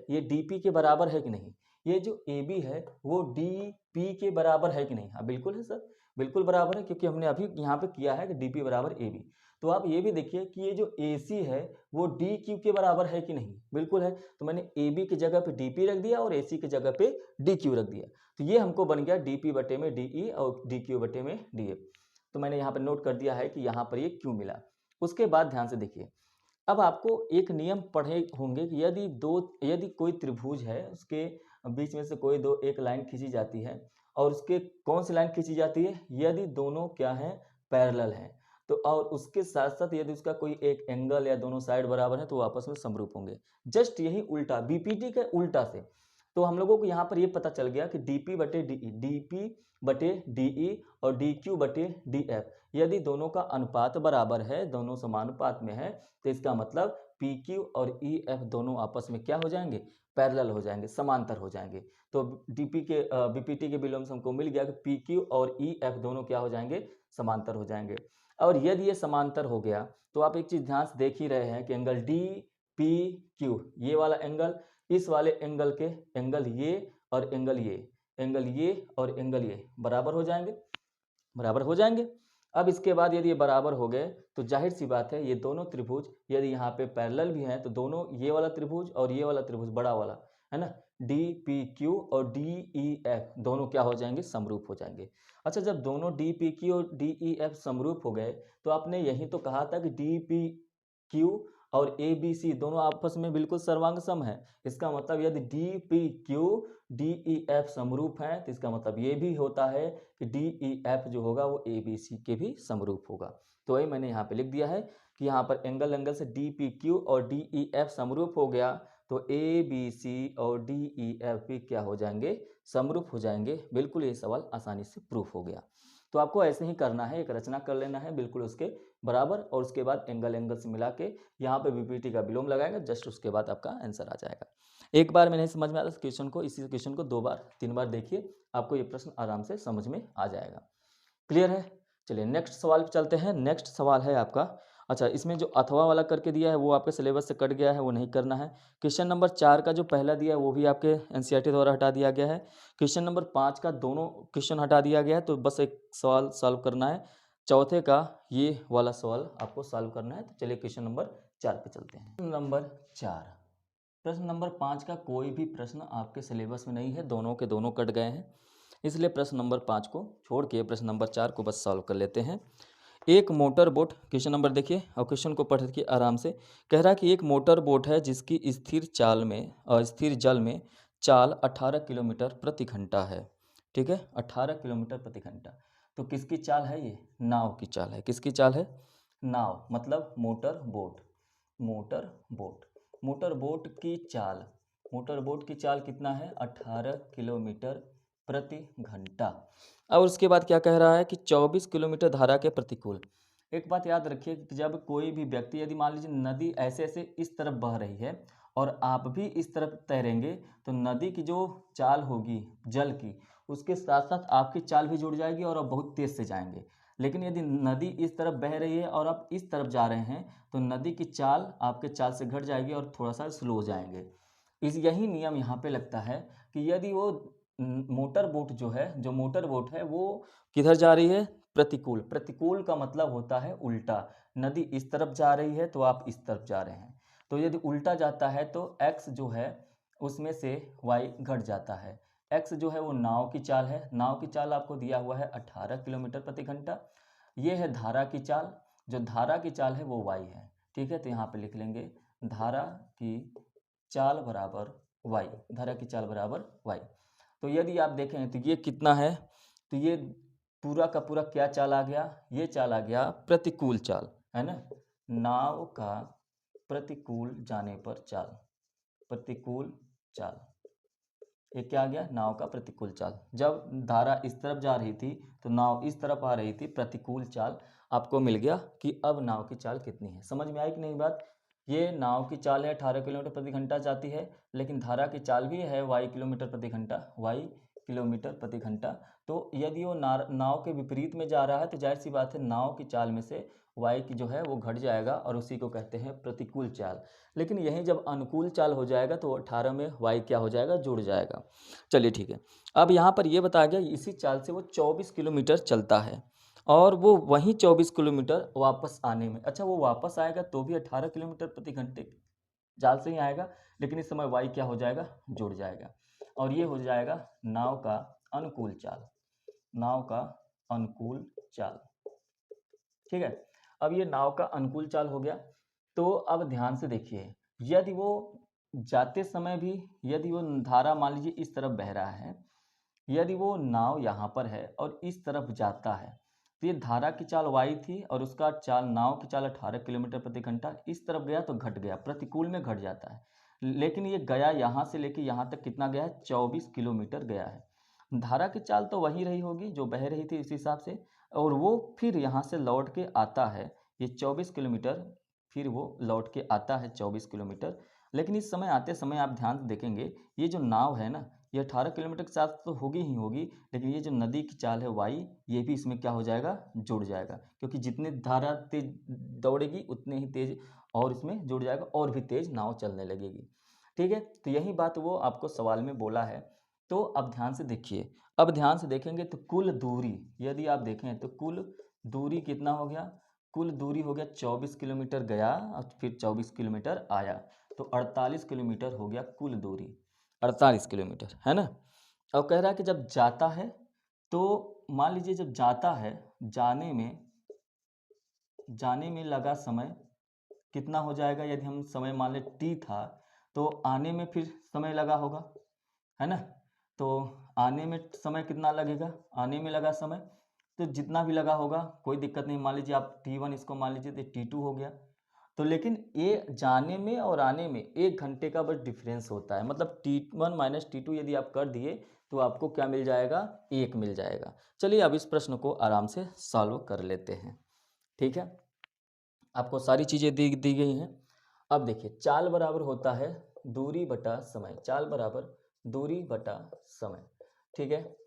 ये डी पी के बराबर है कि नहीं, ये जो ए बी है वो डी पी के बराबर है कि नहीं। हाँ बिल्कुल है सर, बिल्कुल बराबर है, क्योंकि हमने अभी यहाँ पे किया है कि डी पी बराबर ए बी। तो आप ये भी देखिए कि ये जो ए सी है वो डी क्यू के बराबर है कि नहीं, बिल्कुल है। तो मैंने ए बी की जगह पे डी पी रख दिया और ए सी की जगह पे डी क्यू रख दिया, तो ये हमको बन गया डी पी बटे में डी ई और डी क्यू बटे में डी एफ। तो मैंने यहाँ पर नोट कर दिया है कि यहाँ पर ये क्यों मिला। उसके बाद ध्यान से देखिए, अब आपको एक नियम पढ़े होंगे कि यदि कोई त्रिभुज है उसके बीच में से कोई दो एक लाइन खींची जाती है, और उसके कौन सी लाइन खींची जाती है, यदि दोनों क्या है, पैरेलल हैं। तो और उसके साथ साथ यदि उसका कोई एक एंगल या दोनों साइड बराबर है तो वो आपस में समरूप होंगे। जस्ट यही उल्टा, बीपीटी के उल्टा से। तो हम लोगों को यहाँ पर ये पता चल गया कि डीपी बटे डीई, डीपी बटे डीई और डी क्यू बटे डी एफ, यदि दोनों का अनुपात बराबर है, दोनों समानुपात में है, तो इसका मतलब पी क्यू और ई एफ दोनों आपस में क्या हो जाएंगे, पैरेलल हो जाएंगे, समांतर हो जाएंगे। तो डीपी के बीपीटी के बिलोम से हमको मिल गया कि पी क्यू और ई एफ दोनों क्या हो जाएंगे, समांतर हो जाएंगे। और यदि ये समांतर हो गया तो आप एक चीज ध्यान से देख ही रहे हैं कि एंगल डी पी क्यू ये वाला एंगल, इस वाले एंगल के एंगल ये और एंगल ये बराबर हो जाएंगे। अब इसके बाद यदि ये बराबर हो गए तो जाहिर सी बात है ये दोनों त्रिभुज यदि यहाँ पे पैरेलल भी हैं तो दोनों, ये वाला त्रिभुज और ये वाला त्रिभुज बड़ा वाला है ना। डी पी क्यू और डी ई एफ दोनों क्या हो जाएंगे, समरूप हो जाएंगे। अच्छा, जब दोनों डी पी क्यू और डी ई एफ समरूप हो गए तो आपने यही तो कहा था कि डी पी क्यू और ए बी सी दोनों आपस में बिल्कुल सर्वांग सम है। इसका मतलब यदि D P Q D E F समरूप है तो इसका मतलब ये भी होता है कि डी ई एफ जो होगा वो ए बी सी के भी समरूप होगा। तो वही मैंने यहाँ पे लिख दिया है कि यहाँ पर एंगल से डी पी क्यू और डी ई एफ समरूप हो गया तो ए बी सी और डी ई एफ भी क्या हो जाएंगे, समरूप हो जाएंगे। बिल्कुल ये सवाल आसानी से प्रूफ हो गया। तो आपको ऐसे ही करना है, एक रचना कर लेना है बिल्कुल उसके बराबर और उसके बाद एंगल से मिला के यहाँ पे वीपीटी का विलोम लगाएंगे, जस्ट उसके बाद आपका आंसर आ जाएगा। एक बार में नहीं समझ में आता क्वेश्चन को, इसी क्वेश्चन को 2 बार 3 बार देखिए, आपको ये प्रश्न आराम से समझ में आ जाएगा। क्लियर है। चलिए नेक्स्ट सवाल पे चलते हैं। नेक्स्ट सवाल है आपका, अच्छा इसमें जो अथवा वाला करके दिया है वो आपके सिलेबस से कट गया है, वो नहीं करना है। क्वेश्चन नंबर 4 का जो पहला दिया है वो भी आपके एनसीईआरटी द्वारा हटा दिया गया है। क्वेश्चन नंबर 5 का दोनों क्वेश्चन हटा दिया गया है, तो बस एक सवाल सॉल्व करना है। चौथे का ये वाला सवाल आपको सॉल्व करना है। तो चलिए क्वेश्चन नंबर 4 पे चलते हैं। नंबर 4, प्रश्न नंबर 5 का कोई भी प्रश्न आपके सिलेबस में नहीं है, दोनों के दोनों कट गए हैं, इसलिए प्रश्न नंबर 5 को छोड़ के प्रश्न नंबर 4 को बस सॉल्व कर लेते हैं। एक मोटर बोट, क्वेश्चन नंबर देखिए और क्वेश्चन को पढ़ के आराम से, कह रहा है कि एक मोटर बोट है जिसकी स्थिर चाल में और स्थिर जल में चाल 18 किलोमीटर प्रति घंटा है। ठीक है, 18 किलोमीटर प्रति घंटा। तो किसकी चाल है ये, नाव की चाल है। किसकी चाल है, नाव मतलब motor boat. Motor boat, motor boat की चाल, मोटर बोट की चाल कितना है, 18 किलोमीटर प्रति घंटा। और उसके बाद क्या कह रहा है कि 24 किलोमीटर धारा के प्रतिकूल। एक बात याद रखिए कि जब कोई भी व्यक्ति, यदि मान लीजिए नदी ऐसे ऐसे इस तरफ बह रही है और आप भी इस तरफ तैरेंगे तो नदी की जो चाल होगी जल की, उसके साथ साथ आपकी चाल भी जुड़ जाएगी और आप बहुत तेज से जाएंगे। लेकिन यदि नदी इस तरफ बह रही है और आप इस तरफ जा रहे हैं तो नदी की चाल आपके चाल से घट जाएगी और थोड़ा सा स्लो हो जाएंगे। इस यही नियम यहाँ पे लगता है कि यदि वो मोटर बोट जो है, जो मोटर बोट है वो किधर जा रही है, प्रतिकूल। प्रतिकूल का मतलब होता है उल्टा। नदी इस तरफ जा रही है तो आप इस तरफ जा रहे हैं, तो यदि उल्टा जाता है तो x जो है उसमें से y घट जाता है। x जो है वो नाव की चाल है, नाव की चाल आपको दिया हुआ है 18 किलोमीटर प्रति घंटा। ये है धारा की चाल, जो धारा की चाल है वो y है। ठीक है, तो यहाँ पे लिख लेंगे धारा की चाल बराबर y, धारा की चाल बराबर y। तो यदि आप देखें तो ये कितना है, तो ये पूरा का पूरा क्या चाल आ गया, ये चाल आ गया प्रतिकूल चाल, है ना। नाव का प्रतिकूल जाने पर चाल, प्रतिकूल चाल, ये क्या आ गया, नाव का प्रतिकूल चाल। जब धारा इस तरफ जा रही थी तो नाव इस तरफ आ रही थी, प्रतिकूल चाल आपको मिल गया कि अब नाव की चाल कितनी है। समझ में आई कि नहीं बात। ये नाव की चाल है 18 किलोमीटर प्रति घंटा जाती है, लेकिन धारा की चाल भी है y किलोमीटर प्रति घंटा, y किलोमीटर प्रति घंटा। तो यदि वो नाव के विपरीत में जा रहा है तो जाहिर सी बात है नाव की चाल में से y की जो है वो घट जाएगा और उसी को कहते हैं प्रतिकूल चाल। लेकिन यहीं जब अनुकूल चाल हो जाएगा तो 18 में y क्या हो जाएगा, जुड़ जाएगा। चलिए ठीक है, अब यहाँ पर ये बताया गया इसी चाल से वो 24 किलोमीटर चलता है और वो वहीं 24 किलोमीटर वापस आने में, अच्छा वो वापस आएगा तो भी 18 किलोमीटर प्रति घंटे चाल से ही आएगा, लेकिन इस समय y क्या हो जाएगा, जुड़ जाएगा और ये हो जाएगा नाव का अनुकूल चाल, नाव का अनुकूल चाल। ठीक है, अब ये नाव का अनुकूल चाल हो गया। तो अब ध्यान से देखिए, यदि वो जाते समय भी, यदि वो धारा मान लीजिए इस तरफ बह रहा है, यदि वो नाव यहाँ पर है और इस तरफ जाता है तो ये धारा की चाल y थी और उसका चाल, नाव की चाल 18 किलोमीटर प्रति घंटा, इस तरफ गया तो घट गया, प्रतिकूल में घट जाता है। लेकिन ये गया यहाँ से लेके यहाँ तक कितना गया है, 24 किलोमीटर गया है। धारा की चाल तो वही रही होगी जो बह रही थी इस हिसाब से, और वो फिर यहाँ से लौट के आता है ये 24 किलोमीटर, फिर वो लौट के आता है 24 किलोमीटर। लेकिन इस समय आते समय आप ध्यान से देखेंगे ये जो नाव है ना, ये 18 किलोमीटर के साथ तो होगी ही होगी, लेकिन ये जो नदी की चाल है y, ये भी इसमें क्या हो जाएगा, जुड़ जाएगा, क्योंकि जितनी धारा तेज दौड़ेगी उतने ही तेज और इसमें जुड़ जाएगा और भी तेज नाव चलने लगेगी। ठीक है, तो यही बात वो आपको सवाल में बोला है। तो अब ध्यान से देखिए, अब ध्यान से देखेंगे तो कुल दूरी, यदि आप देखें तो कुल दूरी कितना हो गया, कुल दूरी हो गया 24 किलोमीटर गया और फिर 24 किलोमीटर आया, तो 48 किलोमीटर हो गया कुल दूरी। 48 किलोमीटर, है ना। और कह रहा है कि जब जाता है तो मान लीजिए जब जाता है, जाने में लगा समय कितना हो जाएगा, यदि हम समय मान लें t था, तो आने में फिर समय लगा होगा, है ना। तो आने में समय कितना लगेगा, आने में लगा समय तो जितना भी लगा होगा कोई दिक्कत नहीं, मान लीजिए आप t1 इसको मान लीजिए तो t2 हो गया। तो लेकिन ये जाने में और आने में 1 घंटे का बस डिफरेंस होता है, मतलब t1 माइनस t2 यदि आप कर दिए तो आपको क्या मिल जाएगा, 1 मिल जाएगा। चलिए अब इस प्रश्न को आराम से सॉल्व कर लेते हैं। ठीक है, आपको सारी चीज़ें दी गई हैं। अब देखिए चाल बराबर होता है दूरी बटा समय, चाल बराबर दूरी बटा समय। ठीक है,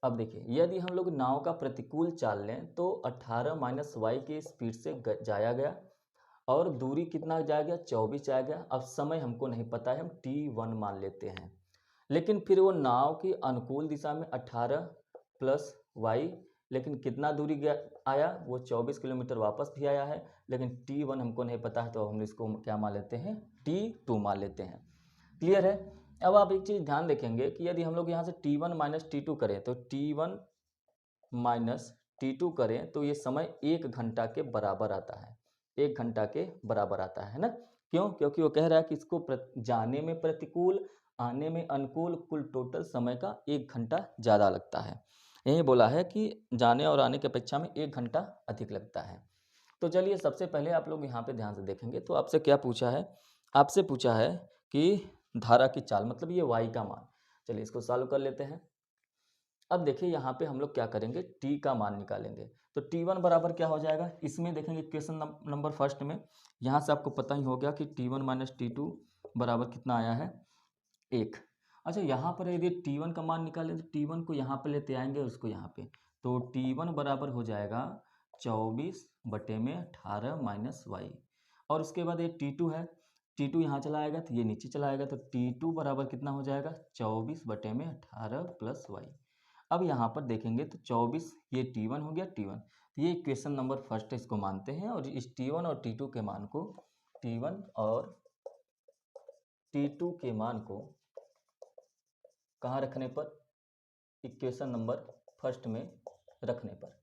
अब देखिए यदि हम लोग नाव का प्रतिकूल चाल लें तो 18 माइनस वाई की स्पीड से जाया गया और दूरी कितना जाया गया, 24 जाया गया। अब समय हमको नहीं पता है, हम t1 मान लेते हैं। लेकिन फिर वो नाव की अनुकूल दिशा में 18 प्लस वाई, लेकिन कितना दूरी गया आया, वो 24 किलोमीटर वापस भी आया है, लेकिन t1 हमको नहीं पता है, तो हम इसको क्या मान लेते हैं, t2 मान लेते हैं। क्लियर है। अब आप एक चीज़ ध्यान देखेंगे कि यदि हम लोग यहाँ से t1 माइनस t2 करें तो t1 माइनस t2 करें तो ये समय 1 घंटा के बराबर आता है, 1 घंटा के बराबर आता है ना। क्यों, क्योंकि वो कह रहा है कि इसको जाने में प्रतिकूल, आने में अनुकूल, कुल टोटल समय का 1 घंटा ज़्यादा लगता है। यही बोला है कि जाने और आने की अपेक्षा में 1 घंटा अधिक लगता है। तो चलिए सबसे पहले आप लोग यहाँ पे ध्यान से देखेंगे तो आपसे क्या पूछा है, आपसे पूछा है कि धारा की चाल, मतलब ये y का मान। चलिए इसको सॉल्व कर लेते हैं। अब देखिए यहाँ पे हम लोग क्या करेंगे, t का मान निकालेंगे। तो t1 बराबर क्या हो जाएगा, इसमें देखेंगे इक्वेशन नंबर फर्स्ट में, यहाँ से आपको पता ही हो गया कि t1 माइनस t2 बराबर कितना आया है, 1। अच्छा यहाँ पर यदि t1 का मान निकालें तो t1 को यहाँ पे लेते आएंगे, उसको यहाँ पे, तो t1 बराबर हो जाएगा 24 बटे में 18 माइनस वाई। और उसके बाद ये t2 है, t2 यहाँ चला आएगा तो ये नीचे चला आएगा, तो t2 बराबर कितना हो जाएगा, 24 बटे में 18 प्लस वाई। अब यहाँ पर देखेंगे तो 24 ये t1 हो गया, t1 तो ये इक्वेशन नंबर फर्स्ट है, इसको मानते हैं। और इस t1 और t2 के मान को, t1 और t2 के मान को कहाँ रखने पर, इक्वेशन नंबर फर्स्ट में रखने पर।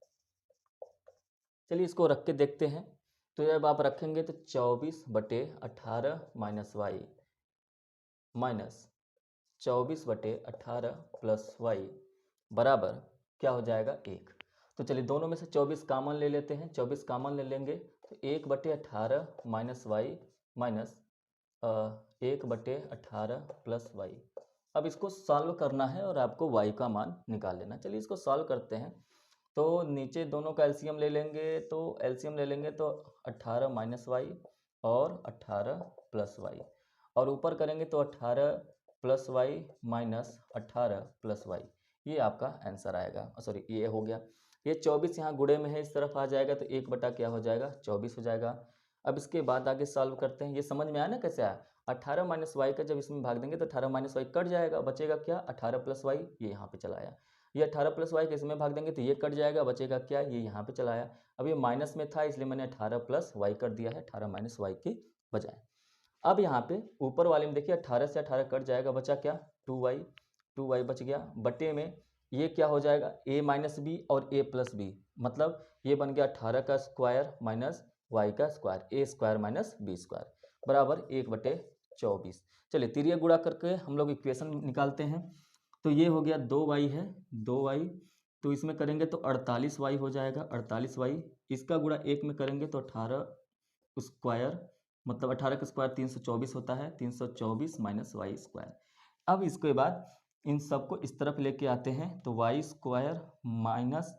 चलिए इसको रख के देखते हैं। तो जब आप रखेंगे तो 24 बटे 18 माइनस वाई माइनस 24 बटे 18 प्लस वाई बराबर क्या हो जाएगा, 1। तो चलिए दोनों में से 24 कामन ले लेते हैं, 24 कामन ले लेंगे तो 1 बटे 18 माइनस वाई माइनस 1 बटे 18 प्लस वाई। अब इसको सॉल्व करना है और आपको y का मान निकाल लेना। चलिए इसको सॉल्व करते हैं। तो नीचे दोनों का एलसीएम ले लेंगे, तो एलसीएम ले लेंगे तो 18 माइनस वाई और 18 प्लस वाई, और ऊपर करेंगे तो 18 plus y minus 18 plus y. ये आपका आंसर आएगा, सॉरी ये हो गया। ये 24 यहाँ गुणे में है, इस तरफ आ जाएगा तो 1 बटा क्या हो जाएगा, 24 हो जाएगा। अब इसके बाद आगे सॉल्व करते हैं। ये समझ में आया ना कैसे आया, 18 माइनस वाई का जब इसमें भाग देंगे तो 18 माइनस वाई कट जाएगा, बचेगा क्या, 18 प्लस वाई, ये यहाँ पे चला आया। ये 18 प्लस वाई के इसमें भाग देंगे तो ये कट जाएगा, बचेगा क्या, ये यहाँ पे चला आया। अब ये माइनस में था इसलिए मैंने 18 प्लस वाई कर दिया है 18 माइनस वाई के बजाय। अब यहाँ पे ऊपर वाले में देखिए 18 से 18 कट जाएगा, बचा क्या, 2y बच गया, बटे में ये क्या हो जाएगा, a माइनस बी और a प्लस बी, मतलब ये बन गया 18 का स्क्वायर माइनस वाई का square, a square minus b square बराबर 1 बटे 24। चलिए तिरिया गुणा करके हम लोग इक्वेशन निकालते हैं। तो ये हो गया 2y है, 2y, तो इसमें करेंगे तो 48y हो जाएगा, 48y। इसका गुणा 1 में करेंगे तो 18 स्क्वायर, मतलब 18 का स्क्वायर 324 होता है, 324 माइनस वाई स्क्वायर। अब इसके बाद इन सबको इस तरफ लेके आते हैं तो वाई स्क्वायर माइनस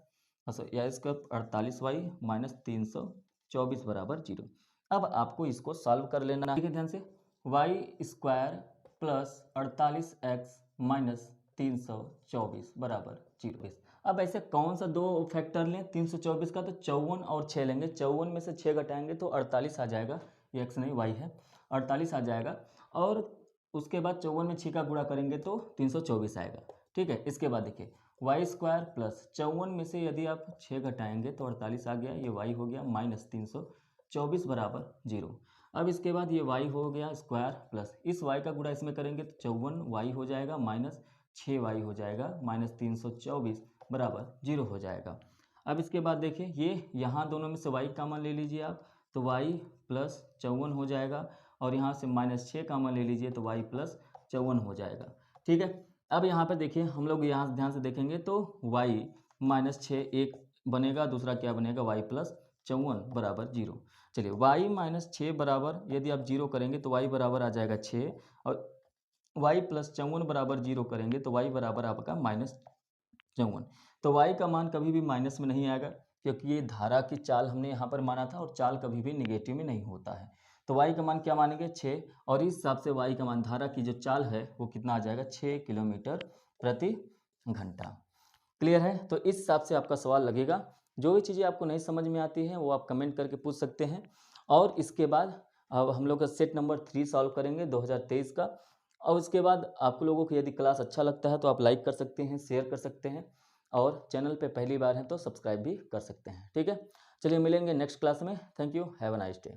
या स्क्वायर 48y माइनस 324 बराबर 0। अब आपको इसको सॉल्व कर लेना है ध्यान से, Y square plus 48x minus 324 बराबर 0। अब ऐसे कौन सा दो फैक्टर लें 324 का, तो 54 और 6 लेंगे, 54 में से 6 घटाएंगे तो 48 आ जाएगा, ये x नहीं y है, 48 आ जाएगा। और उसके बाद 54 में 6 का गुणा करेंगे तो 324 आएगा। ठीक है, इसके बाद देखिए वाई स्क्वायर प्लस 54 में से यदि आप 6 घटाएंगे तो 48 आ गया, ये y हो गया माइनस 324 बराबर 0। अब इसके बाद ये y हो गया स्क्वायर प्लस इस y का गुणा इसमें करेंगे तो 54y हो जाएगा माइनस 6y हो जाएगा माइनस 324 बराबर 0 हो जाएगा। अब इसके बाद देखिए ये यहाँ दोनों में से y कॉमन ले लीजिए आप, तो y प्लस 54 हो जाएगा और यहाँ से माइनस 6 कॉमन ले लीजिए तो y प्लस 54 हो जाएगा। ठीक है, अब यहाँ पे देखिए हम लोग यहाँ ध्यान से देखेंगे तो y माइनस 6 एक बनेगा, दूसरा क्या बनेगा y प्लस 54 बराबर 0। चलिए y माइनस 6 बराबर यदि आप 0 करेंगे तो y बराबर आ जाएगा 6 और y प्लस 54 बराबर 0 करेंगे तो y बराबर आपका माइनस 54। तो y का मान कभी भी माइनस में नहीं आएगा क्योंकि ये धारा की चाल हमने यहाँ पर माना था और चाल कभी भी निगेटिव में नहीं होता है। तो y का मान क्या मानेंगे 6 और इस हिसाब से y का मान धारा की जो चाल है वो कितना आ जाएगा 6 किलोमीटर प्रति घंटा। क्लियर है? तो इस हिसाब से आपका सवाल लगेगा। जो भी चीज़ें आपको नहीं समझ में आती हैं वो आप कमेंट करके पूछ सकते हैं। और इसके बाद अब हम लोग का सेट नंबर 3 सॉल्व करेंगे 2023 का। और उसके बाद आप लोगों को यदि क्लास अच्छा लगता है तो आप लाइक कर सकते हैं, शेयर कर सकते हैं और चैनल पे पहली बार हैं तो सब्सक्राइब भी कर सकते हैं। ठीक है, चलिए मिलेंगे नेक्स्ट क्लास में। Thank you, have a nice day.